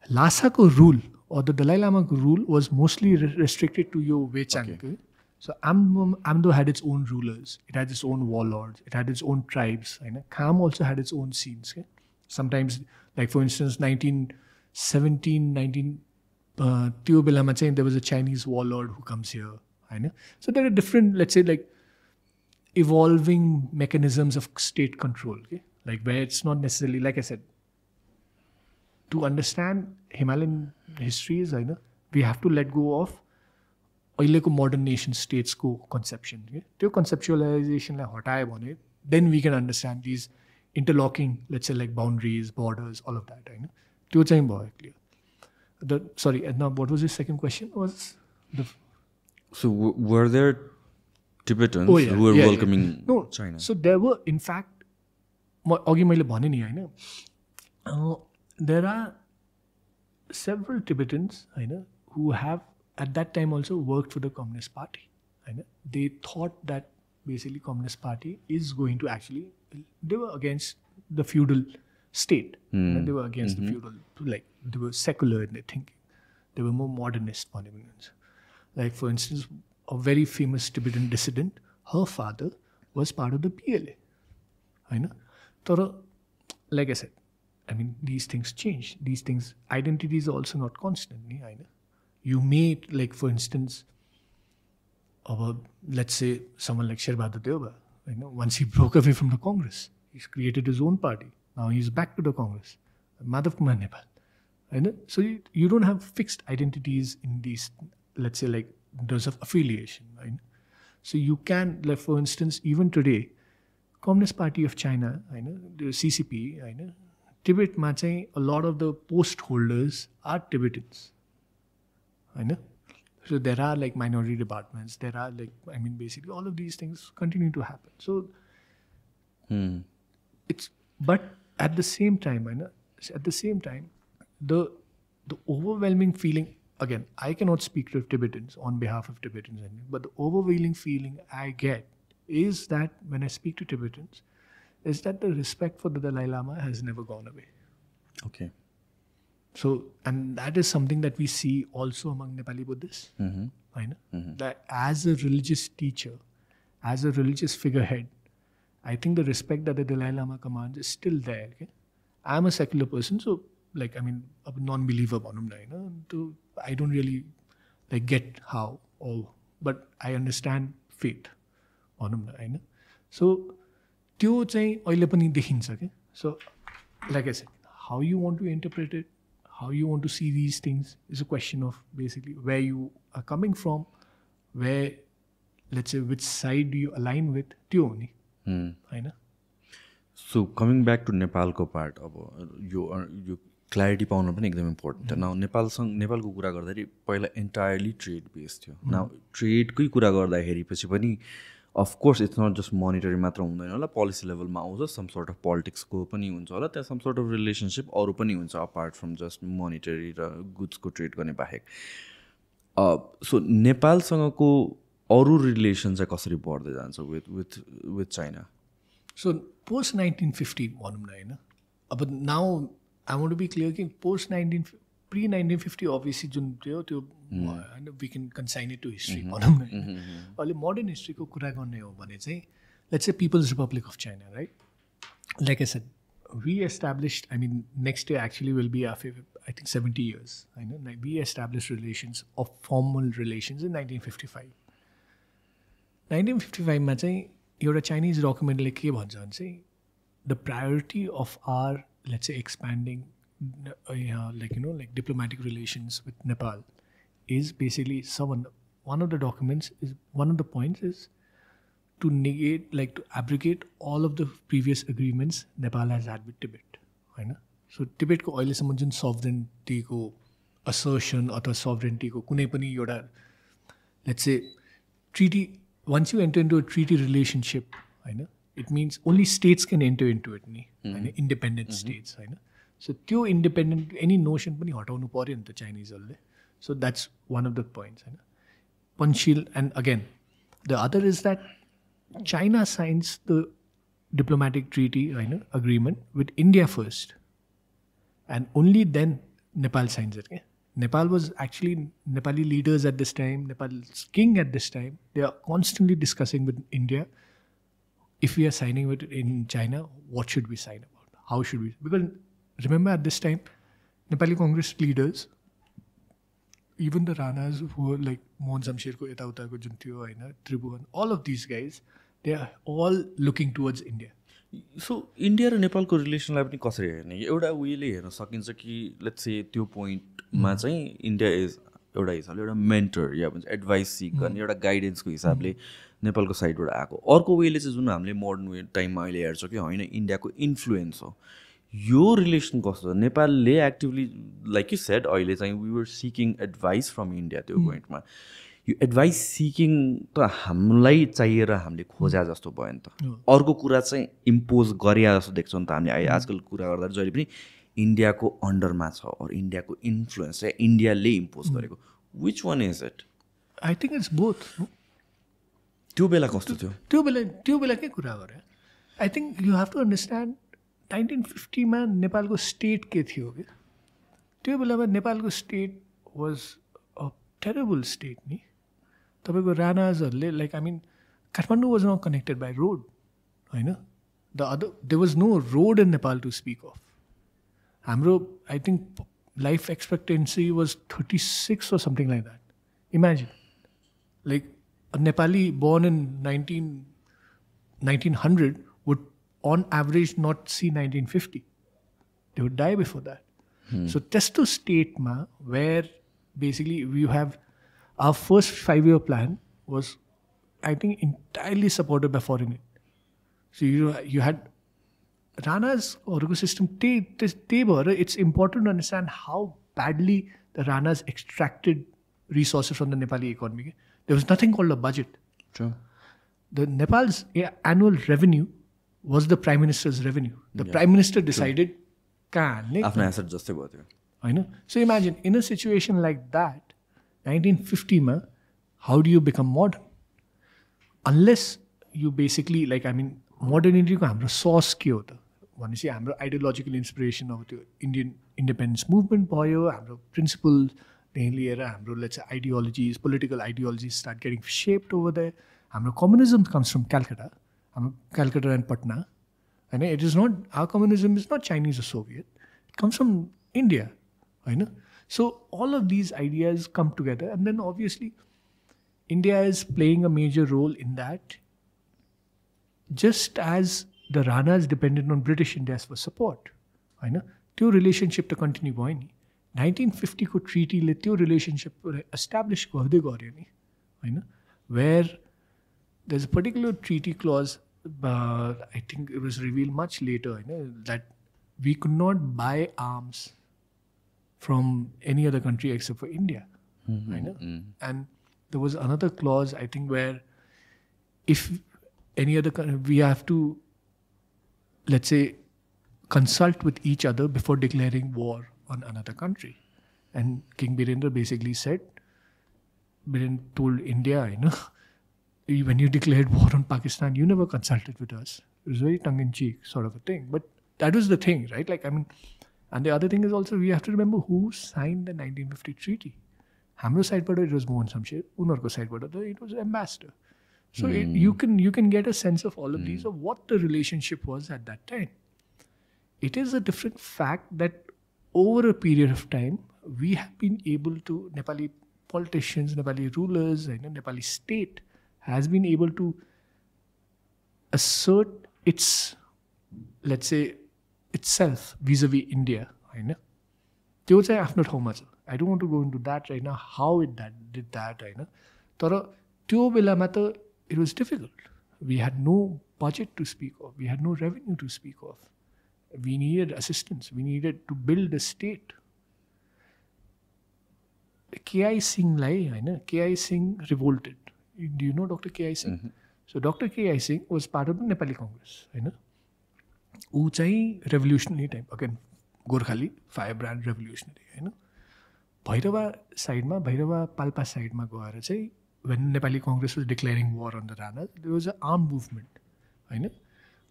Speaker 1: Lhasa ko rule, or the Dalai Lama ko rule, was mostly restricted to your Wechang. Okay? So Amdo had its own rulers, it had its own warlords, it had its own tribes. Kham also had its own scenes. Okay? Sometimes, like for instance, 1917, त्यो बेलामा चाहिँ there was a Chinese warlord who comes here. So there are different, let's say, like evolving mechanisms of state control. Okay? Like where it's not necessarily, like I said, to understand Himalayan histories, we have to let go of अहिलेको modern nation states को conception. त्यो conceptualization लाई हटायो भने then we can understand these interlocking, let's say like boundaries, borders, all of that. त्यो चाहिँ भयो clear. Sorry, now what was his second question? Was the
Speaker 2: So were there Tibetans who were welcoming China?
Speaker 1: So there were, in fact, अघि मैले भने नि होइन, there are several Tibetans who have at that time also worked for the Communist Party. They thought that basically Communist Party is going to actually, they were against the feudal state. They were against the feudal, like they were secular in their thinking. They were more modernist. Like for instance, a very famous Tibetan dissident, her father was part of the PLA. Like I said, I mean, these things change. These things, identity is also not constant. You may, like for instance, let's say someone like Bahadur Deoba, once he broke away from the Congress, he's created his own party. Now he's back to the Congress. Madhav Kumar Nepal. So you don't have fixed identities in these, let's say like in terms of affiliation. So you can, like for instance, even today, Communist Party of China, the CCP, Tibet, a lot of the post holders are Tibetans. So there are like minority departments, there are like, I mean, basically all of these things continue to happen. So it's, but at the same time, the overwhelming feeling, again, I cannot speak to Tibetans on behalf of Tibetans, but the overwhelming feeling I get is that when I speak to Tibetans, is that the respect for the Dalai Lama has never gone away.
Speaker 2: Okay.
Speaker 1: So, and that is something that we see also among Nepali Buddhists. That as a religious teacher, as a religious figurehead, I think the respect that the Dalai Lama commands is still there. Okay? I'm a secular person, so like, I mean, a non-believer, I don't really like get how, but I understand faith. So, त्यो चाहिँ अहिले पनि देखिन्छ के. So, like I said, how you want to interpret it, how you want to see these things is a question of basically where you are coming from, where, let's say, which side do you align with, त्यो हो नि.
Speaker 2: So coming back to Nepalको part, अब यो clarity पाउन पनि एकदम important. Now नेपालको कुरा गर्दाखेरि पहिला इन्टायरली ट्रेड बेस्ड थियो. नाउ ट्रेडकै कुरा गर्दाखेरि पछि पनि of course it's not just monetary मात्र हुँदैन होला, पोलिसी लेभलमा आउँछ, सम सर्ट अफ पोलिटिक्सको पनि हुन्छ होला, त्यहाँ सम सर्ट अफ रिलेसनसिप अरू पनि हुन्छ अपार्ट फ्रम जस्ट मोनिटरी र गुड्सको ट्रेड गर्ने बाहेक. सो नेपालसँगको अरू रिलेसन चाहिँ कसरी बढ्दै जान्छ विथ चाइना?
Speaker 1: सो पोस्ट 1950 भनौँ न होइन. अब now I want to be clear कि पोस्ट प्री 1950 अभियसली जुन थियो त्यो होइन, we can consign it to history भनौँ न. अहिले मोडर्न हिस्ट्रीको कुरा गर्ने हो भने चाहिँ let's say People's Republic of China, right? Like I said, we established, I mean next year actually will be after I think 70 years होइन. We established relations of formal relations in 1955. 1955 मा चाहिँ एउटा Chinese डकुमेन्टले के भन्छ भने चाहिँ the priority of our, let's say expanding like diplomatic relations with Nepal is basically one of the documents is, one of the points is to negate, like to abrogate all of the previous agreements Nepal has had with Tibet. So Tibet ko अहिलेसम्म जुन sovereignty को assertion अथवा sovereignty को कुनै पनि एउटा, let's say, treaty, once you enter into a treaty relationship, it means only states can enter into it, independent states. So त्यो independent, any notion पनि हटाउनु पर्यो नि त चाइनिजहरूले. So that's one of the points. Panchil, and again, the other is that China signs the diplomatic treaty agreement with India first, and only then Nepal signs it. Nepal was actually, Nepali leaders at this time, Nepal's king at this time, they are constantly discussing with India, if we are signing with in China, what should we sign about? How should we? Because remember at this time, Nepali Congress leaders, even the Ranas who were like Mohan Jamshedko, Etauta ko Juntio, Tribhuvan, all of these guys, they are all looking towards India.
Speaker 2: So India र नेपालको रिलेसनलाई पनि कसरी हेर्ने एउटा वेले हेर्न सकिन्छ कि लेट्स से त्यो पोइन्टमा चाहिँ इन्डिया इज एउटा हिसाबले एउटा मेन्टर या भन्छ एडभाइस सिक गर्ने एउटा गाइडेन्सको हिसाबले नेपालको साइडबाट आएको अर्को वेले चाहिँ जुन हामीले मोडर्न वे टाइममा अहिले हेर्छौँ कि होइन इन्डियाको इन्फ्लुएन्स हो यो रिलेसन कस्तो छ नेपालले एक्टिभली लाइक यु सेड अहिले चाहिँ we were seeking advice from India त्यो पोइन्टमा यो एडभाइस सिकिङ त हामीलाई चाहिएर हामीले खोजा जस्तो भयो नि त अर्को कुरा चाहिँ इम्पोज गरे जस्तो देख्छौँ नि त हामीले आजकल कुरा गर्दा जहिले पनि इन्डियाको अन्डरमा छ अर इन्डियाको इन्फ्लुएन्स चाहिँ इन्डियाले इम्पोज गरेको which one is it
Speaker 1: I think it's both
Speaker 2: त्यो बेला कस्तो थियो
Speaker 1: त्यो बेला के कुरा गरे I think you have to understand 1950 नेपालको स्टेट के थियो कि त्यो बेलामा नेपालको state was a terrible state नि तपाईँको राणाजहरूले like I mean Kathmandu was not connected by road होइन there was no road in Nepal to speak of हाम्रो I think life expectancy was 36 or something like that. Imagine, like a Nepali born in 1900 would on average not see 1950. They would die before that. So testo state ma where basically you have our first 5-year plan was I think entirely supported by foreign aid. So you had Rana's system. It's important to understand how badly the Ranas extracted resources from the Nepali economy. There was nothing called a budget.
Speaker 2: True.
Speaker 1: The Nepal's annual revenue was the Prime Minister's revenue. The Prime Minister decided So imagine, in a situation like that, 1950 ma, how do you become modern? Unless you basically, like, I mean, modernity ko hamro source ke ho ta भनेपछि हाम्रो ideological inspiration अब त्यो Indian independence movement भयो हाम्रो प्रिन्सिपलदेखि लिएर हाम्रो let's ideologies political ideologies start getting shaped over the हाम्रो कम्युनिजम कम्स फ्रम क्यालकाटा हाम्रो क्यालकाटा एन्ड पटना होइन it is not our communism is not Chinese or Soviet it comes from India होइन so all of these ideas come together and then obviously India is playing a major role in that just as the Ranas depended on British India for support. होइन त्यो relationship त continue भयो नि 1950 ट्रिटीले त्यो relationship establish गर्दै गऱ्यो नि होइन where there is a particular treaty clause I think it was reveal much later होइन that we could not buy arms from any other country except for India होइन and there was another clause I think where if any other we have to let's say, consult with each other before declaring war on another country. And King Birendra basically said, Birendra told India, when you declared war on Pakistan, you never consulted with us. It was very tongue-in-cheek sort of a thing. But that was the thing, right? Like, I mean, and the other thing is also, we have to remember who signed the 1950 treaty. Hamro side but it was Mohan Shamsher. Unarko side but it was ambassador. So you can get a sense of all of these, of what the relationship was at that time. It is a different fact that over a period of time, we have been able to, Nepali politicians, Nepali rulers, and Nepali state has been able to assert its, let's say, itself vis-a-vis India. त्यो चाहिँ आफ्नो ठाउँमा छ. I don't want to go into that right now, how it did that. तर त्यो बेलामा त it was difficult. We had no budget to speak of. We had no revenue to speak of. We needed assistance. We needed to build a state. K.I. Singh K.I. Singh revolted. Do you know Dr. K.I. Singh? So Dr. K.I. Singh was part of the Nepali Congress. ऊ चाहिँ revolutionary type. Again, Gorkhali, firebrand revolutionary. Bhairahawa साइडमा भैरवा पाल्पा साइडमा गएर चाहिँ when Nepali Congress was declaring war on the Ranas, there was an armed movement,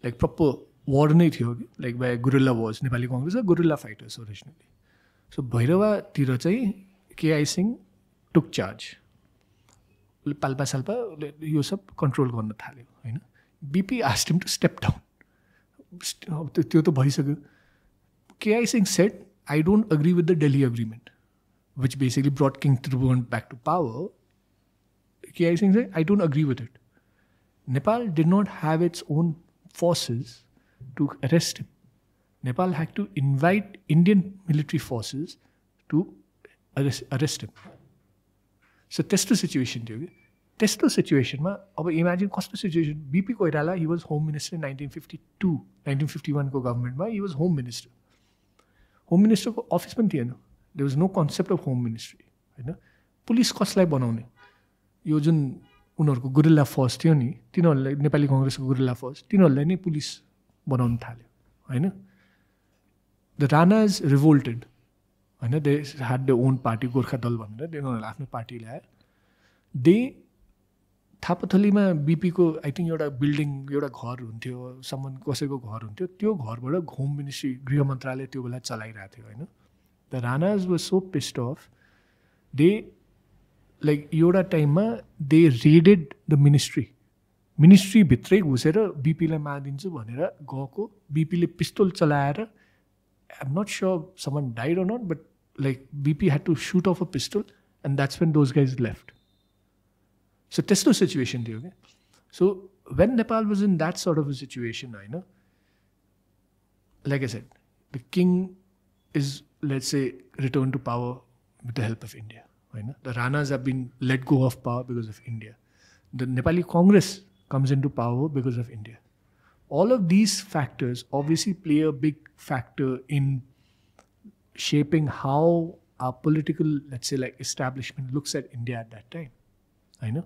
Speaker 1: like proper war नै थियो कि like by guerrilla wars. Nepali Congress were guerrilla fighters originally. So भैरवातिर चाहिँ K.I. Singh took charge. Palpa salpa यो सब control गर्न थाल्यो होइन. BP asked him to step down. त्यो त भइसक्यो. K.I. Singh said, I don't agree with the Delhi Agreement, which basically brought King Tribhuvan back to power. K.I. Singh said, I don't agree with it. Nepal did not have its own forces to arrest him. Nepal had to invite Indian military forces to arrest him. So त्यस्तो situation थियो कि त्यस्तो सिचुएसनमा अब imagine कस्तो situation BP Koirala he was home minister 1952 1951 को गभर्मेन्टमा he was home मिनिस्टरको अफिस पनि थिएन there was no concept of home ministry होइन पुलिस कसलाई बनाउने यो जुन उनीहरूको गुरिल्ला फोर्स थियो नि तिनीहरूलाई नेपाली कङ्ग्रेसको गुरिल्ला फोर्स तिनीहरूलाई नै पुलिस बनाउन थाल्यो होइन द राणाज रिभोल्टेड होइन they had the own party Gorkha दल भनेर उनीहरूले आफ्नो पार्टी ल्यायो दे थापाथलीमा बीपीको आई थिङ्क एउटा बिल्डिङ एउटा घर हुन्थ्यो सम्म कसैको घर हुन्थ्यो त्यो घरबाट होम मिनिस्ट्री गृह मन्त्रालय त्यो बेला चलाइरहेको थियो होइन the Ranas was so pissed off they like एउटा टाइममा दे रेडेड द मिनिस्ट्रीभित्रै घुसेर बीपीलाई मारिदिन्छु भनेर गएको बीपीले पिस्तोल चलाएर I am not sure someone died or not but like BP had to shoot off a pistol and that's when those guys left so त्यस्तो सिचुएसन थियो क्या so when Nepal was in that sort of a situation होइन like I said the king is let's say return to power with the help of India होइन the Ranas have been let go of power because of India the Nepali Congress comes into power because of India. All of these factors obviously play a big factor in shaping how our political, let's say, like establishment looks at India at that time. I know.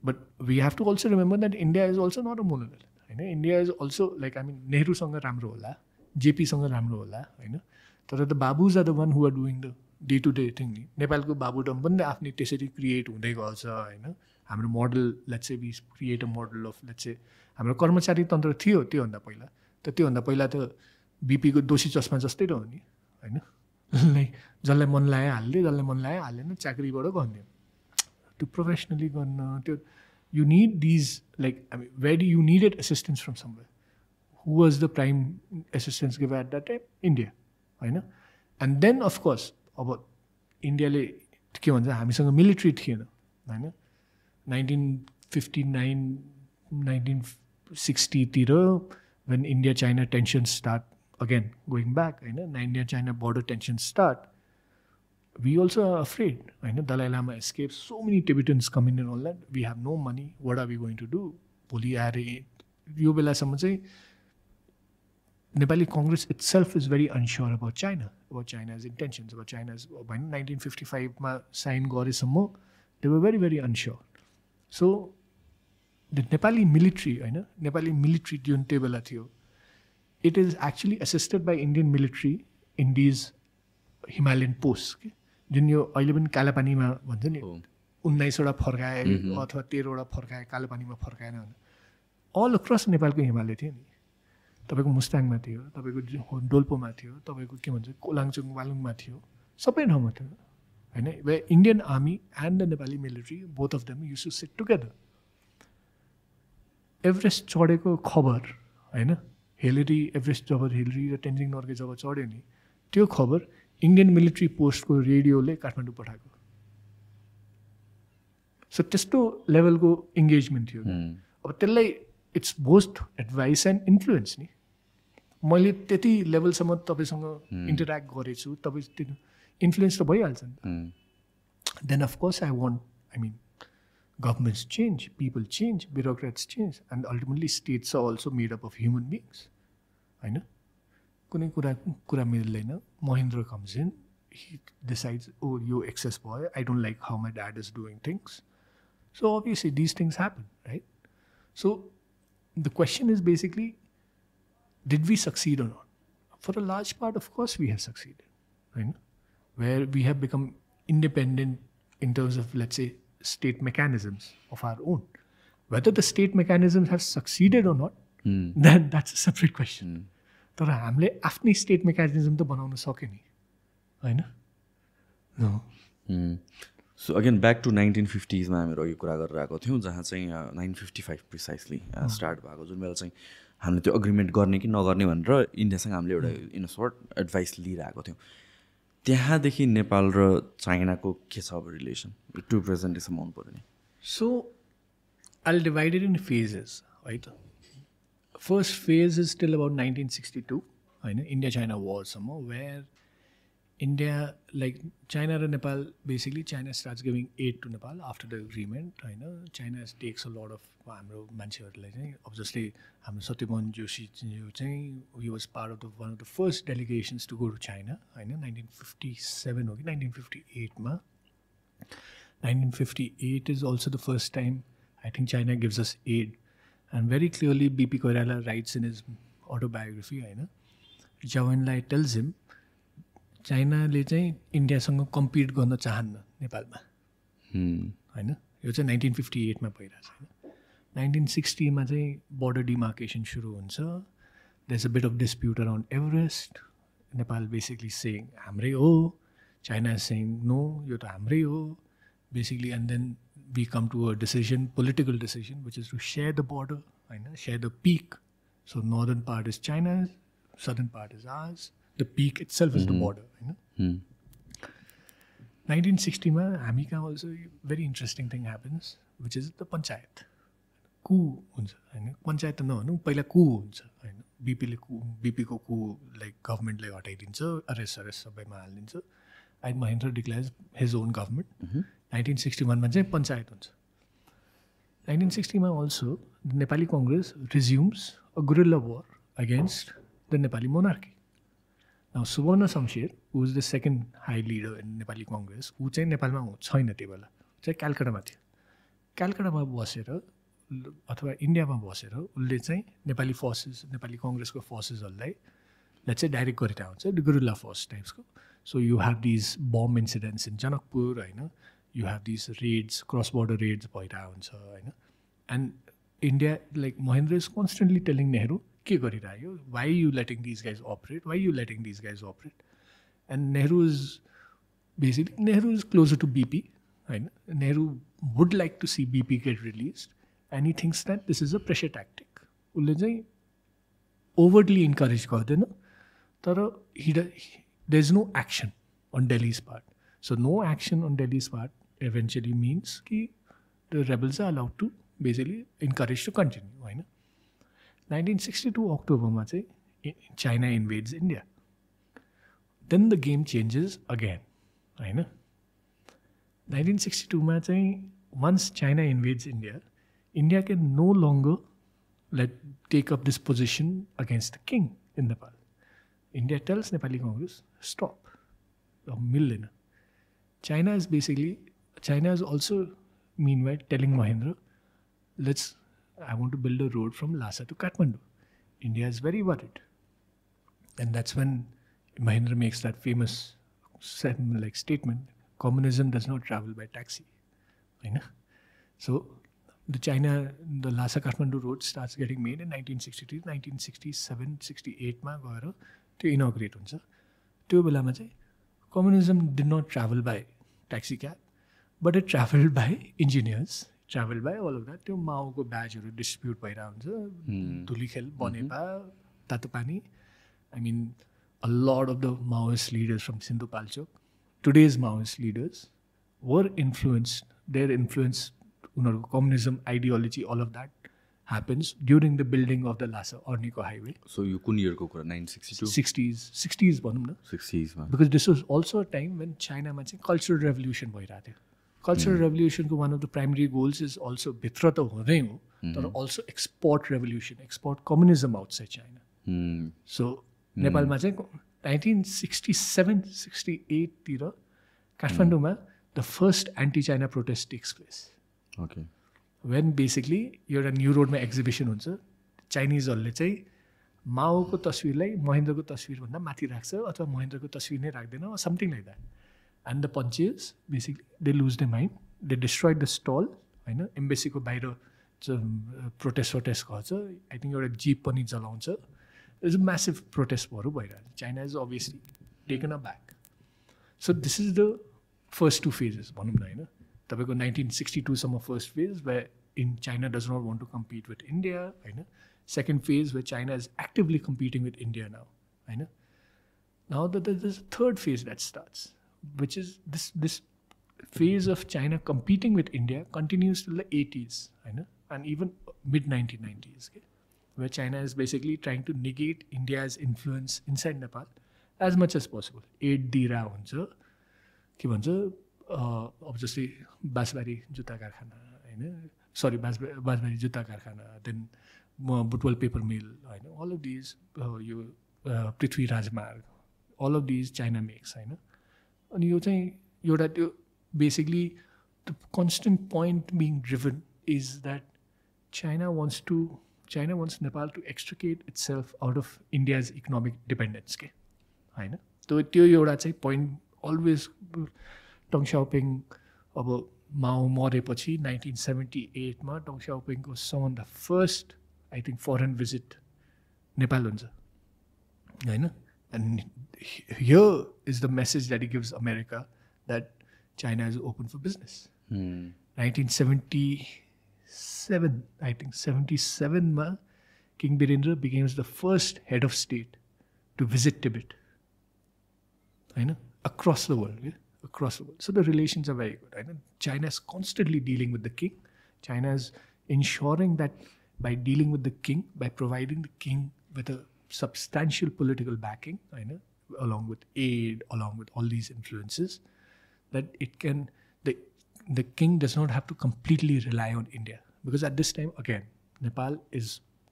Speaker 1: But we have to also remember that India is also not a monolith. I know. India is also, like, I mean, Nehru sanga ramro hola, JP sanga ramro hola, I know. तर the Babus are the one who are doing the day-to-day thing. नेपालको बाबुडम पनि आफ्नै त्यसरी create हुँदै गर्छ होइन हाम्रो model let's say we create a model of let's say हाम्रो कर्मचारी तन्त्र थियो त्योभन्दा पहिला त्योभन्दा पहिला त बीपीको दोषी चस्मा जस्तै त हो नि होइन लाइक जसलाई मन लाग्यो हाल्यो जसलाई मन लाग्यो हालेन चाकरीबाट गन्थ्यो त्यो प्रोफेसनली गर्न त्यो you need these like I mean where you needed assistance from somewhere who was the prime assistance giver at that time India होइन एन्ड देन अफकोर्स अब इन्डियाले के भन्छ हामीसँग मिलिट्री थिएन होइन 1959 1960 when India-China tensions start again going back India-China border tensions start we also are afraid Dalai Lama escapes so many Tibetans come in and all that we have no money what are we going to do भोलि आएर यो बेलासम्म चाहिँ Nepali Congress itself is very unsure about China's intentions about China's 1955 ma sign गरेसम्म they were very very unsure. So the Nepali military जुन त्यो बेला थियो it is actually assisted by Indian military in these Himalayan posts जुन यो अहिले पनि कालापानीमा भन्छ नि 19 वटा फर्काए अथवा 13 वटा फर्काए कालापानीमा फर्काएन all across नेपालको हिमालय थियो नि तपाईको मुस्ताङमा थियो तपाईको डोल्पोमा थियो तपाईको के भन्छ कोलाङचुङ वालुङमा थियो सबै ठाउँमा थियो होइन where Indian army and the Nepali military both of them used to sit together Everest चढेको खबर होइन हिलेरी एभरेस्ट जब हिलेरी र तेन्जिङ नर्गे जब चढ्यो नि त्यो खबर इन्डियन मिलिट्री पोस्टको रेडियोले काठमाडौँ पठाएको सो त्यस्तो लेभलको इङ्गेजमेन्ट थियो अब त्यसलाई it's both advice and influence नि मैले त्यति लेभलसम्म तपाईँसँग इन्टरेक्ट गरेछु तपाईँ त्यो इन्फ्लुएन्स त भइहाल्छ नि त then of course I mean governments change, people change, bureaucrats change, and ultimately states are also made up of human beings. होइन कुनै कुरा मिल्दैन Mahindra comes in, he decides, oh, यो excess भयो, I don't like how my dad is doing things. So obviously these things happen, right? So the question is basically, did we succeed or not? For a large part, of course, we have succeeded, right? Where we have become independent in terms of, let's say, state mechanisms of our own. Whether the state mechanisms have succeeded or not, then that's a separate question. तर हामीले आफ्नै state mechanism त बनाउन सक्यो नि होइन
Speaker 2: so again back to 1950s मा हामीहरू अघि कुरा गरेर आएको थियौँ जहाँ चाहिँ 1955 प्रिसाइसली स्टार्ट भएको जुन बेला चाहिँ हामीले त्यो अग्रिमेन्ट गर्ने कि नगर्ने भनेर इन्डियासँग हामीले एउटा इन अ सर्ट एडभाइस लिइरहेको थियौँ त्यहाँदेखि नेपाल र चाइनाको के छ अब रिलेसन टु प्रेजेन्टसम्म आउनु पऱ्यो नि
Speaker 1: so I divided in phases है त first phase is till about 1962, India-China war somewhere, where India, like China and Nepal, basically China starts giving aid to Nepal after the agreement. China takes a lot of obviously Satyaban Joshi, he was part of one of the first delegations to go to China. 1957 or 1958 ma. 1958 is also the first time I think China gives us aid, and very clearly BP Koirala writes in his autobiography, Jawanlai tells him चाइनाले चाहिँ इन्डियासँग compete गर्न चाहन्न नेपालमा होइन यो चाहिँ 1958 मा भइरहेछ होइन 1960 मा चाहिँ बर्डर डिमार्केसन सुरु हुन्छ there is a bit of dispute around Everest Nepal basically saying हाम्रै हो चाइना इज सेइङ नो यो त हाम्रै हो basically and then we come to a decision political decision which is to share the border होइन share the peak so northern part is China southern part is ours the peak itself is the border. 1960 ma हामी कहाँ also very interesting thing happens which is the panchayat coup हुन्छ हैन पञ्चायत त नभनौँ पहिला coup हुन्छ हैन बीपी को coup like government ले हटाइदिन्छ अरेस्ट सबैमा हालिदिन्छ and Mahendra declares his own government 1961 मा चाहिँ पञ्चायत हुन्छ 1960 मा also the Nepali Congress resumes a guerrilla war against the Nepali monarchy. Now, Suvarna Samsher, who is the second high leader in Nepali Congress, who चाहिँ नेपालमा छैन त्यो बेला चाहिँ कलकत्तामा थियो कलकत्तामा बसेर अथवा इन्डियामा बसेर उसले चाहिँ नेपाली फोर्सेस नेपाली कङ्ग्रेसको फोर्सेसहरूलाई लेट्स चाहिँ डाइरेक्ट गरेर हुन्छ गुरिल्ला फोर्स टाइप्सको so you have these bomb incidents in Janakpur होइन you have these raids cross border raids भइरहेको हुन्छ होइन and India like Mahendra is constantly telling Nehru के गरिरह्यो why you letting these guys operate why you letting these guys operate and Nehru is closer to BP होइन Nehru would like to C BP get release and he thinks that this is a pressure tactic उसले चाहिँ overly encourage गर्दैन तर there is no action on Delhi's part so no action on Delhi's part eventually means कि the rebels are allowed to basically encourage to continue होइन 1962 अक्टोबरमा चाहिँ China invades India then the game changes again होइन 1962 मा चाहिँ once China invades India India can no longer let take up this position against the king in Nepal India tells Nepali Congress stop मिल्दैन China is also meanwhile telling Mahendra let's I want to build a road from Lhasa to Kathmandu. India is very worried. And that's when Mahendra makes that famous statement, communism does not travel by taxi. So the Lhasa-Kathmandu road starts getting made in 1963, 1967, 68 ma gaera त्यो inaugurate हुन्छ त्यो बेलामा चाहिँ communism did not travel by taxi cab, but it traveled by engineers. Travel by all of that त्यो माओको ब्याजहरू distribute भइरहेको हुन्छ Dhulikhel Banepa Tatopani I mean a lot of the Maoist leaders from Sindhupalchok today's Maoist leaders were influenced there influence उनीहरूको communism ideology all of that happens during the building of the Lhasa Araniko highway
Speaker 2: सो यो कुन इयरको कुरा 1962
Speaker 1: 60s भनौँ न
Speaker 2: 60s मा
Speaker 1: because this was also a time when चाइनामा चाहिँ कल्चरल रेभोल्युसन भइरहेको थियो कल्चरल रेभोल्युसनको one of the primary goals is also भित्र त हुँदै हो तर also export revolution export communism outside China so नेपालमा चाहिँ 1967-68तिर काठमाडौँमा the first anti China protest takes place
Speaker 2: okay
Speaker 1: when basically एउटा न्यू रोडमा एक्जिबिसन हुन्छ चाइनिजहरूले चाहिँ माओको तस्विरलाई महेन्द्रको तस्विरभन्दा माथि राख्छ अथवा महेन्द्रको तस्विर नै राख्दैन something like that and the punches basically they loose the mind they destroyed the stall होइन एम्बेसीको बाहिर प्रोटेस्ट गर्छ आई थिङ्क एउटा जिप पनि जलाउँछ इज अ म्यासिभ प्रोटेस्टहरू भइरहेको China is obviously taken a back so this is the first 2 phases भनौँ न होइन तपाईँको 1962सम्म first phase where in China does not want to compete with India होइन second phase where China is actively competing with India now होइन now the is third phase that starts which is this phase of China competing with India continues till the 80s, and even mid 1990s. Okay? where China is basically trying to negate India's influence inside Nepal as much as possible. Aid दिइरा हुन्छ के भन्छ अब जस्तै बाँसबारी जुत्ता कारखाना होइन sorry बाँसबारी जुत्ता कारखाना देन बुटवल पेपर मिल होइन अल अफ दिज यो Prithvi Rajmarg all of these China makes होइन अनि यो चाहिँ एउटा त्यो basically the constant point being driven is that China wants Nepal to extricate itself out of India's economic dependence के होइन त्यो एउटा चाहिँ पोइन्ट अलवेज टङ साओपिङ अब माओ मरेपछि 1978 टङ साओपिङको some the first I think foreign visit Nepal हुन्छ होइन and here is the message that it gives America that China is open for business 1977 King Birendra becomes the first head of state to visit Tibet. Across the world. Across the world. So the relations are very good. China is constantly dealing with the king. China is ensuring that by dealing with the king, by providing the king with a substantial political backing, along with aid, along with all these influences, that it can, the king does not have to completely rely on India. Because at this time, again, Nepal is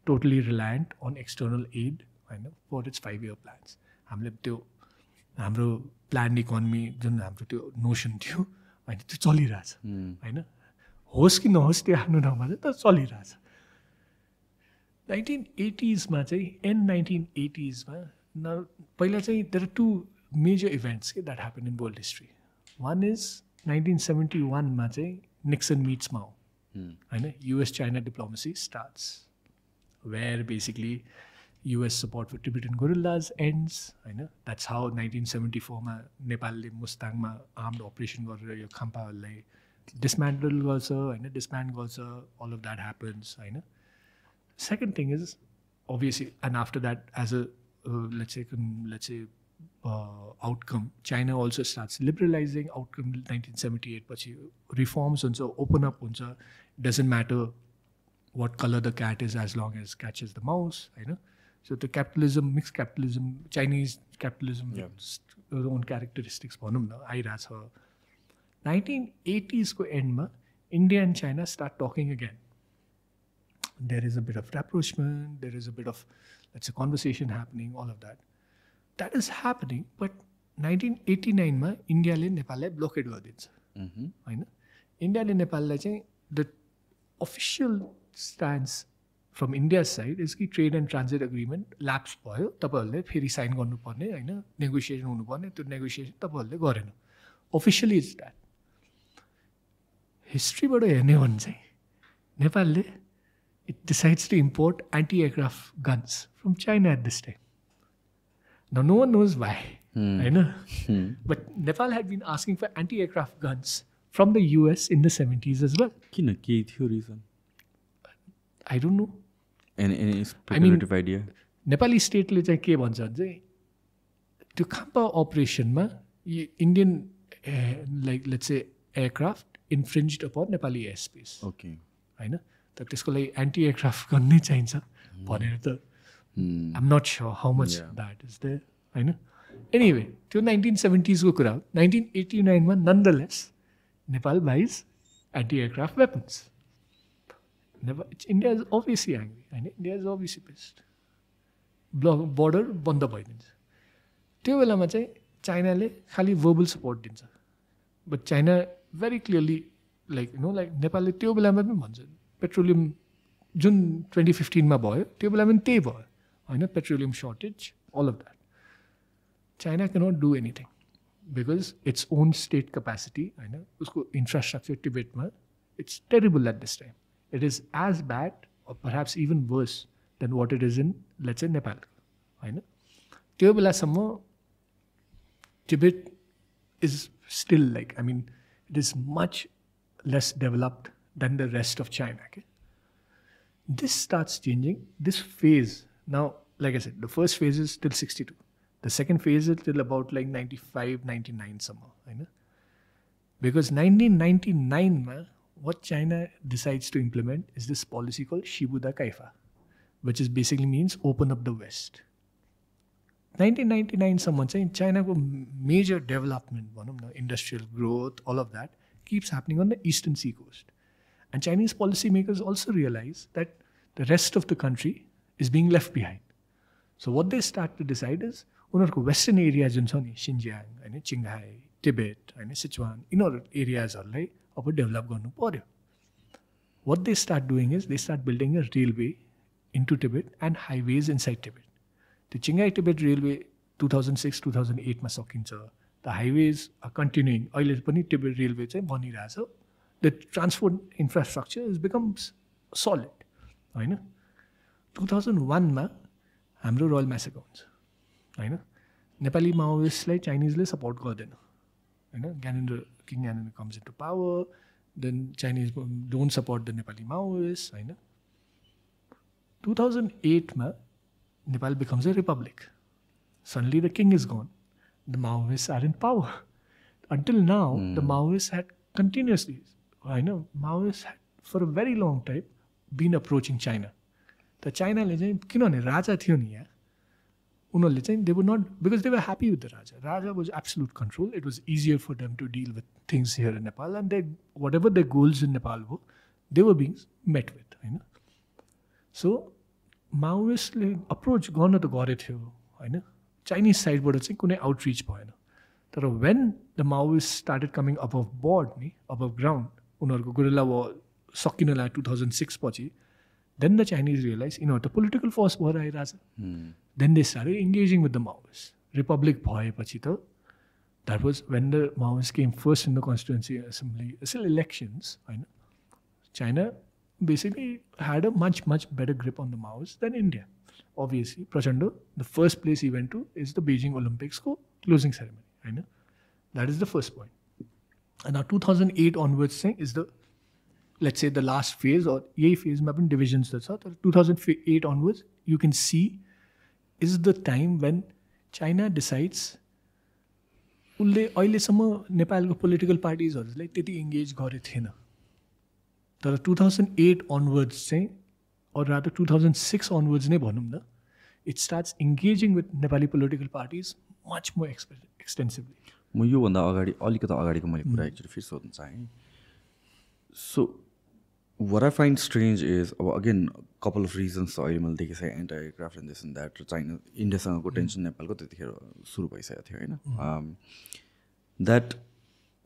Speaker 1: totally reliant on external aid for its 5-year plans. हाम्रो planned economy जुन हाम्रो त्यो notion थियो होइन त्यो चलिरहेछ होइन होस् कि नहोस् त्यो आफ्नो ठाउँमा चाहिँ तर चलिरहेछ 1980s चाहिँ एन्ड 1980s पहिला चाहिँ देयर आर 2 मेजर इभेन्ट्स के that happen in world history one is 1971 चाहिँ निक्सन मिट्स माओ होइन US-China diplomacy starts where basically US support for Tibetan guerrillas ends होइन that's how 1974 नेपालले मुस्ताङमा armed operation गरेर यो खाम्पाहरूलाई dismantle गर्छ होइन disband गर्छ all of that happens होइन second thing is obviously and after that as a let's say outcome China also starts liberalizing outcome 1978 पछि reforms हुन्छ open up हुन्छ doesn't matter what color the cat is as long as catches the mouse होइन so the capitalism mixed capitalism Chinese capitalism own characteristics भनौँ न आइरहेछ 1980s को एन्डमा India and China start talking again. There is a bit of rapprochement, there is a bit of let's say conversation happening, all of that. That is happening, but 1989 इन्डियाले नेपाललाई blockade गरिदिन्छ होइन इन्डियाले नेपाललाई चाहिँ the official stance from India side is कि trade and transit agreement lapse भयो तपाईँहरूले फेरि साइन गर्नुपर्ने होइन नेगोसिएसन हुनुपर्ने त्यो नेगोसिएसन तपाईँहरूले गरेन अफिसियली इज द्याट हिस्ट्रीबाट हेर्ने हो भने चाहिँ नेपालले it decides to import anti aircraft guns from China at this time Now, no one knows why, but Nepal had been asking for anti-aircraft guns from the US in the 70s as well.
Speaker 2: Kina ke thiyo reason?
Speaker 1: I don't know.
Speaker 2: Any speculative idea?
Speaker 1: Nepali state le चाहिँ के भन्छ भने त्यो Khampa अपरेसनमा Indian like let's say aircraft infringed upon Nepali airspace.
Speaker 2: Okay.
Speaker 1: हैन त त्यसको लागि anti aircraft gun नै चाहिन्छ भनेर त I'm not sure how much that is there. Anyway, till 1970s ko kura. 1989 ma nonetheless, Nepal buys anti-aircraft weapons. India is obviously angry. India is obviously pissed. Border banda bhaidincha. त्यो बेलामा चाहिँ चाइनाले खालि verbal support दिन्छ. But China very clearly like नेपालले त्यो बेलामा पनि भन्छ पेट्रोलियम जुन 2015 मा भयो त्यो बेलामा पनि त्यही भयो होइन petroleum shortage, all of that. China cannot do anything because its own state capacity, usko infrastructure Tibet ma, it's terrible at this time. It is as bad or perhaps even worse than what it is in, let's say, Nepal. Tyo bela samma Tibet is still it is much less developed than the rest of China. Okay? This starts changing. This phase, now, like I said, the first phase is till 62. The second phase is till about 95, 99 somewhere. Because 1999, what China decides to implement is this policy called Shibuda Kaifa. which is basically means open up the West. 1999 सम्म चाहिँ चाइनाको major development भनौँ न, industrial growth, all of that keeps happening on the eastern sea coast. And Chinese policymakers also realize that the rest of the country is being left behind. So what they start to decide is उनीहरूको western area जुन छ नि, Xinjiang, हैन, Qinghai, Tibet, हैन, Sichuan, यिनीहरू एरियाजहरूलाई अब develop गर्नु पर्यो. What they start doing is they start building a railway into Tibet and highways inside Tibet. The Qinghai Tibet Railway 2006-2008 मा सकिन्छ. The highways are continuing. अहिले पनि Tibet Railway चाहिँ बनिरहेछ. The transport infrastructure has become solid. हैन. 2001 मा हाम्रो royal massacre हुन्छ. हैन. नेपाली माओइस्टलाई चाइनिजले सपोर्ट गर्दैन. हैन. King Gyanendra comes into power. Then Chinese don't support the Nepali Maoists. हैन. 2008 मा Nepal becomes a republic. Suddenly the king is gone. The Maoists are in power. Until now, the Maoists had continuously, Maoists had for a very long time been approaching China. The China le चाहिँ किनभने राजा थियो नि यहाँ, उनीहरूले चाहिँ they were not, because they were happy with the Raja. Raja was absolute control. It was easier for them to deal with things here in Nepal, and they, whatever their goals in Nepal were, they were being met with. So माओइस्टले approach गर्न त गरे थियो हैन, Chinese साइडबाट चाहिँ कुनै outreach भएन. तर when the Maoist started coming अबभ board नि, अबभ ग्राउन्ड, उनीहरूको गुरिल्ला वार सकिन लाग्यो 2006 पछि, देन द चाइनिज रियलाइज यिनीहरू त पोलिटिकल फोर्स भएर आइरहेछ. Then they started engaging with the Maoist. Republic भएपछि त that was when the Maoist came first in the constituency assembly elections हैन. China basically had a much better grip on the Maoists than India. Obviously, Prachanda, the first place he went to is the Beijing Olympics closing ceremony. Right? That is the first point. And now 2008 onwards is the, let's say, the last phase, or ये phase में upon divisions that's out. 2008 onwards, you can see is the time when China decides उनले अहिलेसम्म नेपालको political पार्टिजहरूलाई त्यति engage गरे थिएन. तर 2008 onwards चाहिँ, or rather 2006 onwards नै भनौँ न, it starts engaging with Nepali political parties much more extensively.
Speaker 2: म योभन्दा अगाडि अलिकति अगाडिको मैले कुरा एक्चुअली फेरि सोध्न चाहेँ. So what I find strange is, again, couple of reasons अहिले मैले देखेँ चाहिँ anti-aircraft and this and that, र चाइना इन्डियासँगको टेन्सन नेपालको त्यतिखेर सुरु भइसकेको थियो होइन. द्याट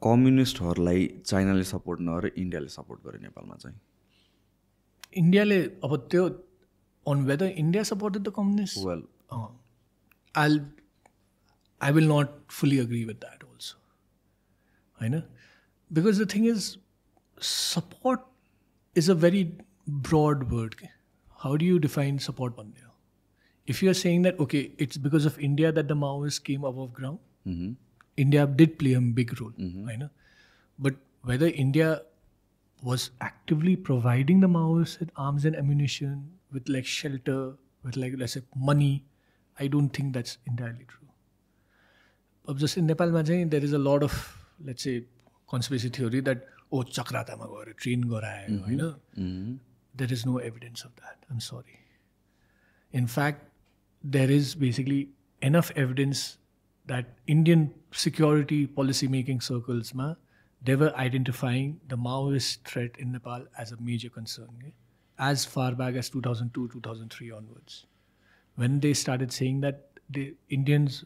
Speaker 2: कम्युनिस्टहरूलाई चाइनाले सपोर्ट नगरेर इन्डियाले सपोर्ट गर्यो नेपालमा चाहिँ.
Speaker 1: इन्डियाले अब त्यो on whether India supported the communists?
Speaker 2: Well,
Speaker 1: I will not fully agree with that also. I know, because the thing is, support is a very broad word. How do you define support, Bandya? If you are saying that, okay, it's because of India that the Maoists came above ground, India did play a big role. I know, but whether India was actively providing the Maoists with arms and ammunition, with like shelter, with like, let's say, money, I don't think that's entirely true. But just in Nepal, there is a lot of, let's say, conspiracy theory that, oh, Chakrata ma gayo, train garayo, you know. There is no evidence of that. I'm sorry. In fact, there is basically enough evidence that Indian security policy making circles they were identifying the Maoist threat in Nepal as a major concern, as far back as 2002, 2003 onwards. When they started saying that the Indians,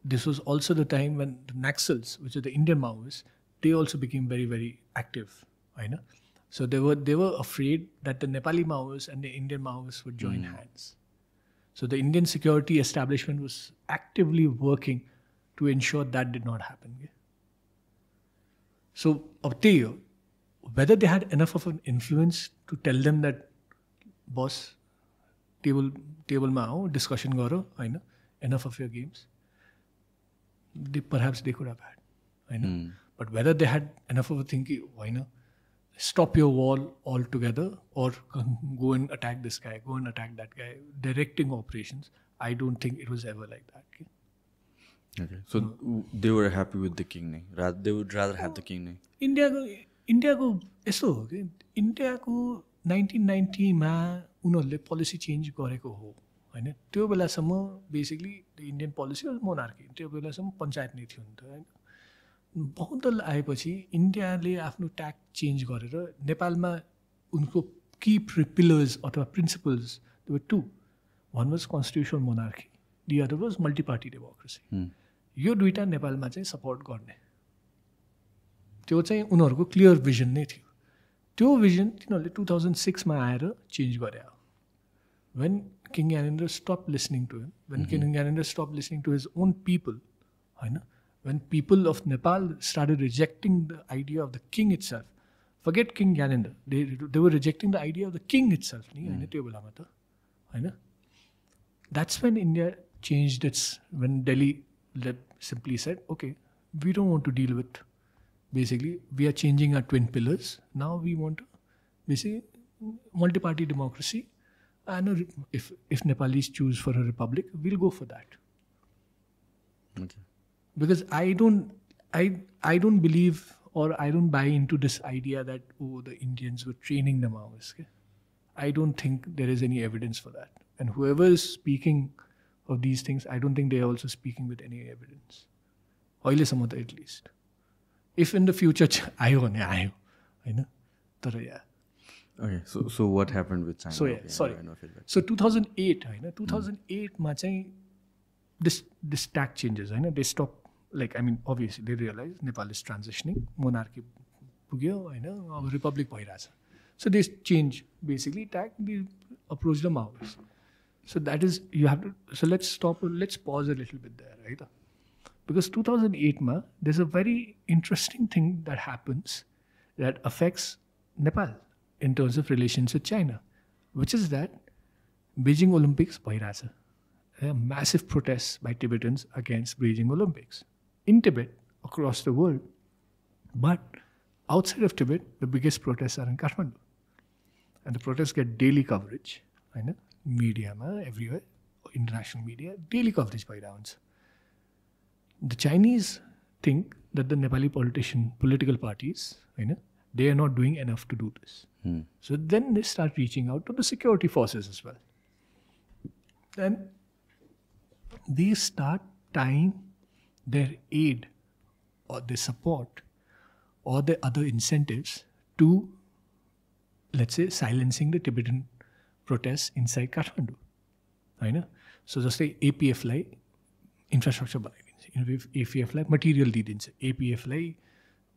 Speaker 1: this was also the time when the Naxals, which are the Indian Maoists, they also became very, very active. Right? So they were afraid that the Nepali Maoists and the Indian Maoists would join hands. So the Indian security establishment was actively working to ensure that did not happen. So, whether they had enough of an influence to tell them that, boss, table mao, discussion garo, enough of your games, perhaps they could have had. But whether they had enough of a thinking, stop your war altogether, or go and attack this guy, go and attack that guy, directing operations, I don't think it was ever like that.
Speaker 2: Okay, so they were happy with the king. They would rather have the king.
Speaker 1: India ko yesto ho ki India ko 1990मा उनीहरूले policy change गरेको हो होइन. त्यो बेलासम्म basically the Indian policy was monarchy. त्यो बेलासम्म पञ्चायत नै थियो नि त होइन. बहुदल आएपछि इन्डियाले आफ्नो ट्याक्ट चेन्ज गरेर नेपालमा उनको की पिलर्स अथवा principles they were two. One was constitutional monarchy, the other was multi party democracy. यो दुईवटा नेपालमा चाहिँ सपोर्ट गर्ने, त्यो चाहिँ उनीहरूको क्लियर भिजन नै थियो. त्यो भिजन तिनीहरूले 2006मा आएर चेन्ज गरे हो. When King Gyanendra stop listening to him, when King Gyanendra stop listening to his own people होइन, when people of Nepal started rejecting the idea of the king itself, forget King Gyanendra, they were rejecting the idea of the king itself. That's when India changed its, when Delhi simply said, okay, we don't want to deal with, basically, we are changing our twin pillars. Now we want to, basically, multi-party democracy. And if Nepalis choose for a republic, we'll go for that.
Speaker 2: Okay.
Speaker 1: Because I don't believe, or I don't buy into this idea that, oh, the Indians were training the Maoists. Okay? I don't think there is any evidence for that. And whoever is speaking of these things, I don't think they are also speaking with any evidence. Oile samata at least. If in the future, ayo. Yeah.
Speaker 2: Okay, so what happened with China?
Speaker 1: So yeah, sorry. So 2008, 2008 ma chahi this tact changes. They stop. Like, I mean, obviously, they realize Nepal is transitioning, monarchy pugyo, republic bhayirach. So they change, basically, tact, they approach the Maoists. So that is, you have to, so let's pause a little bit there, right? Because 2008 ma, there's a very interesting thing that happens that affects Nepal in terms of relations with China, which is that Beijing Olympics bhayirach. A massive protests by Tibetans against Beijing Olympics. In Tibet, across the world. But outside of Tibet, the biggest protests are in Kathmandu. And the protests get daily coverage. Media, everywhere, international media, daily coverage by rounds. The Chinese think that the Nepali political parties, they are not doing enough to do this. So then they start reaching out to the security forces as well. Then they start tying their aid or their support or their other incentives to, let's say, silencing the Tibetan protests inside Kathmandu. So just like APF like infrastructure, APF like material didn't, APF like,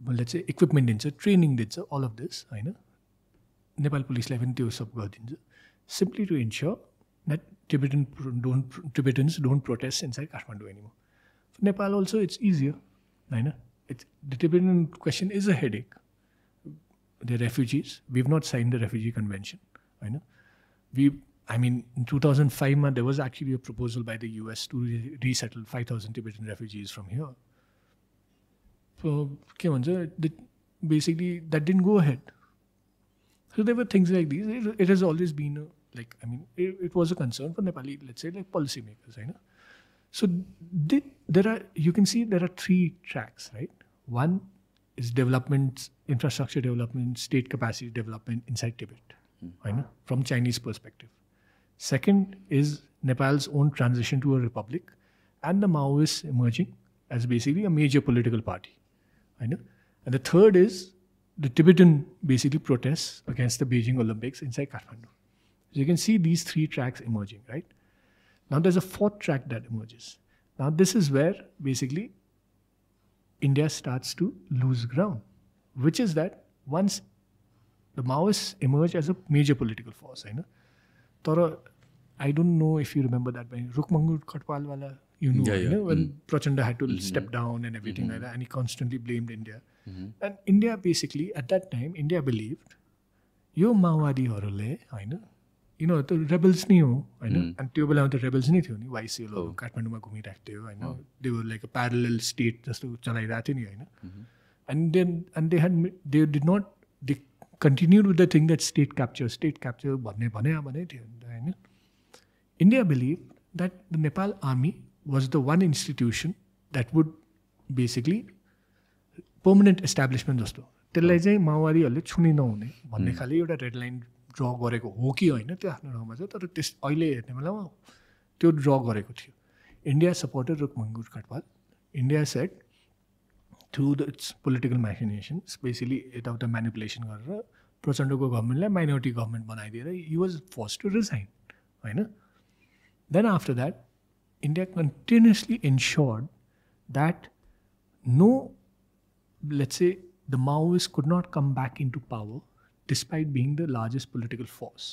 Speaker 1: let's say, equipment didn't, training didn't, all of this. Nepal police like simply to ensure that Tibetans don't protest inside Kathmandu anymore. For Nepal also, it's easier. The Tibetan question is a headache. They're refugees. We've not signed the refugee convention. In 2005, there was actually a proposal by the US to resettle 5,000 Tibetan refugees from here. So, basically, that didn't go ahead. So there were things like these. It has always been it was a concern for Nepali, let's say, like policymakers. So you can see there are three tracks, right? One is development, infrastructure development, state capacity development inside Tibet, from Chinese perspective. Second is Nepal's own transition to a republic and the Maoists emerging as basically a major political party. And the third is the Tibetan basically protests against the Beijing Olympics inside Kathmandu. So you can see these three tracks emerging, right? Now there's a fourth track that emerges. Now this is where basically India starts to lose ground, which is that once the Maoists emerge as a major political force, I don't know if you remember that, when Rukmangur Khatpal wala, when Prachanda had to step down and everything like that, and he constantly blamed India. And India basically, at that time, India believed, yo Maowadi harule, the rebels ni ho, and त्यो बेलामा त rebels नै थियो नि, YCL काठमाडौँमा घुमिरहेको थियो, they were like a parallel state जस्तो चलाइरहेको थियो नि, and they continued with the thing that state capture भन्ने थियो. India believed that the Nepal army was the one institution that would basically permanent establishment जस्तो त्यसलाई चाहिँ माओवादीहरूले छुनै नहुने भन्ने खाले एउटा रेड लाइन ड्र गरेको हो कि होइन त्यो आफ्नो ठाउँमा छ, तर अहिले हेर्ने बेलामा त्यो ड्र गरेको थियो. India supported Rookmangud Katawal. India set through the its political machinations basically यताउता म्यानिपुलेसन गरेर प्रचण्डको गभर्मेन्टलाई माइनोरिटी गभर्मेन्ट बनाइदिएर he was force to resign होइन. Then after that India continuously ensured that no let's say the Maoists could not come back into power despite being the largest political force.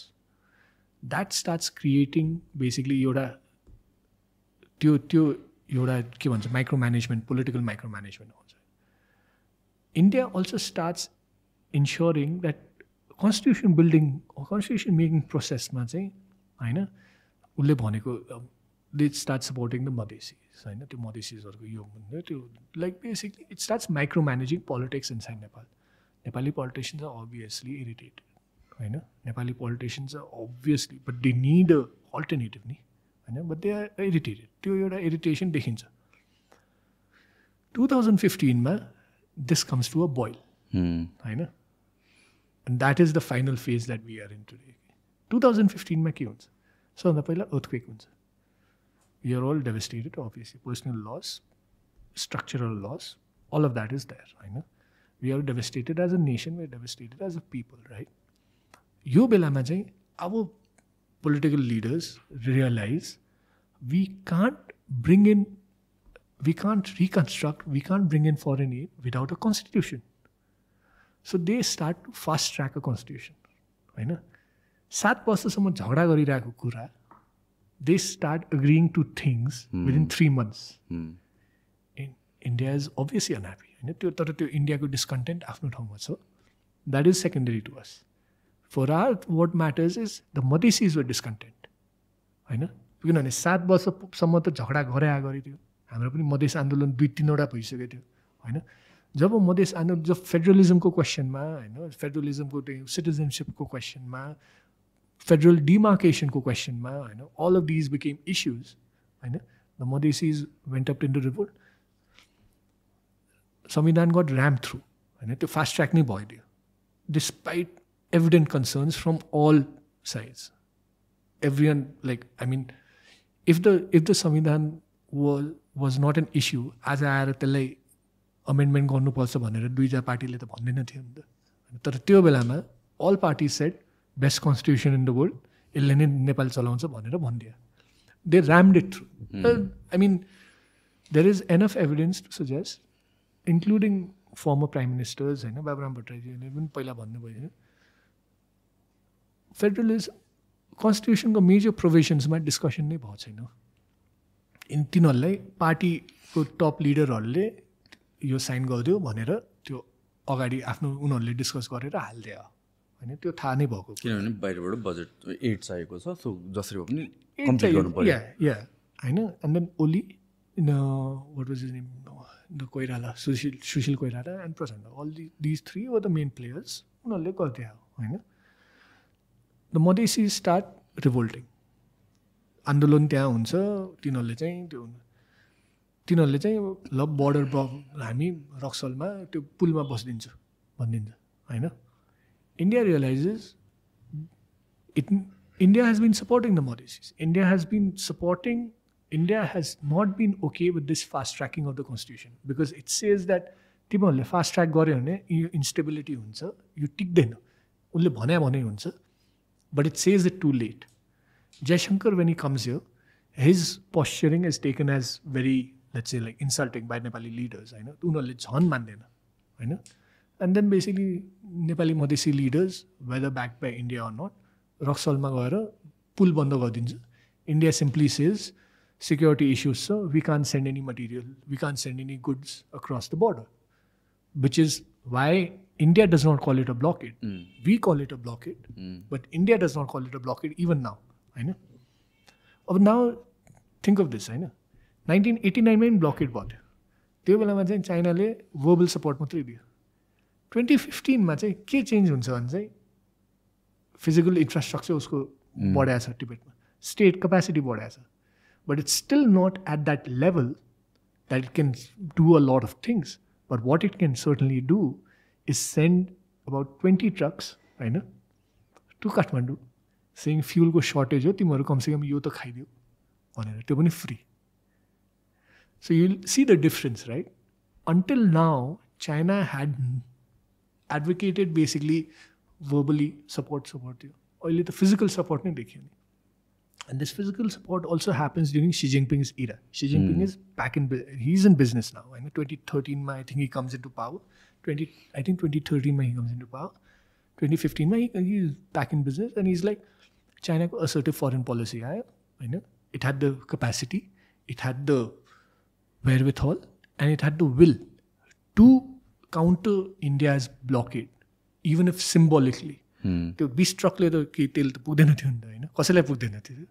Speaker 1: That starts creating basically एउटा के भन्छ micromanagement, political micromanagement हुन्छ. India also starts ensuring that constitution building or constitution making process मा चाहिँ होइन उसले भनेको they start supporting the Madhesis होइन. त्यो मधेसीहरूको यो भन्यो त्यो like basically it starts micro managing politics in side Nepal. Nepali politicians are obviously irritated होइन. Nepali politicians are obviously but they need a alternative नि होइन. But they are irritated. त्यो एउटा इरिटेसन देखिन्छ. 2015मा this comes to a boil होइन. And that is the final phase that we are in today. 2015मा के हुन्छ? सबभन्दा पहिला अर्थक्वेक हुन्छ. We are all devastated, obviously. Personal loss, structural loss, all of that is there. I know. We are devastated as a nation, we are devastated as a people, right? Yo belama chai, our political leaders realize we can't reconstruct, we can't bring in foreign aid without a constitution. So they start to fast track a constitution. I know. 7 वर्षसम्म झगडा गरिरहेको कुरा they start agreeing to things within 3 months. India is obviously unhappy. तर त्यो इन्डियाको डिस्कन्टेन्ट आफ्नो ठाउँमा छ. That is secondary to us. For our what matters is the Madhesis were discontent होइन. किनभने 7 वर्षसम्म त झगडा गरे थियो. हाम्रो पनि मधेस आन्दोलन 2-3 भइसकेको थियो होइन. जब मधेस आन्दोलन जब फेडरलिजमको क्वेसनमा होइन, फेडरलिजमको त्यो सिटिजनसिपको क्वेसनमा, फेडरल डिमार्केसनको क्वेसनमा होइन, all of these became issues होइन. The Madhesis went up into revolt. संविधान got rammed through होइन. त्यो फास्ट ट्र्याक नै भइदियो despite evident concerns from all sides. Everyone like I mean if the संविधान was not an issue आज आएर त्यसलाई अमेन्डमेन्ट गर्नुपर्छ भनेर 2 पार्टीले त भन्दैन थियो नि त. तर त्यो बेलामा all parties said best constitution in the world, यसले नै नेपाल चलाउँछ भनेर भनिदियो. They rammed it through. I mean there is enough evidence to suggest including former prime ministers होइन, बाबुराम भट्टराईजीले पनि पहिला भन्नुभयो होइन, फेडरलिजम कन्स्टिट्युसनको मेजर प्रोभिजन्समा डिस्कसन नै भएको छैन. तिनीहरूलाई पार्टीको टप लिडरहरूले यो साइन गरिदियो भनेर त्यो अगाडि आफ्नो उनीहरूले डिस्कस गरेर हालिदियो होइन. त्यो थाहा नै भएको.
Speaker 2: किनभने बाहिरबाट बजेट एड चाहिएको छ, सो जसरी भए पनि कम्प्लिट गर्नु पर्यो
Speaker 1: होइन. And then Oli what was his name, the Koirala, Sushil Koirala and Prachanda, all these 3 were the main players. उनीहरूले गरिदियो होइन. The Madhesi start revolting. आन्दोलन त्यहाँ हुन्छ. तिनीहरूले चाहिँ ल बोर्डर हामी रक्सलमा त्यो पुलमा बसिदिन्छ भनिदिन्छ होइन. India realizes India has been supporting the Madhesis. India has not been okay with this fast tracking of the constitution because it says that तिमीहरूले फास्ट ट्र्याक गऱ्यो भने यो इन्स्टेबिलिटी हुन्छ, यो टिक्दैन. उसले भने हुन्छ, but it says it too late. Jaishankar, when he comes here, his posturing is taken as very, let's say, like insulting by Nepali leaders. I know. उनीहरूले झन् मान्दैन होइन. And then basically Nepali Madhesi leaders, whether backed by India or not, Roxolma gaera pull band gardincha. India simply says security issues, so we can't send any material, we can't send any goods across the border, which is why India does not call it a blockade. We call it a blockade, but India does not call it a blockade even now. I know. But now think of this, I know. 1989 में blockade भयो. त्यो बेलामा चाहिँ चाइनाले verbal support मात्रै दियो. 2015मा चाहिँ के change हुन्छ भने चाहिँ फिजिकल इन्फ्रास्ट्रक्चर उसको बढाएको छ टिबेटमा, स्टेट क्यापेसिटी बढाएको छ, but it's still not at that level that it can do a lot of things. But what it can certainly do is send about 20 trucks होइन टु काठमाडौँ सेङ फ्युलको shortage हो, तिमीहरू कमसेकम यो त खाइदियो भनेर, त्यो पनि free. So you'll see the difference, right? Until now, China had advocated basically verbally support थियो. अहिले त physical support नै देखियो नि. And this physical support also happens during Xi Jinping's era. Xi Jinping is back he's in business now. In 2013, I think he comes into power. 2013, he comes into power. 2015, he's back in business, and he's like, China assertive foreign policy. It had the capacity, it had the wherewithal, and it had the will to counter India's blockade, even if symbolically. त्यो 20 ट्रकले त केही तेल त पुग्दैन थियो नि त, होइन, कसैलाई पुग्दैन थियो.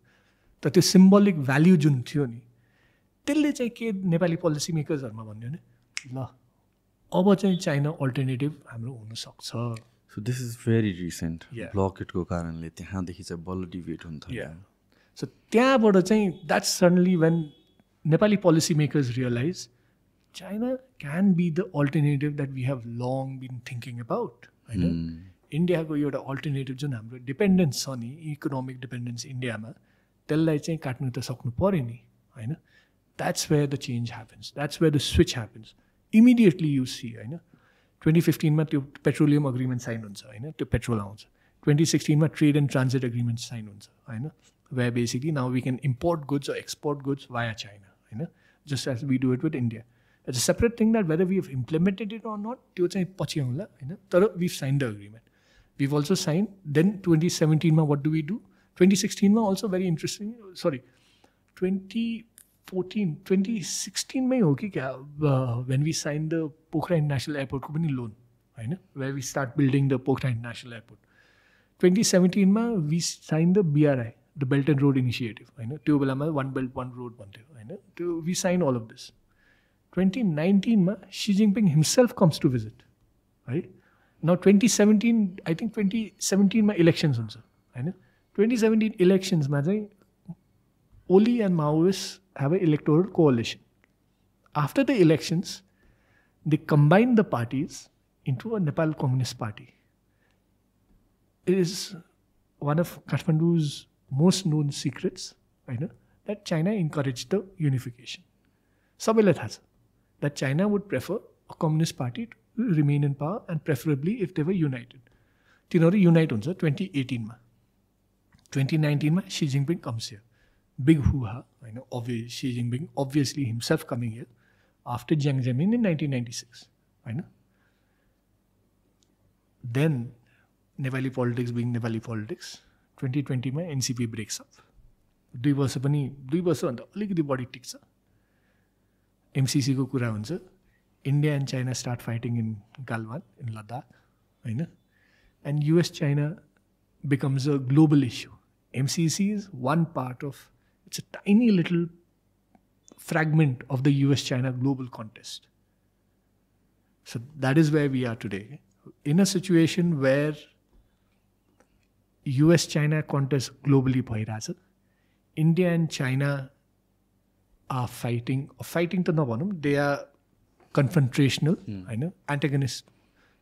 Speaker 1: तर त्यो सिम्बोलिक भ्याल्यु जुन थियो नि, त्यसले चाहिँ के नेपाली पोलिसी मेकर्सहरूमा भन्यो भने ल अब चाहिँ चाइना अल्टरनेटिभ हाम्रो हुनसक्छ.
Speaker 2: So this is very recent. ब्लकेटको कारणले त्यहाँदेखि चाहिँ बल्ल डिभेट हुन्छ.
Speaker 1: सो त्यहाँबाट चाहिँ that's suddenly when Nepali policy makers realise China can be the alternative that we have long been thinking about. होइन, इन्डियाको एउटा अल्टरनेटिभ जुन हाम्रो डिपेन्डेन्स छ नि, इकोनोमिक डिपेन्डेन्स इन्डियामा, त्यसलाई चाहिँ काट्नु त सक्नु पऱ्यो नि. होइन, that's where the change happens, that's where the switch happens. Immediately you see, होइन, 2015 त्यो पेट्रोलियम अग्रिमेन्ट साइन हुन्छ, होइन, त्यो पेट्रोल आउँछ. 2016 trade and transit agreement sign हुन्छ, होइन, where basically now we can import goods or export goods via China, you know, just as we do it with India. It's a separate thing that whether we have implemented it or not, we've signed the agreement. We've also signed, then 2017, what do we do? 2016 also very interesting, 2016 when we signed the Pokhara International Airport loan, where we start building the Pokhara International Airport. 2017 we signed the BRI, the Belt and Road Initiative. One Belt, One Road. We signed all of this. 2019, Xi Jinping himself comes to visit. Right? Now 2017, I think 2017 elections also. 2017 elections, Oli and Maoists have an electoral coalition. After the elections, they combine the parties into a Nepal Communist Party. It is one of Kathmandu's most known secrets, that China encouraged the unification. Sabaiलाई थाहा छ that China would prefer a communist party to remain in power, and preferably if they were united. तिनीहरू unite हुन्छ 2018 2019 Xi Jinping comes here. Big hoo-ha, obvious, Xi Jinping obviously himself coming here after Jiang Zemin in 1996. Then Nepali politics being Nepali politics, 2020 NCP breaks up. 2 वर्ष भन्दा अलिकति बढी टिक्छ. MCC को कुरा हुन्छ. India and China start fighting in Galwan, in Ladakh, and US-China becomes a global issue. MCC is one part of, it's a tiny little fragment of the US-China global contest. So that is where we are today, in a situation where US-China contest globally bhairachha. India and China are fighting to nabhanum, they are confrontational, antagonist,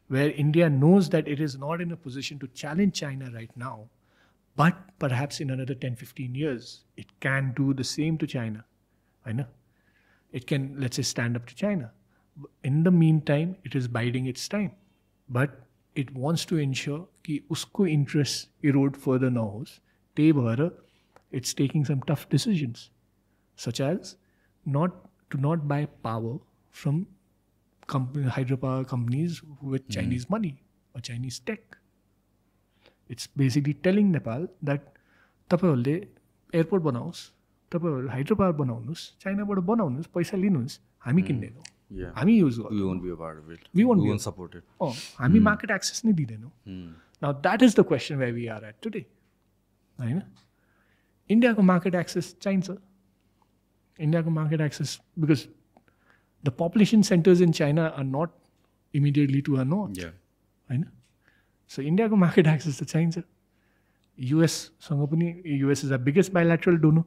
Speaker 1: where India knows that it is not in a position to challenge China right now, but perhaps in another 10-15 years, it can do the same to China. It can, let's say, stand up to China. In the meantime, it is biding its time. But it wants to ensure कि उसको interests erode further ना होस्. त्यही भएर it's taking some tough decisions, such as not buy power from hydropower companies with Chinese money or Chinese tech. It's basically telling Nepal that तपाईहरुले airport बनाउनुस्, तपाईहरु hydropower बनाउनुस्, चाइनाबाट बनाउनुस्, पैसा लिनुस्, हामी किन्दैनौं. हामी युज गर्छौं.
Speaker 2: We won't be a part of it.
Speaker 1: We won't
Speaker 2: support it.
Speaker 1: हामी market access नै दिदैनौं. Now that is the question where we are at today. इन्डियाको मार्केट एक्सेस चाहिन्छ. इन्डियाको market access because the population centers in China are not immediately to our north. So इन्डियाको market access त चाहिन्छ. US सँग पनि, US is our biggest bilateral donor,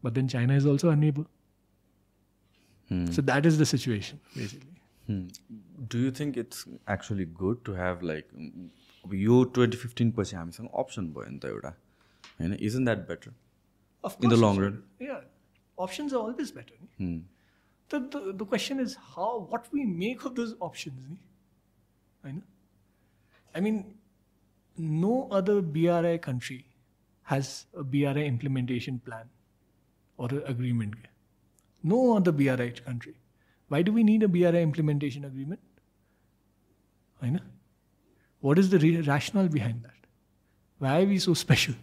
Speaker 1: but then China is also a neighbor. So that is the situation basically.
Speaker 2: Do you think it's actually good to have like अब यो 2015 पछि हामीसँग option भयो नि त एउटा होइन isn't that better in the long run
Speaker 1: options are always better. The question is what we make of those options. I mean, no other BRI country has a BRI implementation plan or an agreement. No other BRI country. Why do we need a BRI implementation agreement? What is the rationale behind that? Why are we so special?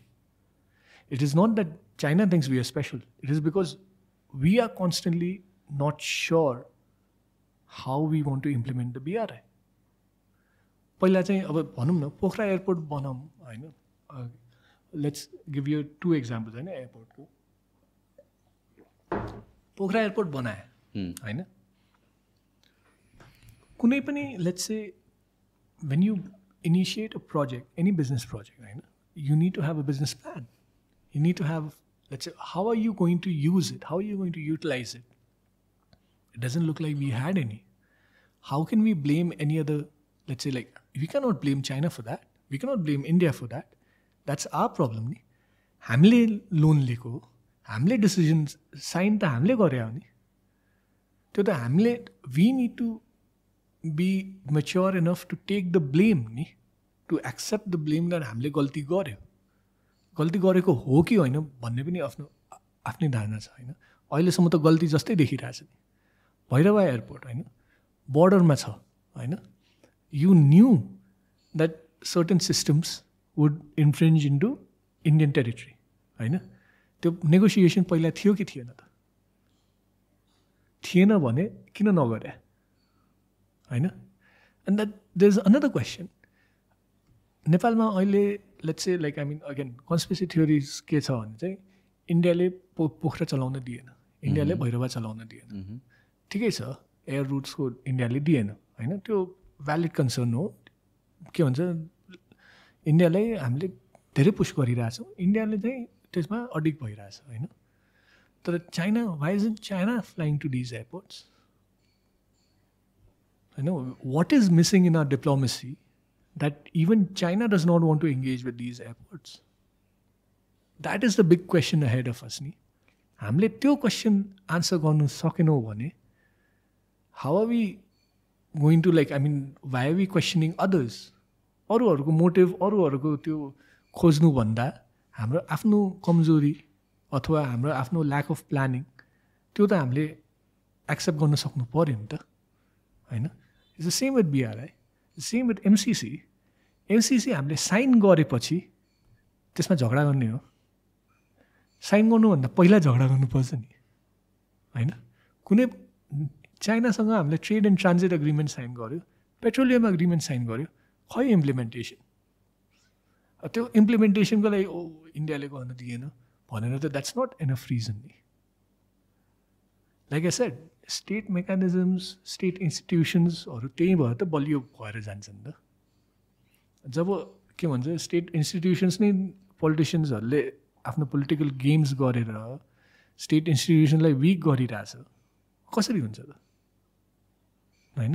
Speaker 1: It is not that China thinks we are special. It is because we are constantly not sure how we want to implement the BRI. पहिला चाहिँ अब भनौँ न Pokhara airport बनाऊँ होइन let's give you 2 examples होइन एयरपोर्टको Pokhara airport बनाए होइन कुनै पनि let's say when you initiate a project, any business project, right, you need to have a business plan. You need to have, let's say, how are you going to use it? How are you going to utilize it? It doesn't look like we had any. How can we blame any other, let's say, like, we cannot blame China for that. We cannot blame India for that. That's our problem. हामीले loan लिएको हामीले decision sign त हामीले गरे हो नि त्यो त हामीले we need to be mature enough to take the blame नि to accept the blame that हामीले गल्ती गऱ्यो गल्ती गरेको हो कि होइन भन्ने पनि आफ्नै धारणा छ होइन अहिलेसम्म त गल्ती जस्तै देखिरहेछ नि भैरवा एयरपोर्ट होइन बोर्डरमा छ होइन you knew that certain systems would infringe into Indian territory होइन त्यो नेगोसिएसन पहिला थियो कि थिएन त थिएन भने किन नगरे होइन and that there is another question नेपालमा अहिले let's say like I mean again conspiracy theories के छ भने चाहिँ इन्डियाले पोखरा चलाउन दिएन इन्डियाले भैरवा चलाउन दिएन ठिकै छ एयर रुट्सको इन्डियाले दिएन होइन त्यो भ्यालिड कन्सर्न हो के भन्छ इन्डियालाई हामीले धेरै पुस गरिरहेछौँ इन्डियाले चाहिँ त्यसमा अडिक्ट भइरहेछ होइन तर China why is in China flying to these airports होइन what is missing in our diplomacy that even China does not want to engage with these airports that is the big question ahead of us नि हामीले त्यो question answer गर्नु सकेनौँ भने how are we going to like I mean why are we questioning others अरूहरूको motive अरूहरूको त्यो खोज्नुभन्दा हाम्रो आफ्नो कमजोरी अथवा हाम्रो आफ्नो ल्याक अफ प्लानिङ त्यो त हामीले एक्सेप्ट गर्न सक्नु पऱ्यो नि त होइन it's the same with BRI same with MCC हामीले साइन गरेपछि त्यसमा झगडा गर्ने हो साइन गर्नुभन्दा पहिला झगडा गर्नुपर्छ नि होइन कुनै चाइनासँग हामीले trade and transit agreement sign गऱ्यो पेट्रोलियम एग्रिमेन्ट साइन गऱ्यो खै इम्प्लिमेन्टेसन त्यो इम्प्लिमेन्टेसनको लागि इन्डियाले गर्न दिएन भनेर त द्याट्स नट एनफ रिजन नि like I said state mechanisms state इन्स्टिट्युसन्सहरू त्यही भएर त बलियो भएर जान्छन् त जब के भन्छ स्टेट इन्स्टिट्युसन्स नै पोलिटिसियन्सहरूले आफ्नो पोलिटिकल गेम्स गरेर स्टेट इन्स्टिट्युसनलाई विक गरिरहेछ कसरी हुन्छ त होइन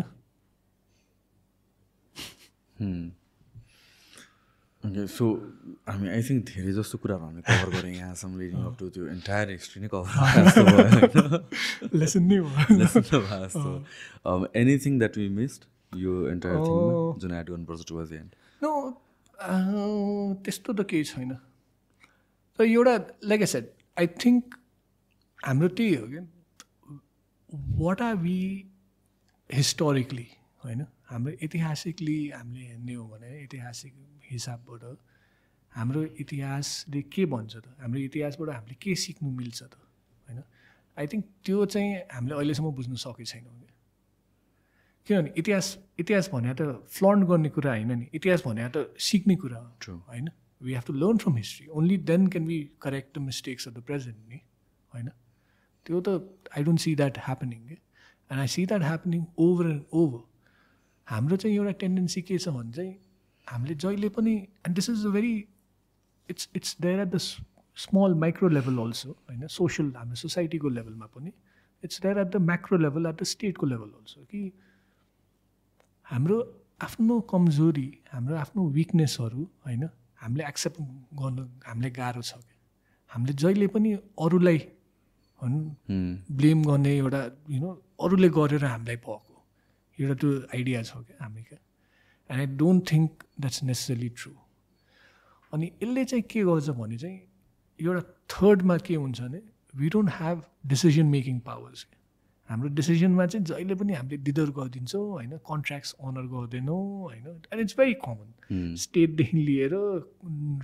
Speaker 2: ओके सो हामी आई थिङ्क धेरै जस्तो कुराहरू हामी कभर गऱ्यौँ यहाँसम्म लिडिङ अप टु त्यो एन्टायर हिस्ट्री नै कभर
Speaker 1: लेसन नै
Speaker 2: भयो एनिथिङ द्याट वी मिस्ड यो एन्टायर थिङमा जुन एड गर्नुपर्छ टुवर्ड्स द एन्ड
Speaker 1: नो त्यस्तो त केही छैन तर एउटा like I said I think हाम्रो त्यही हो कि वाट आर वी हिस्टोरिकली होइन हाम्रो ऐतिहासिकली हामीले हेर्ने हो भने ऐतिहासिक हिसाबबाट हाम्रो इतिहासले के भन्छ त हाम्रो इतिहासबाट हामीले के सिक्नु मिल्छ त होइन आई थिङ्क त्यो चाहिँ हामीले अहिलेसम्म बुझ्नु सकेको छैनौँ किनभने इतिहास भने त फ्लन्ट गर्ने कुरा होइन नि इतिहास भने त सिक्ने कुरा हो होइन we have to learn from history only then can we correct the mistakes of the present नि होइन त्यो त I don't see that happening and I see that happening over and over हाम्रो चाहिँ एउटा टेन्डेन्सी के छ भने चाहिँ हामीले जहिले पनि and this is a very it's there at the small micro level also होइन सोसियल हाम्रो सोसाइटीको लेभलमा पनि it's there at the macro level at the स्टेटको लेभल अल्सो कि हाम्रो आफ्नो कमजोरी हाम्रो आफ्नो विकनेसहरू होइन हामीले एक्सेप्ट गर्नु हामीलाई गाह्रो छ क्या हामीले जहिले पनि अरूलाई ब्लेम गर्ने एउटा अरूले गरेर हामीलाई भएको एउटा त्यो आइडिया छ क्या हामी क्या and I don't think that's necessary true अनि यसले चाहिँ के गर्छ भने चाहिँ एउटा थर्डमा के हुन्छ भने we don't have decision making powers हाम्रो डिसिजनमा चाहिँ जहिले पनि हामीले डिडर गरिदिन्छौँ होइन कन्ट्र्याक्ट्स अनर गर्दैनौँ होइन एन्ड इट्स भेरी कमन स्टेटदेखि लिएर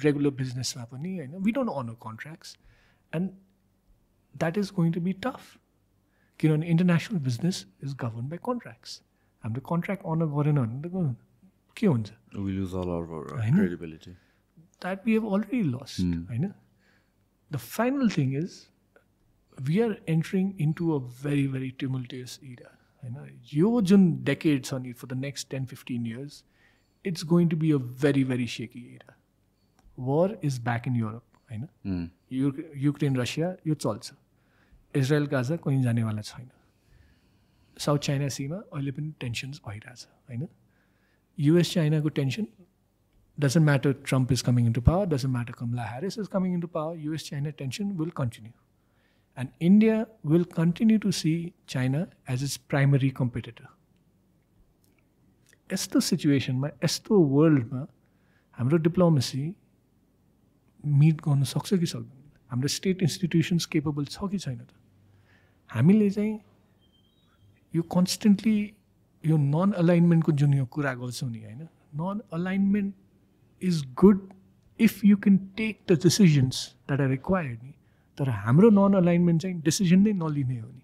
Speaker 1: रेगुलर बिजनेसमा पनि होइन we don't honour contracts and that is going to be tough किनभने international business is govern by contracts हामीले कन्ट्र्याक्ट अनर गरेन भने त के हुन्छ that we have already lost होइन the final thing is we are entering into a very, very tumultuous era. यो जुन decade छ नि for the next 10-15 years, it's going to be a very, very shaky era. War is back in Europe. होइन Ukraine Russia यो चल्छ Israel गाजा कहीँ जानेवाला छैन साउथ चाइना सीमा अहिले पनि टेन्सन्स भइरहेछ होइन युएस चाइनाको tension doesn't matter Trump is coming into power, doesn't matter Kamala Harris is coming into power, US-China tension will continue. And India will continue to see China as its primary competitor. यस्तो सिचुएसनमा यस्तो वर्ल्डमा हाम्रो diplomacy meet गर्न सक्छ कि सक्दैन हाम्रो state institutions capable छ कि छैन त हामीले चाहिँ यो कन्स्टेन्टली यो नन अलाइनमेन्टको जुन यो कुरा गर्छौँ नि होइन non alignment is good if you can take the decisions that are required नि तर हाम्रो नन अलाइनमेन्ट चाहिँ डिसिजन नै नलिने हो नि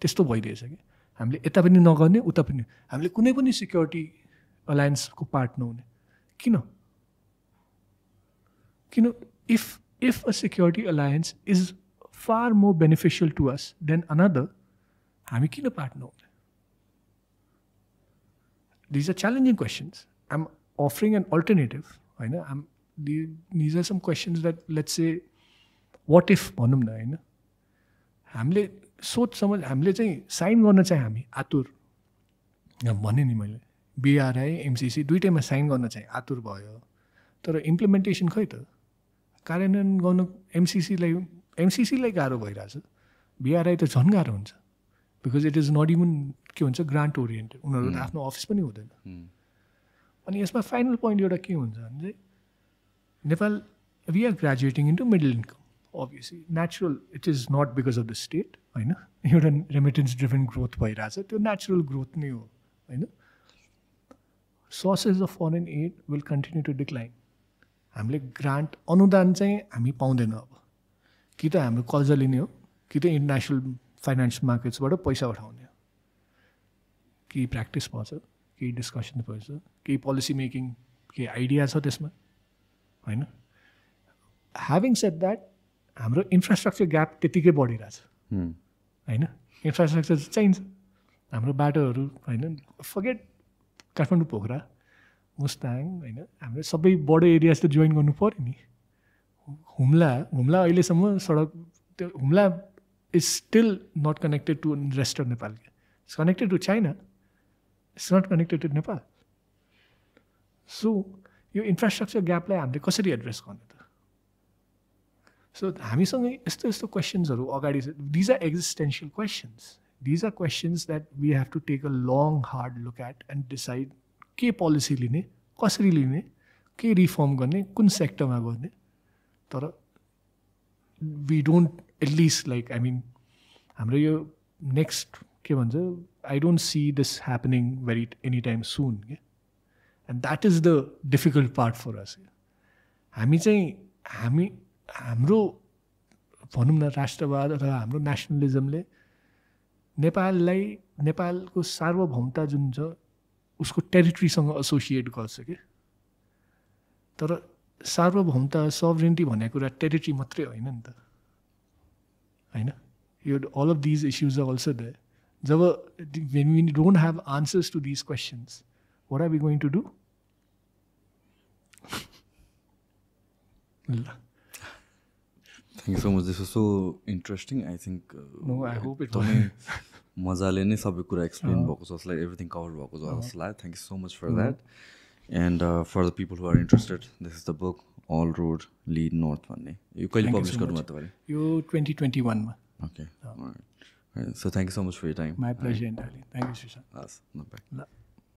Speaker 1: त्यस्तो भइरहेछ कि हामीले यता पनि नगर्ने उता पनि हामीले कुनै पनि सिक्योरिटी अलायन्सको पार्ट नहुने किन if a security alliance is far more beneficial to us than another हामी किन पार्ट नहुने these are challenging questions I am offering an alternative होइन these are some questions that let's say what if भनौँ न होइन हामीले सोच समझ हामीले चाहिँ साइन गर्न चाहिँ हामी आतुर भने नि मैले बिआरआई एमसिसी दुइटैमा साइन गर्न चाहिँ आतुर भयो तर इम्प्लिमेन्टेसन खै त कार्यान्वयन गर्नु एमसिसीलाई गाह्रो भइरहेछ बिआरआई त झन् गाह्रो हुन्छ because it is not even के हुन्छ ग्रान्ट ओरिएन्टेड उनीहरू त आफ्नो अफिस पनि हुँदैन अनि यसमा फाइनल पोइन्ट एउटा के हुन्छ भने चाहिँ Nepal we are graduating into middle income obviously natural it is not because of the state होइन एउटा रेमिटेन्स ड्रिभन ग्रोथ भइरहेछ त्यो नेचुरल ग्रोथ नै हो होइन sources of foreign aid will continue to decline हामीले ग्रान्ट अनुदान चाहिँ हामी पाउँदैन अब कि त हाम्रो कर्जा लिने हो कि त इन्टरनेसनल फाइनेन्स मार्केट्सबाट पैसा उठाउने हो केही प्र्याक्टिस पर्छ केही डिस्कसन पर्छ केही पोलिसी मेकिङ केही आइडिया छ त्यसमा होइन ह्याभिङ सेड द्याट हाम्रो इन्फ्रास्ट्रक्चर ग्याप त्यतिकै बढिरहेछ होइन इन्फ्रास्ट्रक्चर चाहिन्छ हाम्रो बाटोहरू होइन फर्गेट काठमाडौँ पोखरा मुस्ताङ होइन हाम्रो सबै बडो एरियाज त जोइन गर्नु पऱ्यो नि हुम्ला अहिलेसम्म सडक त्यो Humla is still not connected to rest of Nepal it's connected to China it's not connected to Nepal so यो इन्फ्रास्ट्रक्चर ग्यापलाई हामीले कसरी एड्रेस गर्ने त सो हामीसँग यस्तो यस्तो क्वेसन्सहरू अगाडि छ these are existential questions these are questions that we have to take a long hard look at and decide के पोलिसी लिने कसरी लिने के रिफर्म गर्ने कुन सेक्टरमा गर्ने तर we don't at least like I mean हाम्रो यो नेक्स्ट के भन्छ I don't see this happening very any time soon के and that is the difficult part for us हामी चाहिँ हाम्रो भनौँ न राष्ट्रवाद अथवा हाम्रो नेसनलिजमले नेपालको सार्वभौमता जुन छ उसको टेरिटरीसँग एसोसिएट गर्छ कि तर सार्वभौमता सभरेन्टी भन्ने कुरा टेरिटरी मात्रै होइन नि त होइन यो all of these issues are also there जब when we don't have answers to these questions what are we going to do ल
Speaker 2: Thank you so much. This was so interesting. I think.
Speaker 1: No, I hope it was.
Speaker 2: मजाले नै सबै कुरा explain भएको छ जस्तो लाग्यो, एभ्रिथिङ कभर भएको छ जस्तो लाग्यो. Thank you so much for that. And for the people who are interested, this is the book all road lead north भन्ने. यो कहिले पब्लिस गर्नुभयो तपाईँले?
Speaker 1: यो 2021 मा.
Speaker 2: Okay, so thank you so much for your time.
Speaker 1: My pleasure entirely. Thank you Sushant.
Speaker 2: हस्, ल by.